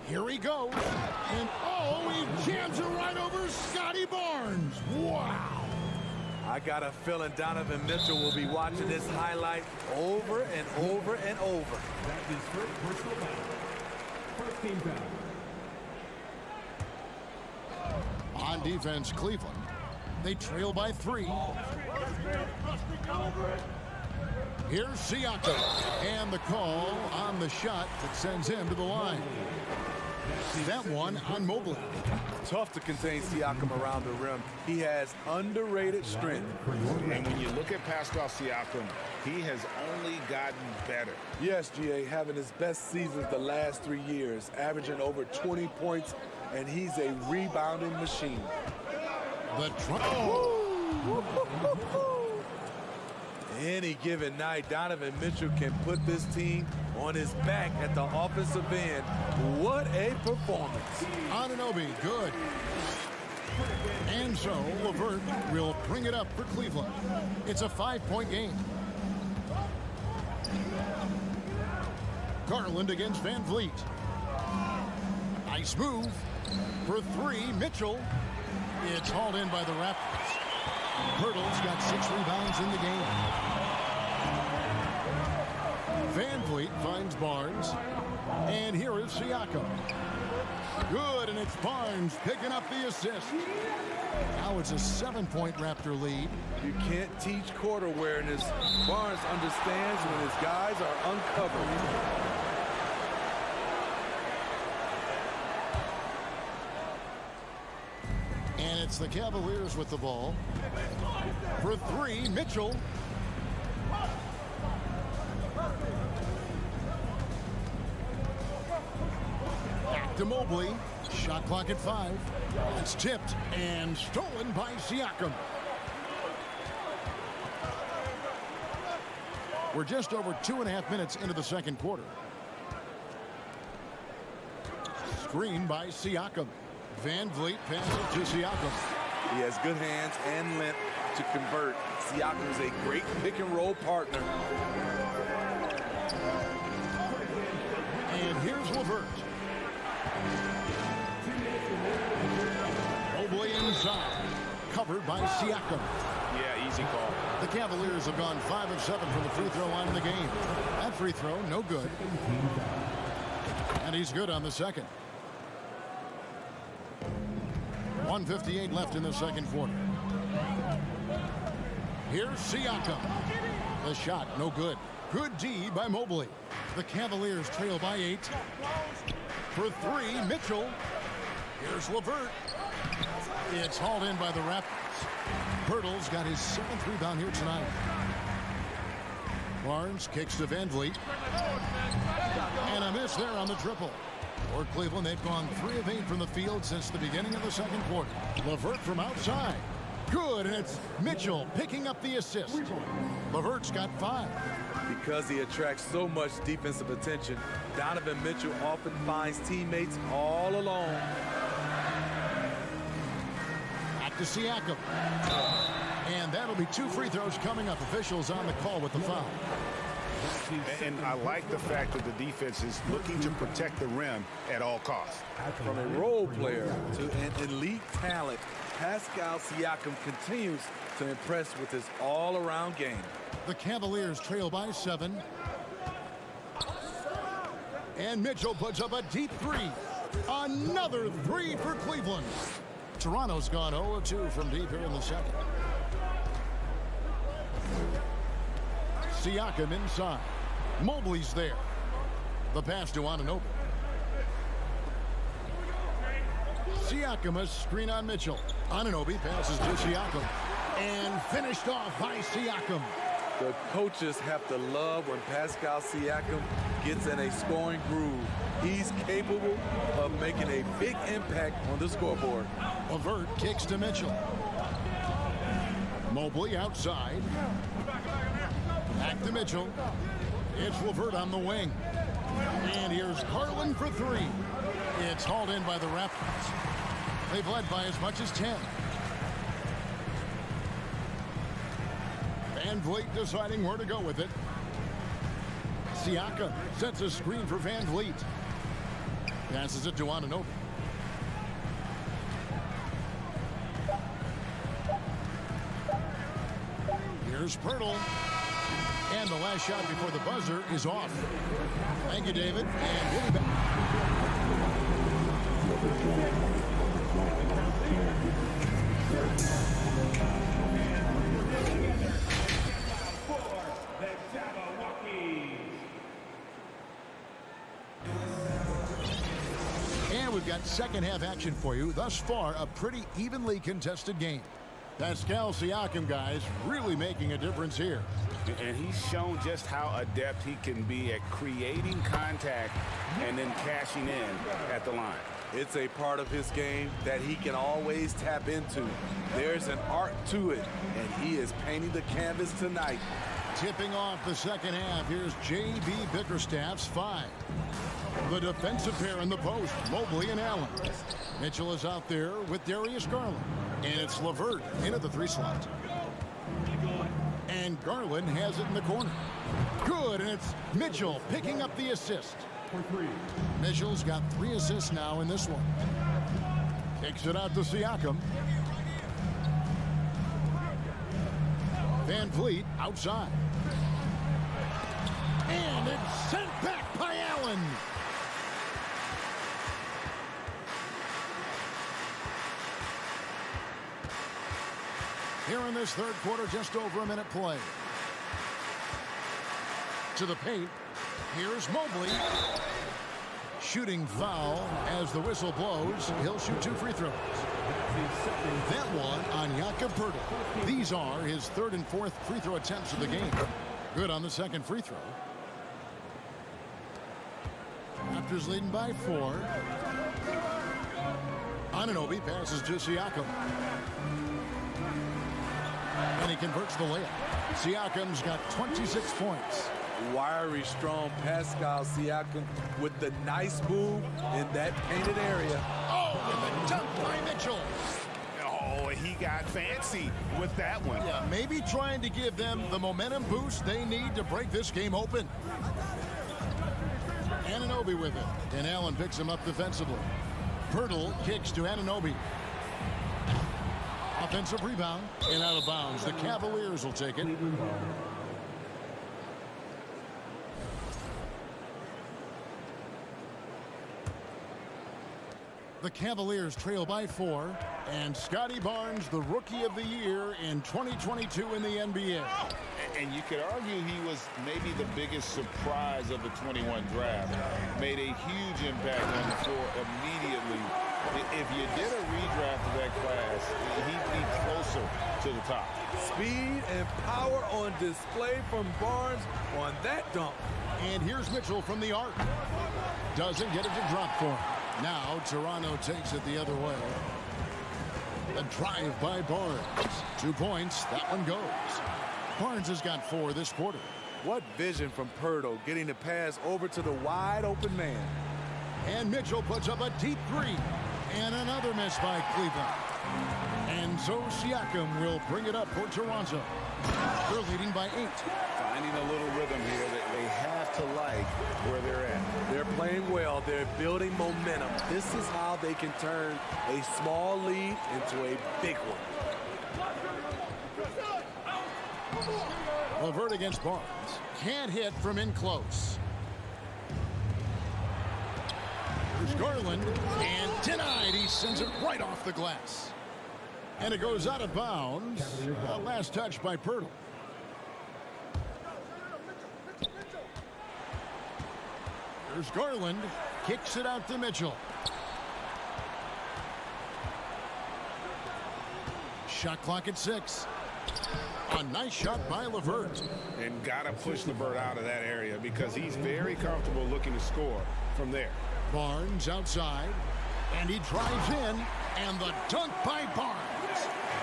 Here he goes. And oh, he jams it right over Scotty Barnes. Wow.
I got a feeling Donovan Mitchell will be watching this highlight over and over and over.
That is first personal foul. First team foul.
On defense, Cleveland. They trail by 3. Here's Siakam. And the call on the shot that sends him to the line. That one on Mobley.
Tough to contain Siakam around the rim. He has underrated strength.
And when you look at Pascal Siakam, he has only gotten better.
Yes, GA, having his best seasons the last 3 years, averaging over 20 points, and he's a rebounding machine.
The
Any given night, Donovan Mitchell can put this team on his back at the offensive end. What a performance.
Anunoby, good. And so LeVert will bring it up for Cleveland. It's a 5-point game. Garland against Van Vliet. Nice move. For 3, Mitchell. It's hauled in by the Raptors. Pirtle's got 6 rebounds in the game. Van Van Vliet finds Barnes. And here is Siakam. Good, and it's Barnes picking up the assist. Now it's a 7-point Raptor lead.
You can't teach court awareness. Barnes understands when his guys are uncovered.
And it's the Cavaliers with the ball. For three, Mitchell. Back to Mobley. Shot clock at 5. It's tipped and stolen by Siakam. We're just over 2.5 minutes into the second quarter. Screen by Siakam. Van Vliet passes to Siakam.
He has good hands and length to convert. Siakam is a great pick-and-roll partner.
And here's LeVert. Mobley inside. Covered by Siakam.
Yeah, easy call.
The Cavaliers have gone 5 of 7 from the free throw line in the game. That free throw, no good. And he's good on the second. 1:58 left in the second quarter. Here's Siakam. The shot, no good. Good D by Mobley. The Cavaliers trail by 8. For three, Mitchell. Here's LeVert. It's hauled in by the Raptors. Pirtle's got his 7th rebound here tonight. Barnes kicks to Van Vliet. And a miss there on the triple. For Cleveland, they've gone 3 of 8 from the field since the beginning of the second quarter. LeVert from outside. Good, and it's Mitchell picking up the assist. LeVert's got 5.
Because he attracts so much defensive attention, Donovan Mitchell often finds teammates all alone.
Back to Siakam. And that'll be 2 free throws coming up. Officials on the call with the foul.
And I like the fact that the defense is looking to protect the rim at all costs.
From a role player to an elite talent, Pascal Siakam continues to impress with his all-around game.
The Cavaliers trail by 7. And Mitchell puts up a deep 3. Another 3 for Cleveland. Toronto's gone 0 of 2 from deep here in the second. Siakam inside. Mobley's there. The pass to Anunoby. Siakam, a screen on Mitchell. Anunoby passes to Siakam. And finished off by Siakam.
The coaches have to love when Pascal Siakam gets in a scoring groove. He's capable of making a big impact on the scoreboard.
LeVert kicks to Mitchell. Mobley outside. Back to Mitchell. It's LeVert on the wing. And here's Garland for 3. It's hauled in by the Raptors. They've led by as much as 10. Van Vliet deciding where to go with it. Siakam sets a screen for Van Vliet. Passes it to Anunoby. Here's Pirtle. And the last shot before the buzzer is off. Thank you, David. And we'll be back. And we've got second half action for you. Thus far, a pretty evenly contested game. Pascal Siakam, guys, really making a difference here.
And he's shown just how adept he can be at creating contact and then cashing in at the line.
It's a part of his game that he can always tap into. There's an art to it, and he is painting the canvas tonight.
Tipping off the second half, here's J.B. Bickerstaff's 5. The defensive pair in the post, Mobley and Allen. Mitchell is out there with Darius Garland. And it's LeVert in at the 3 slot. And Garland has it in the corner. Good, and it's Mitchell picking up the assist. Mitchell's got 3 assists now in this one. Kicks it out to Siakam. Van Vliet outside. And it's sent back by Allen. Here in this third quarter, just over a minute play. To the paint. Here's Mobley. Shooting foul as the whistle blows. He'll shoot 2 free throws. That one on Jakob Poeltl. These are his third and fourth free throw attempts of the game. Good on the second free throw. Raptors leading by 4. Anunoby passes to Siakam. And he converts the layup. Siakam's got 26 points.
Wiry, strong Pascal Siakam with the nice move in that painted area.
Oh, and the dunk by Mitchell.
Oh, he got fancy with that one.
Yeah, maybe trying to give them the momentum boost they need to break this game open. Anunoby with it. And Allen picks him up defensively. Poeltl kicks to Anunoby. Offensive rebound and out of bounds. The Cavaliers will take it. The Cavaliers trail by 4. And Scotty Barnes, the Rookie of the Year in 2022 in the NBA.
And you could argue he was maybe the biggest surprise of the 21 draft. Made a huge impact on the floor immediately. If you did a redraft of that class, he'd be closer to the top.
Speed and power on display from Barnes on that dunk.
And here's Mitchell from the arc. Doesn't get it to drop for him. Now Toronto takes it the other way. A drive by Barnes. 2 points. That one goes. Barnes has got 4 this quarter.
What vision from Poeltl, getting the pass over to the wide open man.
And Mitchell puts up a deep 3. And another miss by Cleveland. And so Siakam will bring it up for Toronto. They're leading by 8.
Finding a little rhythm here that they have to like where they're at.
They're playing well. They're building momentum. This is how they can turn a small lead into a big one.
LeVert against Barnes. Can't hit from in close. There's Garland. And denied. He sends it right off the glass. And it goes out of bounds. Last touch by Poeltl. There's Garland. Kicks it out to Mitchell. Shot clock at 6. A nice shot by LeVert.
And got to push LeVert out of that area because he's very comfortable looking to score from there.
Barnes outside. And he drives in. And the dunk by Barnes.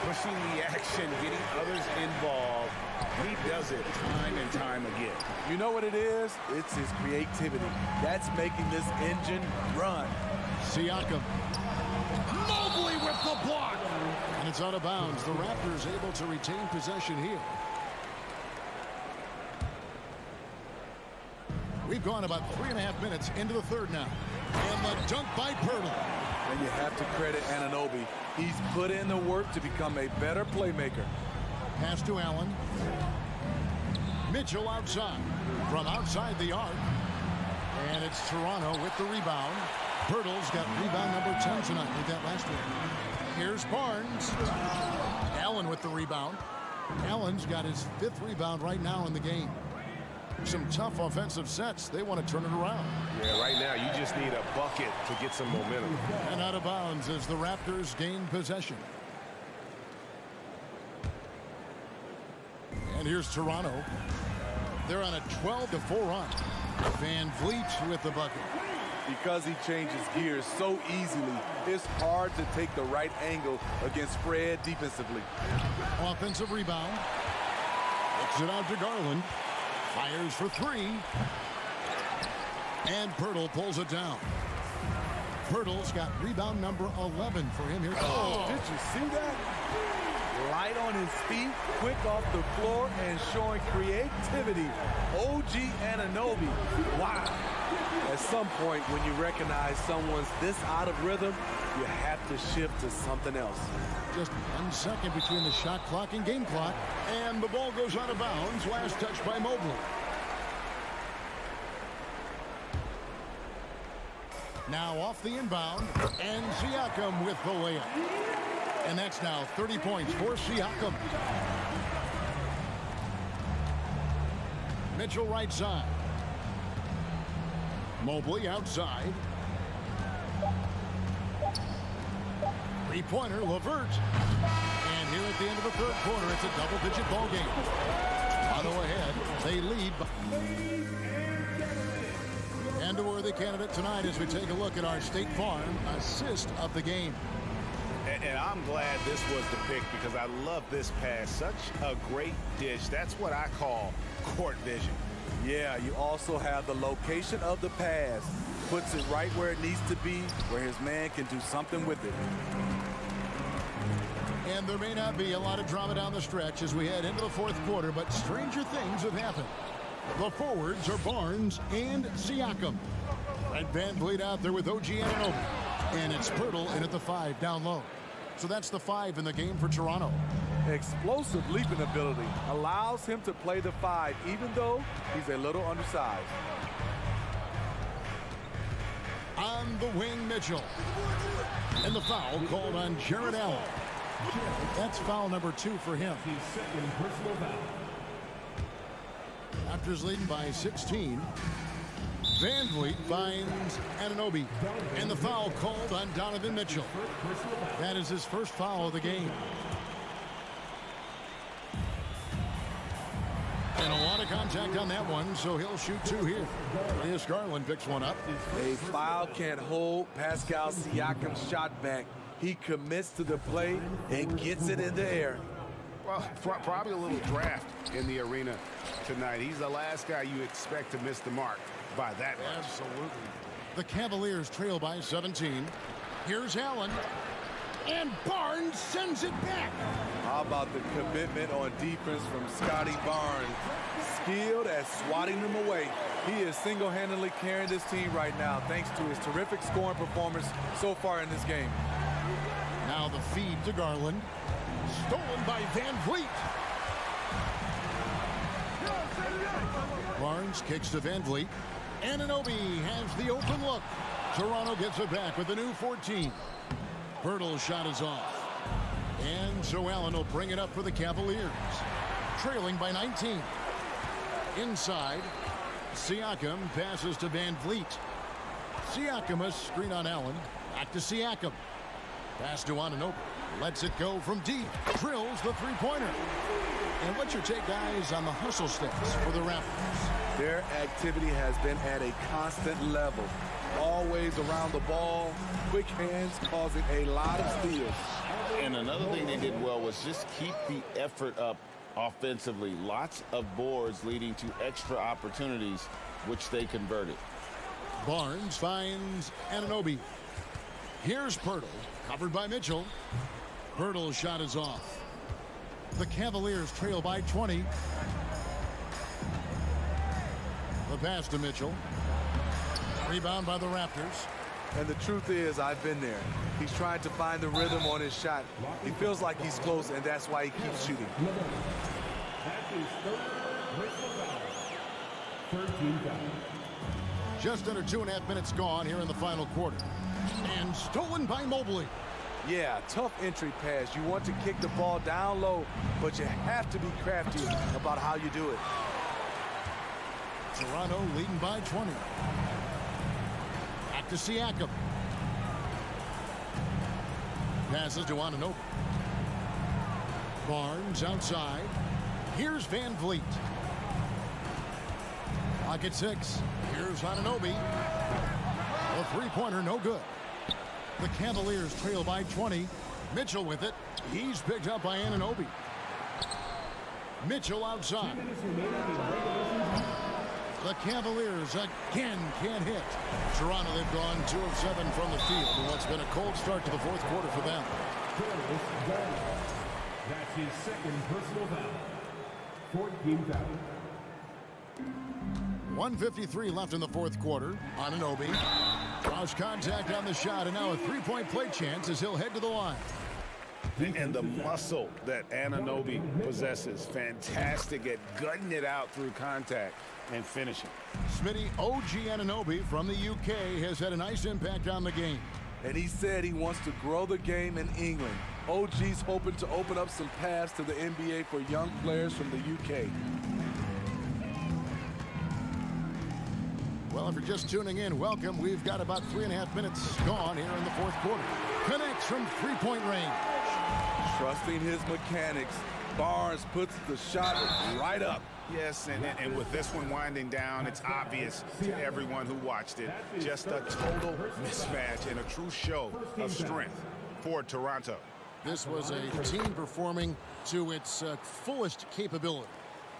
Pushing the action, getting others involved. He does it time and time again.
You know what it is? It's his creativity. That's making this engine run.
Siakam. Mobley with the block. And it's out of bounds. The Raptors able to retain possession here. We've gone about 3.5 minutes into the third now. And the dunk by Poeltl.
And you have to credit Anunoby. He's put in the work to become a better playmaker.
Pass to Allen. Mitchell outside. From outside the arc. And it's Toronto with the rebound. Poeltl's got rebound number 10 tonight with that last one. Here's Barnes. Allen with the rebound. Allen's got his 5th rebound right now in the game. Some tough offensive sets. They want to turn it around.
Yeah, right now you just need a bucket to get some momentum.
And out of bounds as the Raptors gain possession. And here's Toronto. They're on a 12-4 run. Van Vliet with the bucket.
Because he changes gears so easily, it's hard to take the right angle against Fred defensively.
Offensive rebound. Kicks it out to Garland. Fires for 3. And Poeltl pulls it down. Poeltl's got rebound number 11 for him here.
Oh, did you see that? Light on his feet, quick off the floor, and showing creativity. OG Anunoby. Wow. At some point, when you recognize someone's this out of rhythm, you have to shift to something else.
Just 1 second between the shot clock and game clock. And the ball goes out of bounds. Last touch by Mobley. Now off the inbound, and Siakam with the layup. And that's now 30 points for Siakam. Mitchell right side. Mobley outside. Three-pointer, LeVert. And here at the end of the third quarter, it's a double-digit ball game. Toronto ahead. They lead. And a worthy candidate tonight as we take a look at our State Farm assist of the game.
And I'm glad this was the pick because I love this pass. Such a great dish. That's what I call court vision.
Yeah, you also have the location of the pass. Puts it right where it needs to be, where his man can do something with it.
And there may not be a lot of drama down the stretch as we head into the fourth quarter, but stranger things have happened. The forwards are Barnes and Siakam. Fred VanVleet out there with OG Anunoby. And it's Pirtle in at the 5 down low. So that's the 5 in the game for Toronto.
Explosive leaping ability allows him to play the 5, even though he's a little undersized.
On the wing, Mitchell. And the foul called on Jared Allen. That's foul number 2 for him.
His second personal foul.
Raptors leading by 16. VanVleet finds Anunoby. And the foul called on Donovan Mitchell. That is his first foul of the game. And a lot of contact on that one, so he'll shoot 2 here. Darius Garland picks one up.
A foul can't hold Pascal Siakam's shot back. He commits to the play and gets it in the air.
Well, probably a little draft in the arena tonight. He's the last guy you expect to miss the mark by that much.
Absolutely. The Cavaliers trail by 17. Here's Allen. And Barnes sends it back.
How about the commitment on defense from Scotty Barnes? Skilled at swatting them away. He is single-handedly carrying this team right now thanks to his terrific scoring performance so far in this game.
Now the feed to Garland. Stolen by VanVleet. Barnes kicks to VanVleet. Anunoby has the open look. Toronto gets it back with a new 14. Pirtle's shot is off. And so Allen will bring it up for the Cavaliers. Trailing by 19. Inside, Siakam passes to VanVleet. Siakam a screen on Allen. Back to Siakam. Pass to Anunoby. Lets it go from deep. Drills the three-pointer. And what's your take, guys, on the hustle steps for the Raptors?
Their activity has been at a constant level. Always around the ball. Quick hands causing a lot of steals.
And another thing they did well was just keep the effort up offensively. Lots of boards leading to extra opportunities, which they converted.
Barnes finds Anunoby. Here's Pirtle, covered by Mitchell. Pirtle's shot is off. The Cavaliers trail by 20. The pass to Mitchell. Rebound by the Raptors.
And the truth is, I've been there. He's trying to find the rhythm on his shot. He feels like he's close, and that's why he keeps shooting.
That is third 13 fouls.
Just under 2.5 minutes gone here in the final quarter. And stolen by Mobley.
Yeah, tough entry pass. You want to kick the ball down low, but you have to be crafty about how you do it.
Toronto leading by 20. Back to Siakam. Passes to Anunoby. Barnes outside. Here's VanVleet. Clock at 6. Here's Anunoby. A three-pointer, no good. The Cavaliers trail by 20. Mitchell with it. He's picked up by Anunoby. Mitchell outside. The Cavaliers again can't hit. Toronto, they've gone 2 of 7 from the field in what's been a cold start to the fourth quarter for them.
That's his second personal foul. 14 fouls.
1:53 left in the fourth quarter. Anunoby draws contact on the shot, and now a three-point play chance as he'll head to the line.
And the muscle that Anunoby possesses, fantastic at gutting it out through contact. and finishing.
Smitty, OG Anunoby from the UK has had a nice impact on the game.
And he said he wants to grow the game in England. OG's hoping to open up some paths to the NBA for young players from the UK.
Well, if you're just tuning in, welcome. We've got about 3.5 minutes gone here in the fourth quarter. Connects from three-point range.
Trusting his mechanics, Barnes puts the shot right up.
Yes, and with this one winding down, it's obvious to everyone who watched it. Just a total mismatch and a true show of strength for Toronto.
This was a team performing to its fullest capability.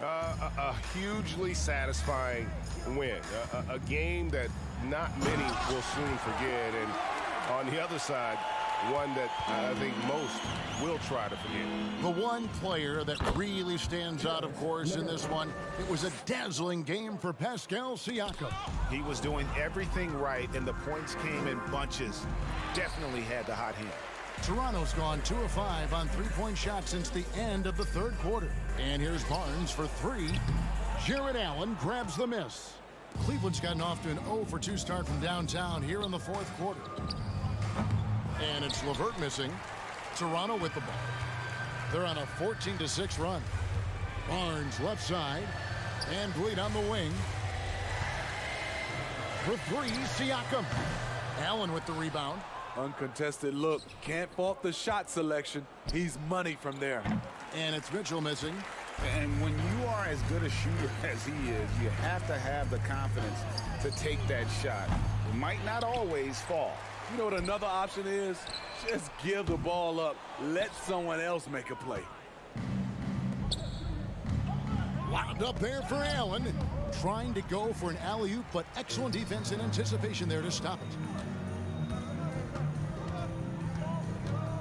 A hugely satisfying win. A game that not many will soon forget. And on the other side, one that I think most will try to forget.
The one player that really stands out, of course, in this one, it was a dazzling game for Pascal Siakam.
He was doing everything right, and the points came in bunches. Definitely had the hot hand.
Toronto's gone 2 of 5 on three-point shots since the end of the third quarter. And here's Barnes for 3. Jared Allen grabs the miss. Cleveland's gotten off to an 0 for 2 start from downtown here in the fourth quarter. And it's LeVert missing. Toronto with the ball. They're on a 14-6 run. Barnes left side. And Bleed on the wing. For 3, Siakam. Allen with the rebound.
Uncontested look. Can't fault the shot selection. He's money from there.
And it's Mitchell missing.
And when you are as good a shooter as he is, you have to have the confidence to take that shot. It might not always fall.
You know what another option is? Just give the ball up. Let someone else make a play.
Wound up there for Allen. Trying to go for an alley-oop, but excellent defense and anticipation there to stop it.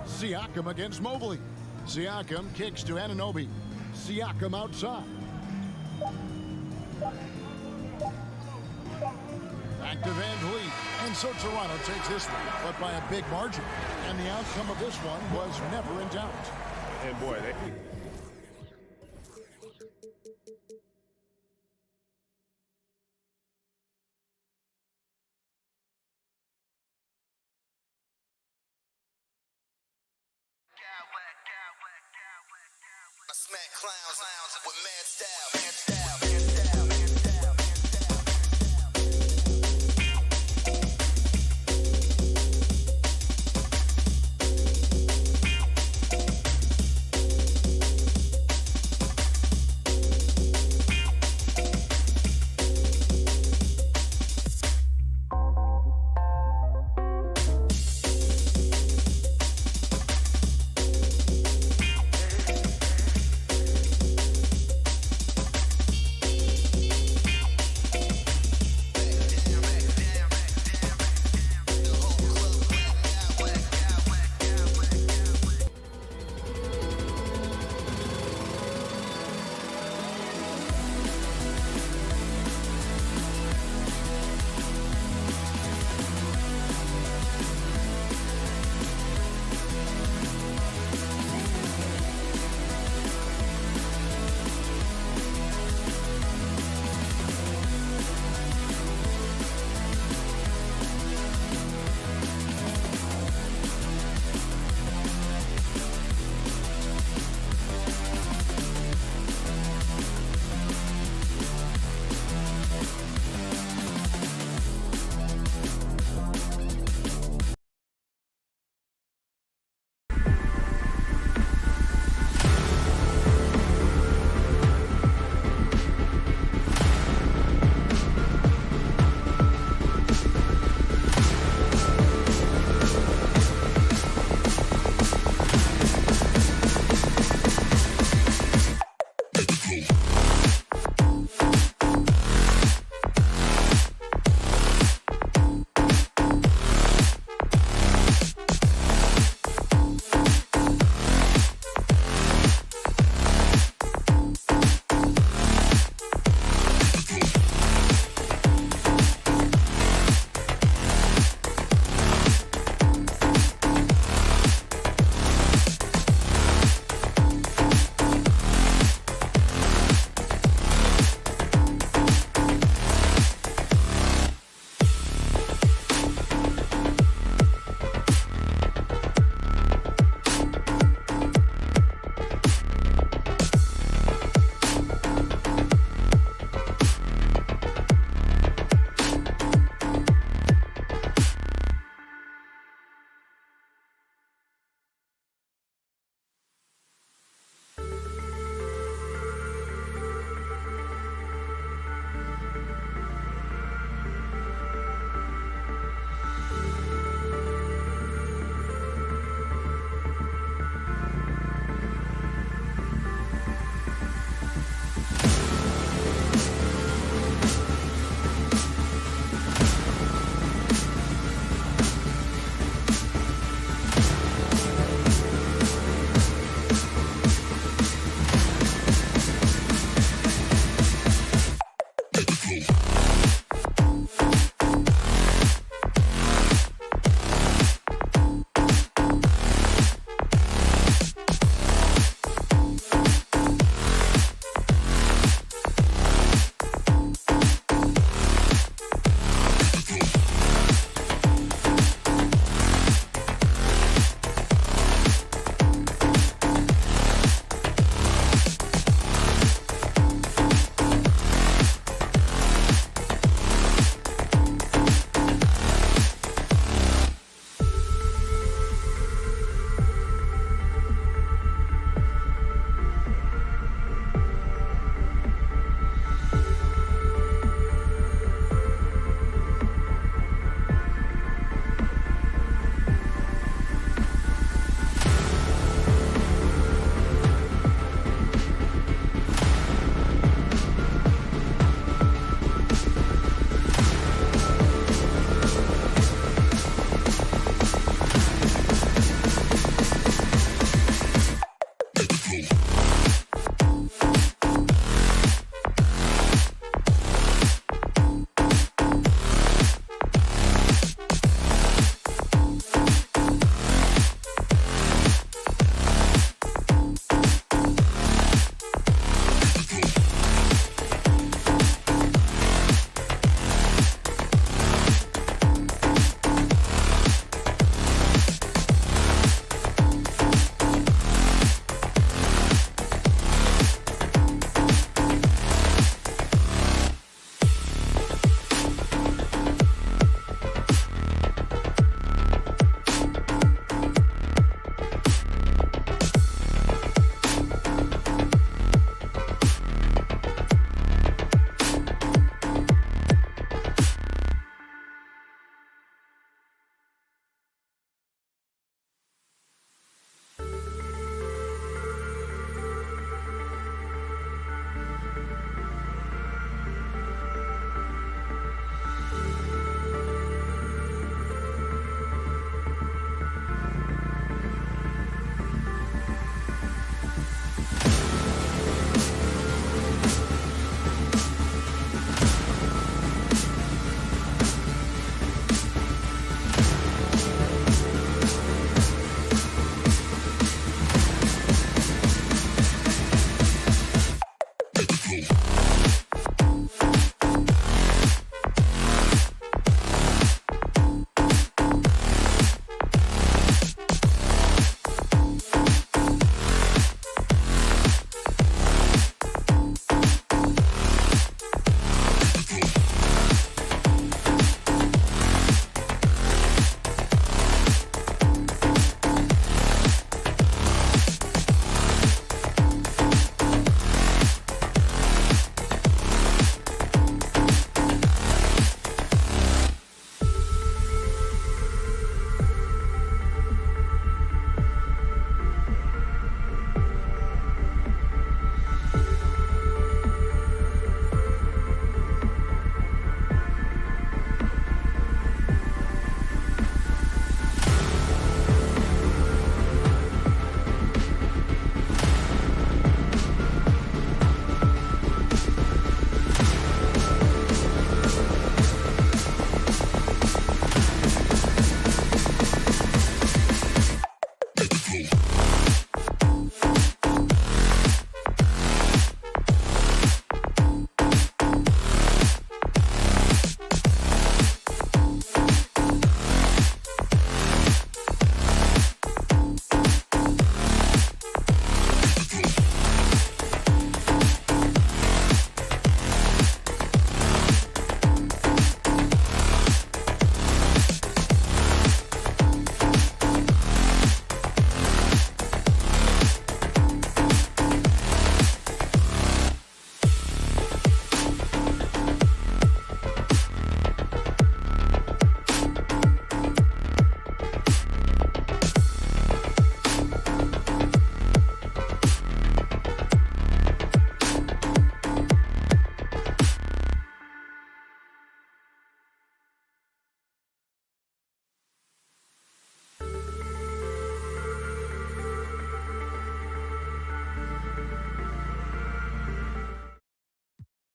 Siakam against Mobley. Siakam kicks to Anunoby. Siakam outside. Back to Van Vliet. And so Toronto takes this one, but by a big margin. And the outcome of this one was never in doubt.
And boy, they...
I smack clowns with mad style.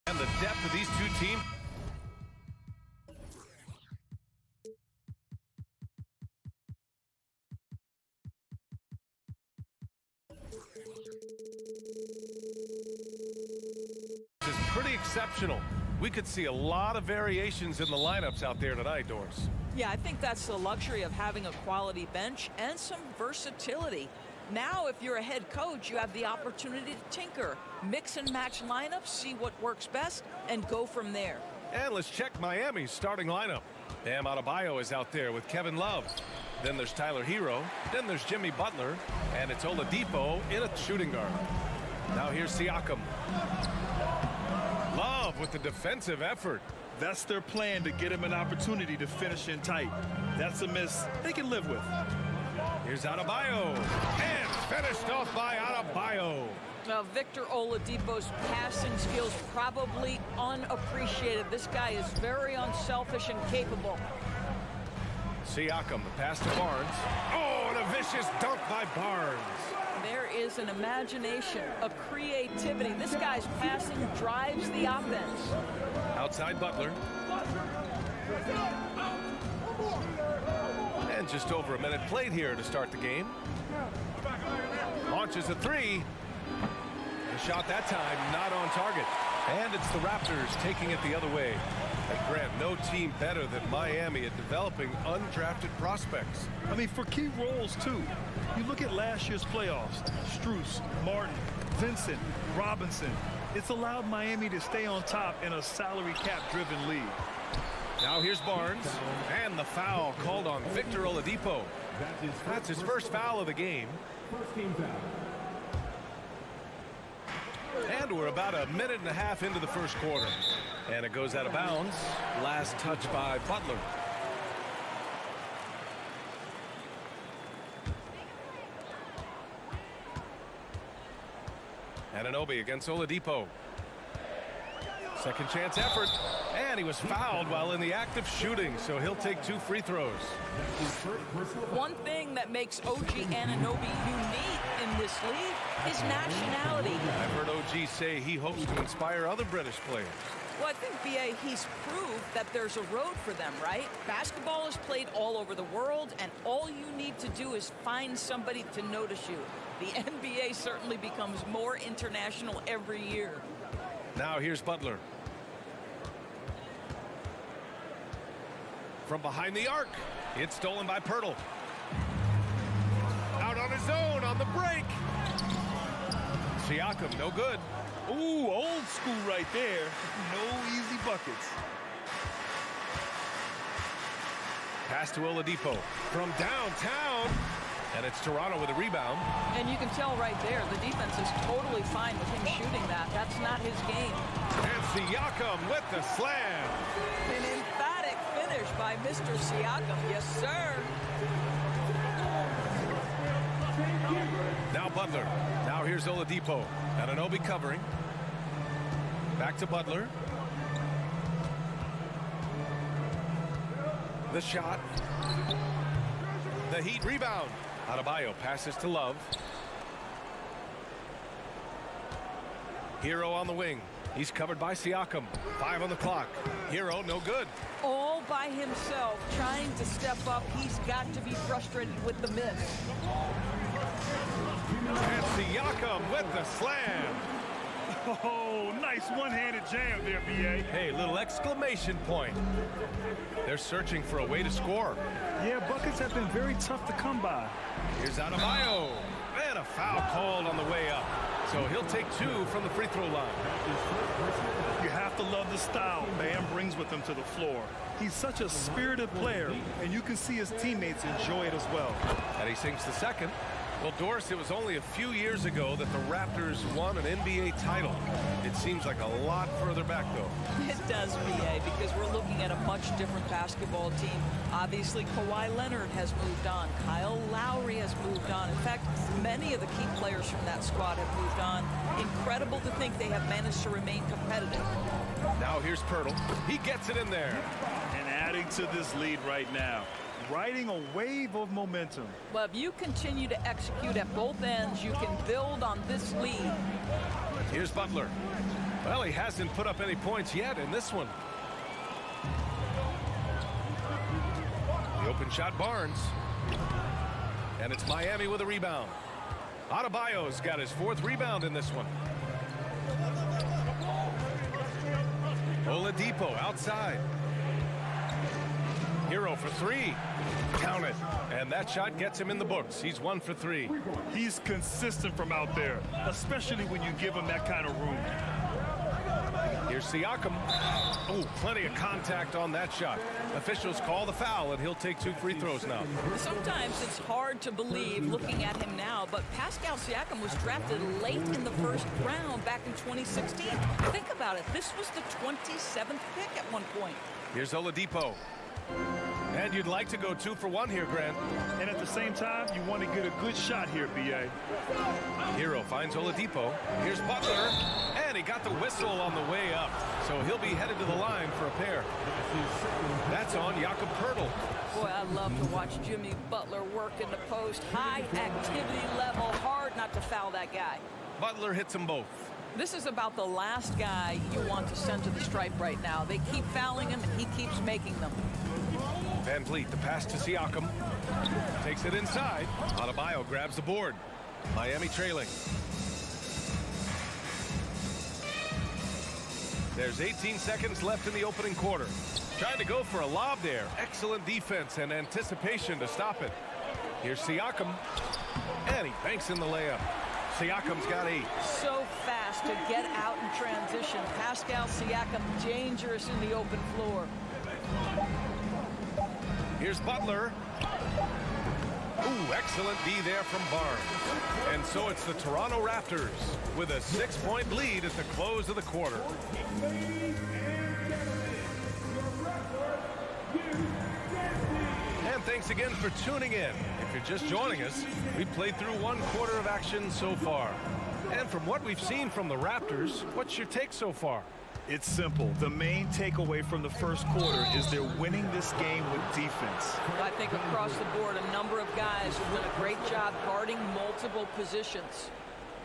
And the depth of these two teams. Is pretty exceptional. We could see a lot of variations in the lineups out there tonight, Doris.
Yeah, I think that's the luxury of having a quality bench and some versatility. Now, if you're a head coach, you have the opportunity to tinker, mix and match lineups, see what works best, and go from there.
And let's check Miami's starting lineup. Bam Adebayo is out there with Kevin Love. Then there's Tyler Hero. Then there's Jimmy Butler. And it's Oladipo in a shooting guard. Now here's Siakam. Love with the defensive effort.
That's their plan, to get him an opportunity to finish in tight. That's a miss they can live with.
Here's Adebayo. And finished off by Adebayo.
Now, Victor Oladipo's passing skills probably unappreciated. This guy is very unselfish and capable.
Siakam, the pass to Barnes. Oh, and a vicious dunk by Barnes.
There is an imagination, a creativity. This guy's passing drives the offense.
Outside Butler. And just over a minute played here to start the game. Launches a three. The shot that time not on target. And it's the Raptors taking it the other way. And Grant, no team better than Miami at developing undrafted prospects.
I mean, for key roles, too. You look at last year's playoffs. Strus, Martin, Vincent, Robinson. It's allowed Miami to stay on top in a salary cap-driven league.
Now here's Barnes. And the foul called on Victor Oladipo. That's his first foul of the game.
First team foul.
And we're about a minute and a half into the first quarter. And it goes out of bounds. Last touch by Butler. Anunoby against Oladipo. Second chance effort. And he was fouled while in the act of shooting, so he'll take 2 free throws.
One thing that makes OG Anunoby unique in this league is nationality.
I've heard OG say he hopes to inspire other British players.
Well, I think, B.A., he's proved that there's a road for them, right? Basketball is played all over the world, and all you need to do is find somebody to notice you. The NBA certainly becomes more international every year.
Now here's Butler. From behind the arc. It's stolen by Pirtle. Out on his own on the break. Siakam, no good.
Ooh, old school right there. No easy buckets.
Pass to Oladipo from downtown. And it's Toronto with a rebound.
And you can tell right there, the defense is totally fine with him shooting that. That's not his game.
And Siakam with the slam.
An emphatic finish by Mr. Siakam. Yes, sir.
Now Butler. Now here's Oladipo. Anunoby covering. Back to Butler. The shot. The Heat rebound. Adebayo passes to Love. Hero on the wing. He's covered by Siakam. 5 on the clock. Hero, no good.
All by himself, trying to step up. He's got to be frustrated with the miss.
And Siakam with the slam.
Oh, nice one-handed jam there, B.A.
Hey, little exclamation point. They're searching for a way to score.
Yeah, buckets have been very tough to come by.
Here's Adebayo. And a foul called on the way up. So he'll take 2 from the free throw line.
You have to love the style Bam brings with him to the floor. He's such a spirited player, and you can see his teammates enjoy it as well.
And he sinks the second. Well, Doris, it was only a few years ago that the Raptors won an NBA title. It seems like a lot further back, though.
It does, B.A., because we're looking at a much different basketball team. Obviously, Kawhi Leonard has moved on. Kyle Lowry has moved on. In fact, many of the key players from that squad have moved on. Incredible to think they have managed to remain competitive.
Now here's Pirtle. He gets it in there.
And adding to this lead right now. Riding a wave of momentum.
Well, if you continue to execute at both ends, you can build on this lead.
Here's Butler. Well, he hasn't put up any points yet in this one. The open shot, Barnes. And it's Miami with a rebound. Adebayo's got his 4th rebound in this one. Oladipo outside. Hero for 3. Count it. And that shot gets him in the books. He's 1 for 3.
He's consistent from out there, especially when you give him that kind of room.
Here's Siakam. Oh, plenty of contact on that shot. Officials call the foul, and he'll take 2 free throws now.
Sometimes it's hard to believe looking at him now, but Pascal Siakam was drafted late in the 1st round back in 2016. Think about it. This was the 27th pick at one point.
Here's Oladipo. And you'd like to go 2 for 1 here, Grant.
And at the same time, you want to get a good shot here, B.A.
Hero finds Oladipo. Here's Butler. And he got the whistle on the way up. So he'll be headed to the line for a pair. That's on Jakob Poeltl.
Boy, I love to watch Jimmy Butler work in the post. High activity level. Hard not to foul that guy.
Butler hits them both.
This is about the last guy you want to send to the stripe right now. They keep fouling him, and he keeps making them.
Van Vliet, the pass to Siakam. Takes it inside. Adebayo grabs the board. Miami trailing. There's 18 seconds left in the opening quarter. Trying to go for a lob there. Excellent defense and anticipation to stop it. Here's Siakam. And he banks in the layup. Siakam's got 8.
So fast to get out in transition. Pascal Siakam dangerous in the open floor.
Here's Butler. Ooh, excellent D there from Barnes. And so it's the Toronto Raptors with a 6-point lead at the close of the quarter. And thanks again for tuning in. If you're just joining us, we've played through 1 quarter of action so far. And from what we've seen from the Raptors, what's your take so far?
It's simple. The main takeaway from the 1st quarter is they're winning this game with defense.
I think across the board, a number of guys have done a great job guarding multiple positions.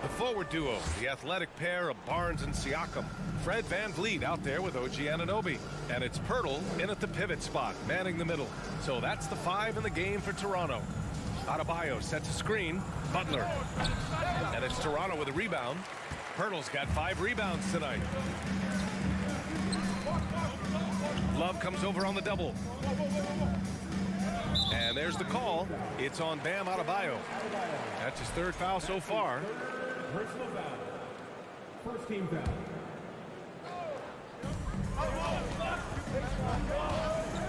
The forward duo, the athletic pair of Barnes and Siakam. Fred Van Vliet out there with OG Anunoby. And it's Poeltl in at the pivot spot, manning the middle. So that's the 5 in the game for Toronto. Adebayo sets a screen. Butler. And it's Toronto with a rebound. Poeltl's got 5 rebounds tonight. Love comes over on the double. And there's the call. It's on Bam Adebayo. That's his 3rd foul so far.
Personal foul. 1st team foul.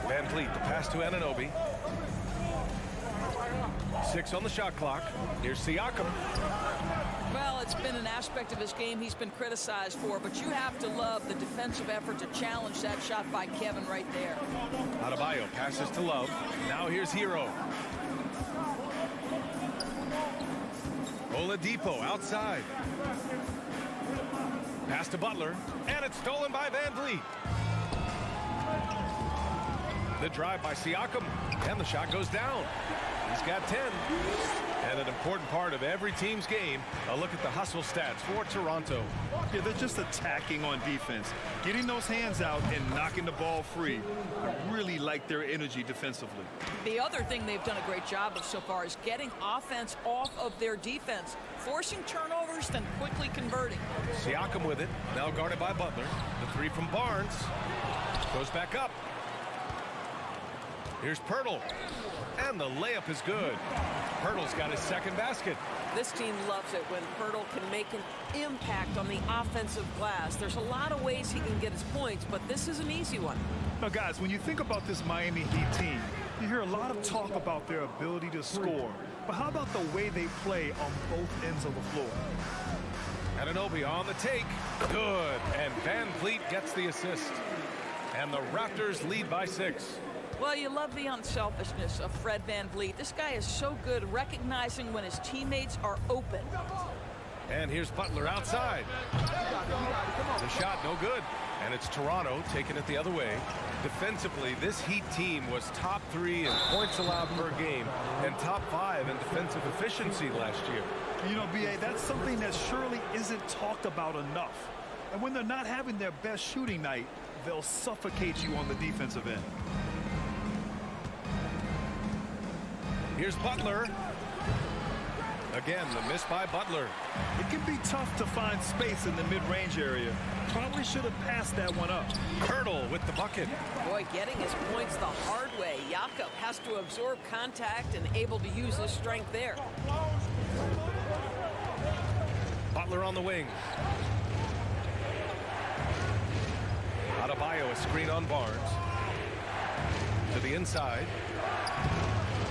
Van Vliet, the pass to Anunoby. 6 on the shot clock. Here's Siakam.
Well, it's been an aspect of his game he's been criticized for, but you have to love the defensive effort to challenge that shot by Kevin right there.
Adebayo passes to Love. Now here's Hero. Oladipo outside. Pass to Butler, and it's stolen by Van Vliet. The drive by Siakam, and the shot goes down. He's got 10. And an important part of every team's game, a look at the hustle stats for Toronto.
Yeah, they're just attacking on defense, getting those hands out and knocking the ball free. I really like their energy defensively.
The other thing they've done a great job of so far is getting offense off of their defense, forcing turnovers, then quickly converting.
Siakam with it, now guarded by Butler. The 3 from Barnes goes back up. Here's Poeltl, and the layup is good. Poeltl's got his 2nd basket.
This team loves it when Poeltl can make an impact on the offensive glass. There's a lot of ways he can get his points, but this is an easy one.
Now, guys, when you think about this Miami Heat team, you hear a lot of talk about their ability to score. But how about the way they play on both ends of the floor?
Anunoby on the take. Good. And Van Vliet gets the assist. And the Raptors lead by 6.
Well, you love the unselfishness of Fred Van Vliet. This guy is so good recognizing when his teammates are open.
And here's Butler outside. The shot no good. And it's Toronto taking it the other way. Defensively, this Heat team was top 3 in points allowed per game and top 5 in defensive efficiency last year.
You know, B.A., that's something that surely isn't talked about enough. And when they're not having their best shooting night, they'll suffocate you on the defensive end.
Here's Butler. Again, the miss by Butler.
It can be tough to find space in the mid-range area. Probably should have passed that one up.
Hurdle with the bucket.
Boy, getting his points the hard way. Jakob has to absorb contact and able to use his strength there.
Butler on the wing. Adebayo, a screen on Barnes. To the inside.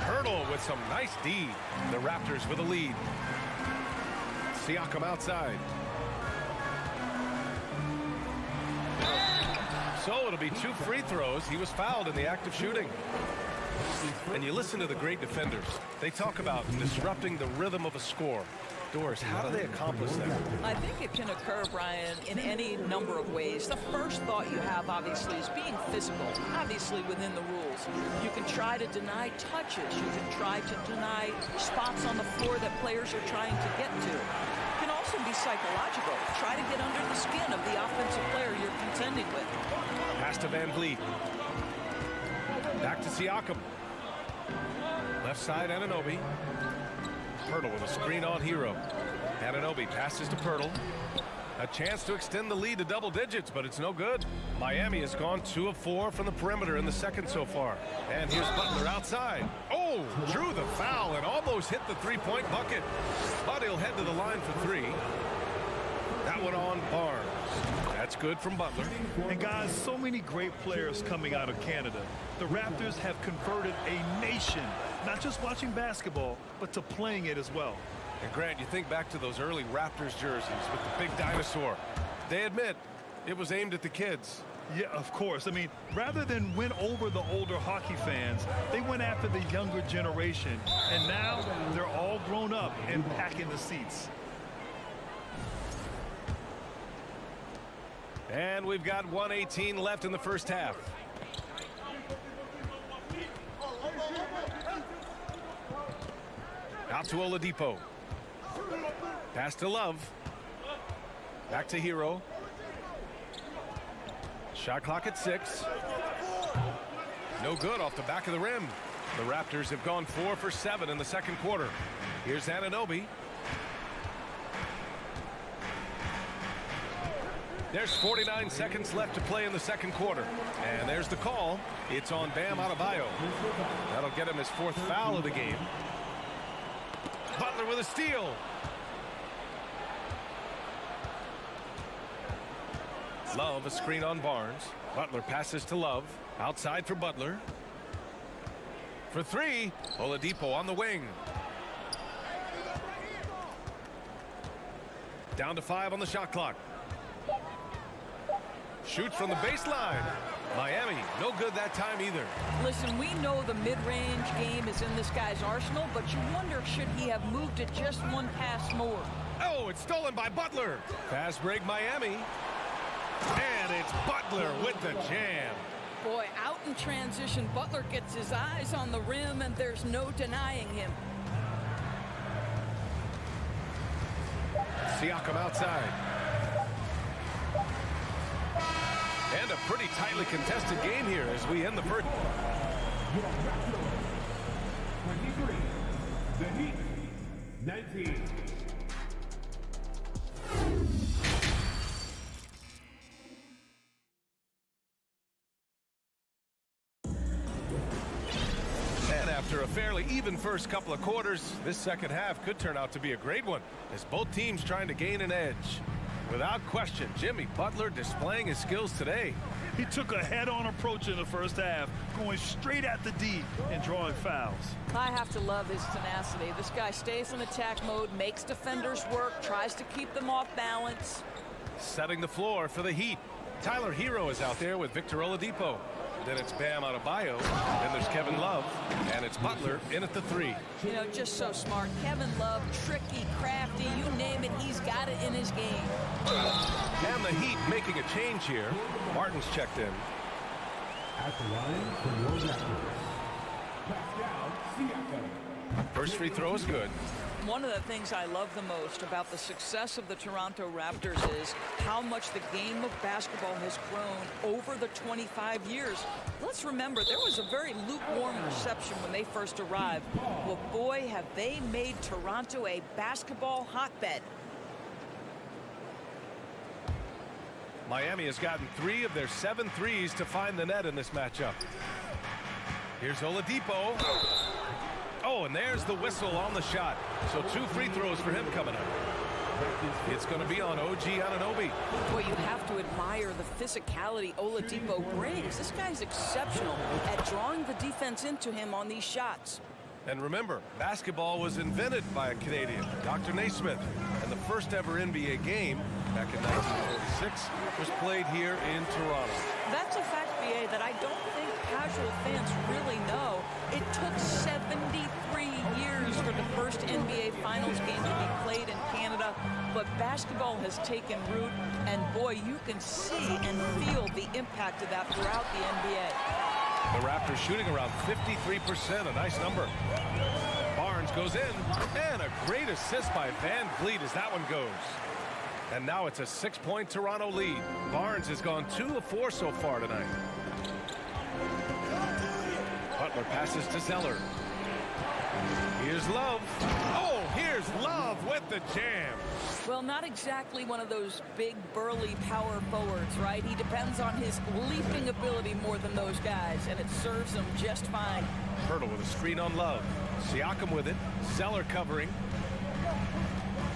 Hurdle with some nice D. The Raptors with a lead. Siakam outside. So it'll be 2 free throws. He was fouled in the act of shooting. And you listen to the great defenders. They talk about disrupting the rhythm of a score. Doris, how do they accomplish that?
I think it can occur, Brian, in any number of ways. The first thought you have, obviously, is being physical, obviously within the rules. You can try to deny touches. You can try to deny spots on the floor that players are trying to get to. It can also be psychological. Try to get under the skin of the offensive player you're contending with.
Pass to Van Vliet. Back to Siakam. Left side, Anunoby. Pirtle with a screen on Hero. Anunoby passes to Pirtle. A chance to extend the lead to double digits, but it's no good. Miami has gone 2 of 4 from the perimeter in the second so far. And here's Butler outside. Oh, drew the foul and almost hit the three-point bucket. But he'll head to the line for 3. That one on Barnes. That's good from Butler.
And guys, so many great players coming out of Canada. The Raptors have converted a nation, not just watching basketball, but to playing it as well.
And Grant, you think back to those early Raptors jerseys with the big dinosaur. They admit it was aimed at the kids.
Yeah, of course. I mean, rather than win over the older hockey fans, they went after the younger generation. And now they're all grown up and packing the seats.
And we've got 1:18 left in the first half. Out to Oladipo. Pass to Love. Back to Hero. Shot clock at 6. No good off the back of the rim. The Raptors have gone 4 for 7 in the second quarter. Here's Anunoby. There's 49 seconds left to play in the second quarter. And there's the call. It's on Bam Adebayo. That'll get him his 4th foul of the game. Butler with a steal. Love, a screen on Barnes. Butler passes to Love. Outside for Butler. For 3, Oladipo on the wing. Down to 5 on the shot clock. Shoots from the baseline. Miami, no good that time either.
Listen, we know the mid-range game is in this guy's arsenal, but you wonder, should he have moved it just one pass more?
Oh, it's stolen by Butler. Fast break Miami. And it's Butler with the jam.
Boy, out in transition, Butler gets his eyes on the rim, and there's no denying him.
Siakam outside. And a pretty tightly contested game here as we end the first.
23, the Heat, 19.
And after a fairly even first couple of quarters, this second half could turn out to be a great one as both teams trying to gain an edge. Without question, Jimmy Butler displaying his skills today.
He took a head-on approach in the first half, going straight at the D and drawing fouls.
I have to love his tenacity. This guy stays in attack mode, makes defenders work, tries to keep them off balance.
Setting the floor for the Heat. Tyler Hero is out there with Victor Oladipo. Then it's Bam Adebayo. Then there's Kevin Love. And it's Butler in at the 3.
You know, just so smart. Kevin Love, tricky, crafty, you name it, he's got it in his game.
And the Heat making a change here. Martin's checked in.
At the line for your Raptors, Pascal Siakam.
First free throw is good.
One of the things I love the most about the success of the Toronto Raptors is how much the game of basketball has grown over the 25 years. Let's remember, there was a very lukewarm reception when they first arrived. Well, boy, have they made Toronto a basketball hotbed.
Miami has gotten 3 of their 7 threes to find the net in this matchup. Here's Oladipo. Oh, and there's the whistle on the shot. So 2 free throws for him coming up. It's going to be on OG Anunoby.
Boy, you have to admire the physicality Oladipo brings. This guy's exceptional at drawing the defense into him on these shots.
And remember, basketball was invented by a Canadian, Dr. Naismith. And the first ever NBA game back in 1946 was played here in Toronto.
That's a fact, BA, that I don't think casual fans really know. It took 73 years for the first NBA Finals game to be played in Canada, but basketball has taken root, and boy, you can see and feel the impact of that throughout the NBA.
The Raptors shooting around 53%, a nice number. Barnes goes in, and a great assist by Van Vliet as that one goes. And now it's a 6-point Toronto lead. Barnes has gone 2 of 4 so far tonight. Butler passes to Zeller. Here's Love. Oh, here's Love with the jam.
Well, not exactly one of those big, burly power forwards, right? He depends on his leaping ability more than those guys, and it serves him just fine.
Hurdle with a screen on Love. Siakam with it. Zeller covering.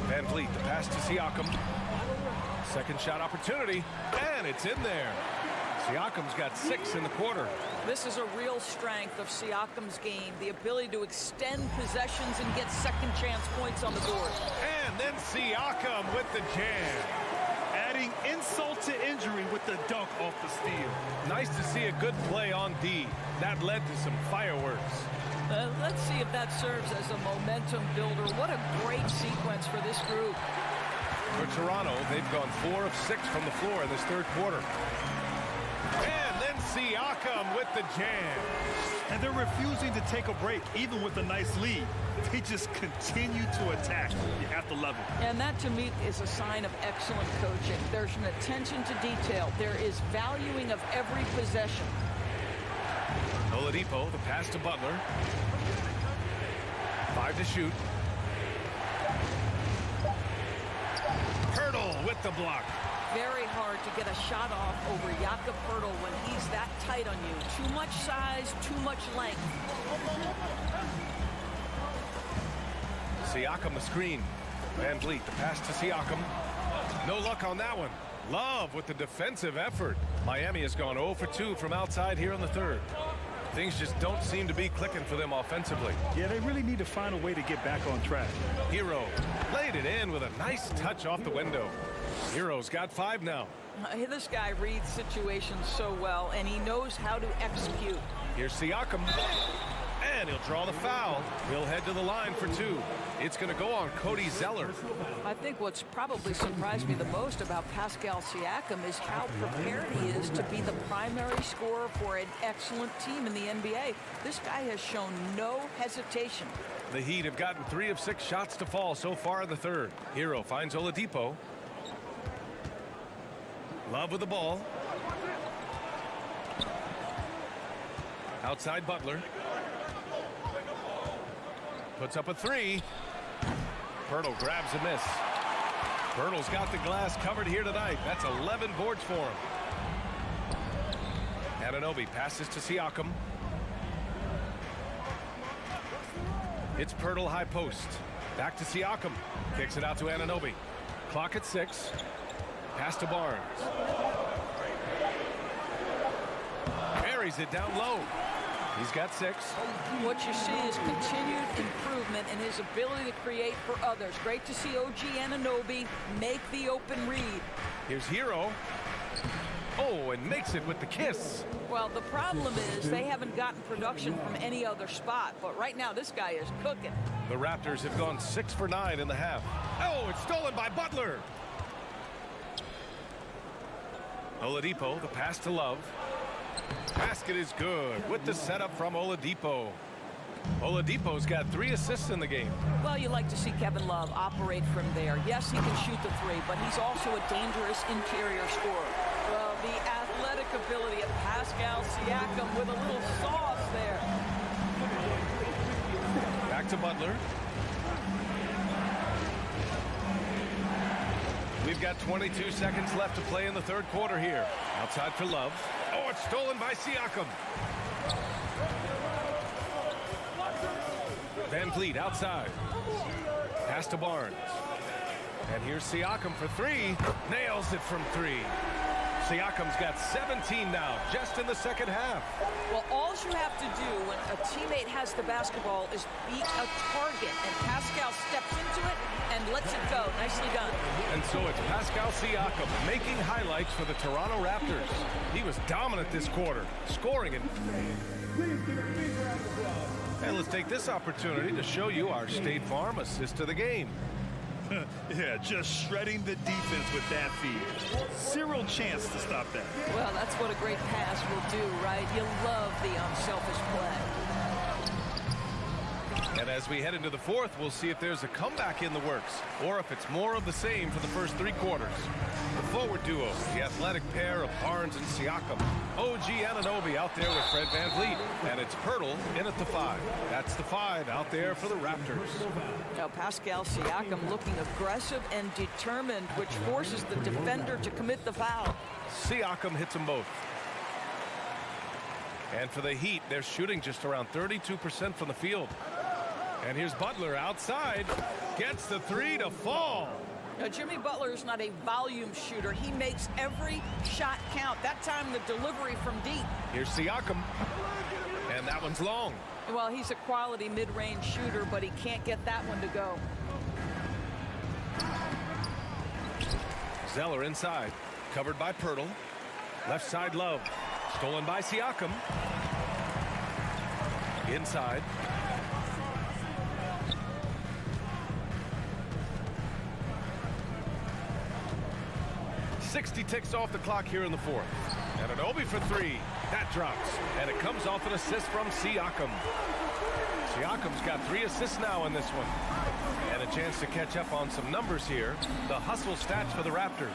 Van Vliet, the pass to Siakam. Second shot opportunity, and it's in there. Siakam's got 6 in the quarter.
This is a real strength of Siakam's game, the ability to extend possessions and get second chance points on the board.
And then Siakam with the jam.
Adding insult to injury with the dunk off the steal.
Nice to see a good play on D. That led to some fireworks.
Let's see if that serves as a momentum builder. What a great sequence for this group.
For Toronto, they've gone 4 of 6 from the floor in this third quarter. And then Siakam with the jam.
And they're refusing to take a break, even with a nice lead. They just continue to attack. You have to love it.
And that, to me, is a sign of excellent coaching. There's an attention to detail. There is valuing of every possession.
Oladipo, the pass to Butler. 5 to shoot. Hurdle with the block.
Very hard to get a shot off over Jakob Hurdle when he's that tight on you. Too much size, too much length.
Siakam the screen. Van Vliet, the pass to Siakam. No luck on that one. Love with the defensive effort. Miami has gone 0 for 2 from outside here in the third. Things just don't seem to be clicking for them offensively.
Yeah, they really need to find a way to get back on track.
Hero laid it in with a nice touch off the window. Hero's got 5 now.
This guy reads situations so well, and he knows how to execute.
Here's Siakam. And he'll draw the foul. He'll head to the line for 2. It's going to go on Cody Zeller.
I think what's probably surprised me the most about Pascal Siakam is how prepared he is to be the primary scorer for an excellent team in the NBA. This guy has shown no hesitation.
The Heat have gotten 3 of 6 shots to fall so far in the third. Hero finds Oladipo. Love with the ball. Outside Butler. Puts up a 3. Pirtle grabs a miss. Pirtle's got the glass covered here tonight. That's 11 boards for him. Anunoby passes to Siakam. It's Pirtle high post. Back to Siakam. Kicks it out to Anunoby. Clock at 6. Pass to Barnes. Carries it down low. He's got 6.
What you see is continued improvement in his ability to create for others. Great to see OG Anunoby make the open read.
Here's Hero. Oh, and makes it with the kiss.
Well, the problem is they haven't gotten production from any other spot. But right now, this guy is cooking.
The Raptors have gone 6 for 9 in the half. Oh, it's stolen by Butler. Oladipo, the pass to Love. Basket is good with the setup from Oladipo. Oladipo's got 3 assists in the game.
Well, you like to see Kevin Love operate from there. Yes, he can shoot the 3, but he's also a dangerous interior scorer. Well, the athletic ability of Pascal Siakam with a little sauce there.
Back to Butler. We've got 22 seconds left to play in the third quarter here. Outside for Love. Oh, it's stolen by Siakam. Van Vliet outside. Pass to Barnes. And here's Siakam for 3. Nails it from 3. Siakam's got 17 now, just in the second half.
Well, all you have to do when a teammate has the basketball is be a target, and Pascal steps into it and lets it go. Nicely done.
And so it's Pascal Siakam making highlights for the Toronto Raptors. He was dominant this quarter, scoring it. And let's take this opportunity to show you our State Farm assist of the game.
Yeah, just shredding the defense with that feed. Zero chance to stop that.
Well, that's what a great pass will do, right? You love the unselfish play.
And as we head into the fourth, we'll see if there's a comeback in the works or if it's more of the same for the first 3 quarters. The forward duo, the athletic pair of Barnes and Siakam. OG Anunoby out there with Fred VanVleet. And it's Pirtle in at the 5. That's the 5 out there for the Raptors.
Now Pascal Siakam looking aggressive and determined, which forces the defender to commit the foul.
Siakam hits them both. And for the Heat, they're shooting just around 32% from the field. And here's Butler outside. Gets the 3 to fall.
Now, Jimmy Butler is not a volume shooter. He makes every shot count. That time, the delivery from deep.
Here's Siakam. And that one's long.
Well, he's a quality mid-range shooter, but he can't get that one to go.
Zeller inside. Covered by Pirtle. Left side Love. Stolen by Siakam. Inside. 60 ticks off the clock here in the fourth. And an Obi for 3. That drops. And it comes off an assist from Siakam. Siakam's got 3 assists now in this one. And a chance to catch up on some numbers here. The hustle stats for the Raptors.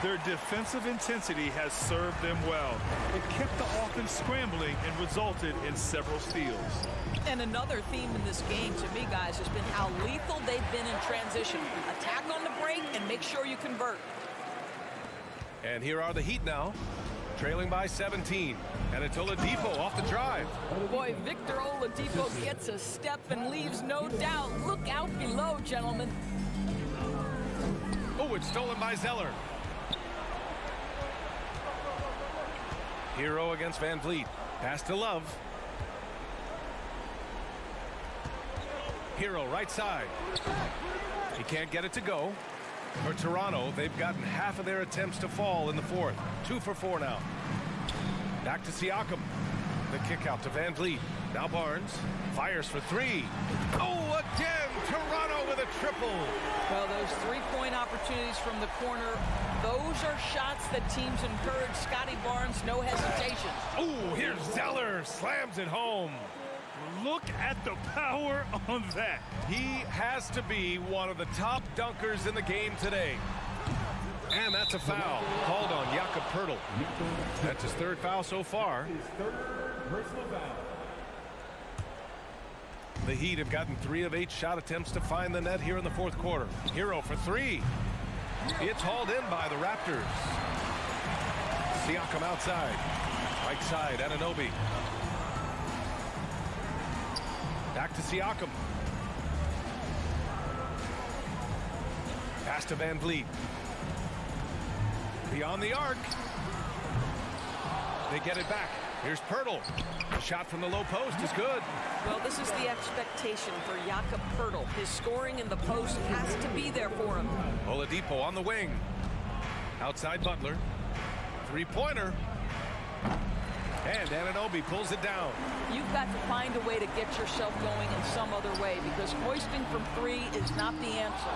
Their defensive intensity has served them well. It kept the offense scrambling and resulted in several steals.
And another theme in this game to me, guys, has been how lethal they've been in transition. Attack on the break and make sure you convert.
And here are the Heat now, trailing by 17. And it's Oladipo off the drive.
Boy, Victor Oladipo gets a step and leaves no doubt. Look out below, gentlemen.
Oh, it's stolen by Zeller. Hero against Van Vliet. Pass to Love. Hero right side. He can't get it to go. For Toronto, they've gotten half of their attempts to fall in the fourth. 2 for 4 now. Back to Siakam. The kick out to Van Vliet. Now Barnes fires for 3. Oh, again, Toronto with a triple.
Well, those 3-point opportunities from the corner, those are shots that teams encourage. Scotty Barnes, no hesitation.
Oh, here's Zeller, slams it home.
Look at the power on that.
He has to be one of the top dunkers in the game today. And that's a foul called on Jakob Pirtle. That's his 3rd foul so far.
His 3rd personal foul.
The Heat have gotten 3 of 8 shot attempts to find the net here in the fourth quarter. Hero for 3. It's hauled in by the Raptors. Siakam outside. Right side, Anunoby. Back to Siakam. Pass to Van Vliet. Beyond the arc. They get it back. Here's Pirtle. The shot from the low post is good.
Well, this is the expectation for Jakob Pirtle. His scoring in the post has to be there for him.
Oladipo on the wing. Outside Butler. 3-pointer. And Anunoby pulls it down.
You've got to find a way to get yourself going in some other way, because hoisting from 3 is not the answer.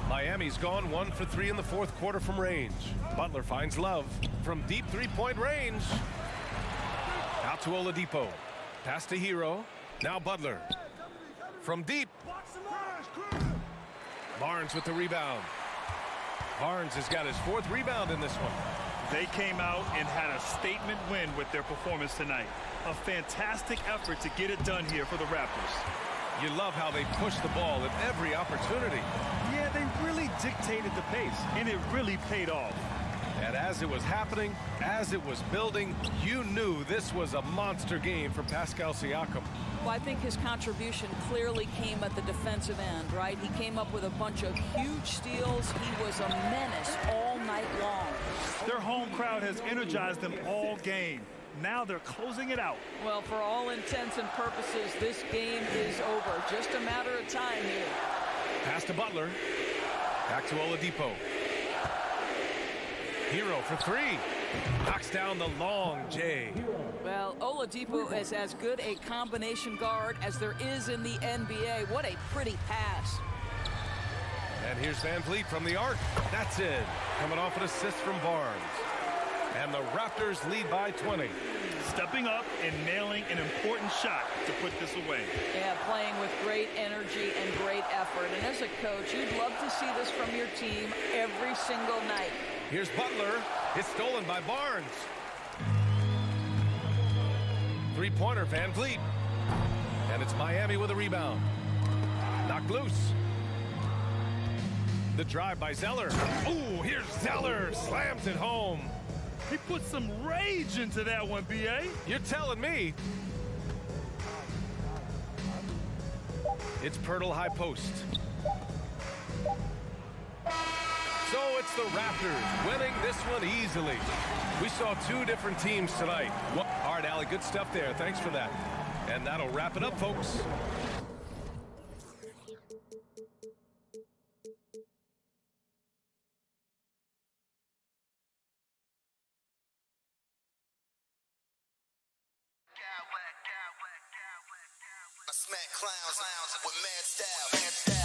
Miami's gone 1 for 3 in the fourth quarter from range. Butler finds Love from deep 3-point range. Out to Oladipo. Pass to Hero. Now Butler. From deep. Barnes with the rebound. Barnes has got his 4th rebound in this one.
They came out and had a statement win with their performance tonight. A fantastic effort to get it done here for the Raptors.
You love how they push the ball at every opportunity.
Yeah, they really dictated the pace, and it really paid off.
And as it was happening, as it was building, you knew this was a monster game for Pascal Siakam.
Well, I think his contribution clearly came at the defensive end, right? He came up with a bunch of huge steals. He was a menace all night long.
Their home crowd has energized them all game. Now they're closing it out.
Well, for all intents and purposes, this game is over. Just a matter of time here.
Pass to Butler. Back to Oladipo. Hero for 3. Knocks down the long J.
Well, Oladipo is as good a combination guard as there is in the NBA. What a pretty pass.
And here's Van Vliet from the arc. That's in. Coming off an assist from Barnes. And the Raptors lead by 20.
Stepping up and nailing an important shot to put this away.
Yeah, playing with great energy and great effort. And as a coach, you'd love to see this from your team every single night.
Here's Butler. It's stolen by Barnes. 3-pointer, Van Vliet. And it's Miami with a rebound. Knocked loose. The drive by Zeller. Ooh, here's Zeller. Slams it home.
He put some rage into that one, B.A.
You're telling me. It's Pirtle high post. So it's the Raptors winning this one easily. We saw 2 different teams tonight. All right, Allie, good stuff there. Thanks for that. And that'll wrap it up, folks.
I smack clowns with mad style.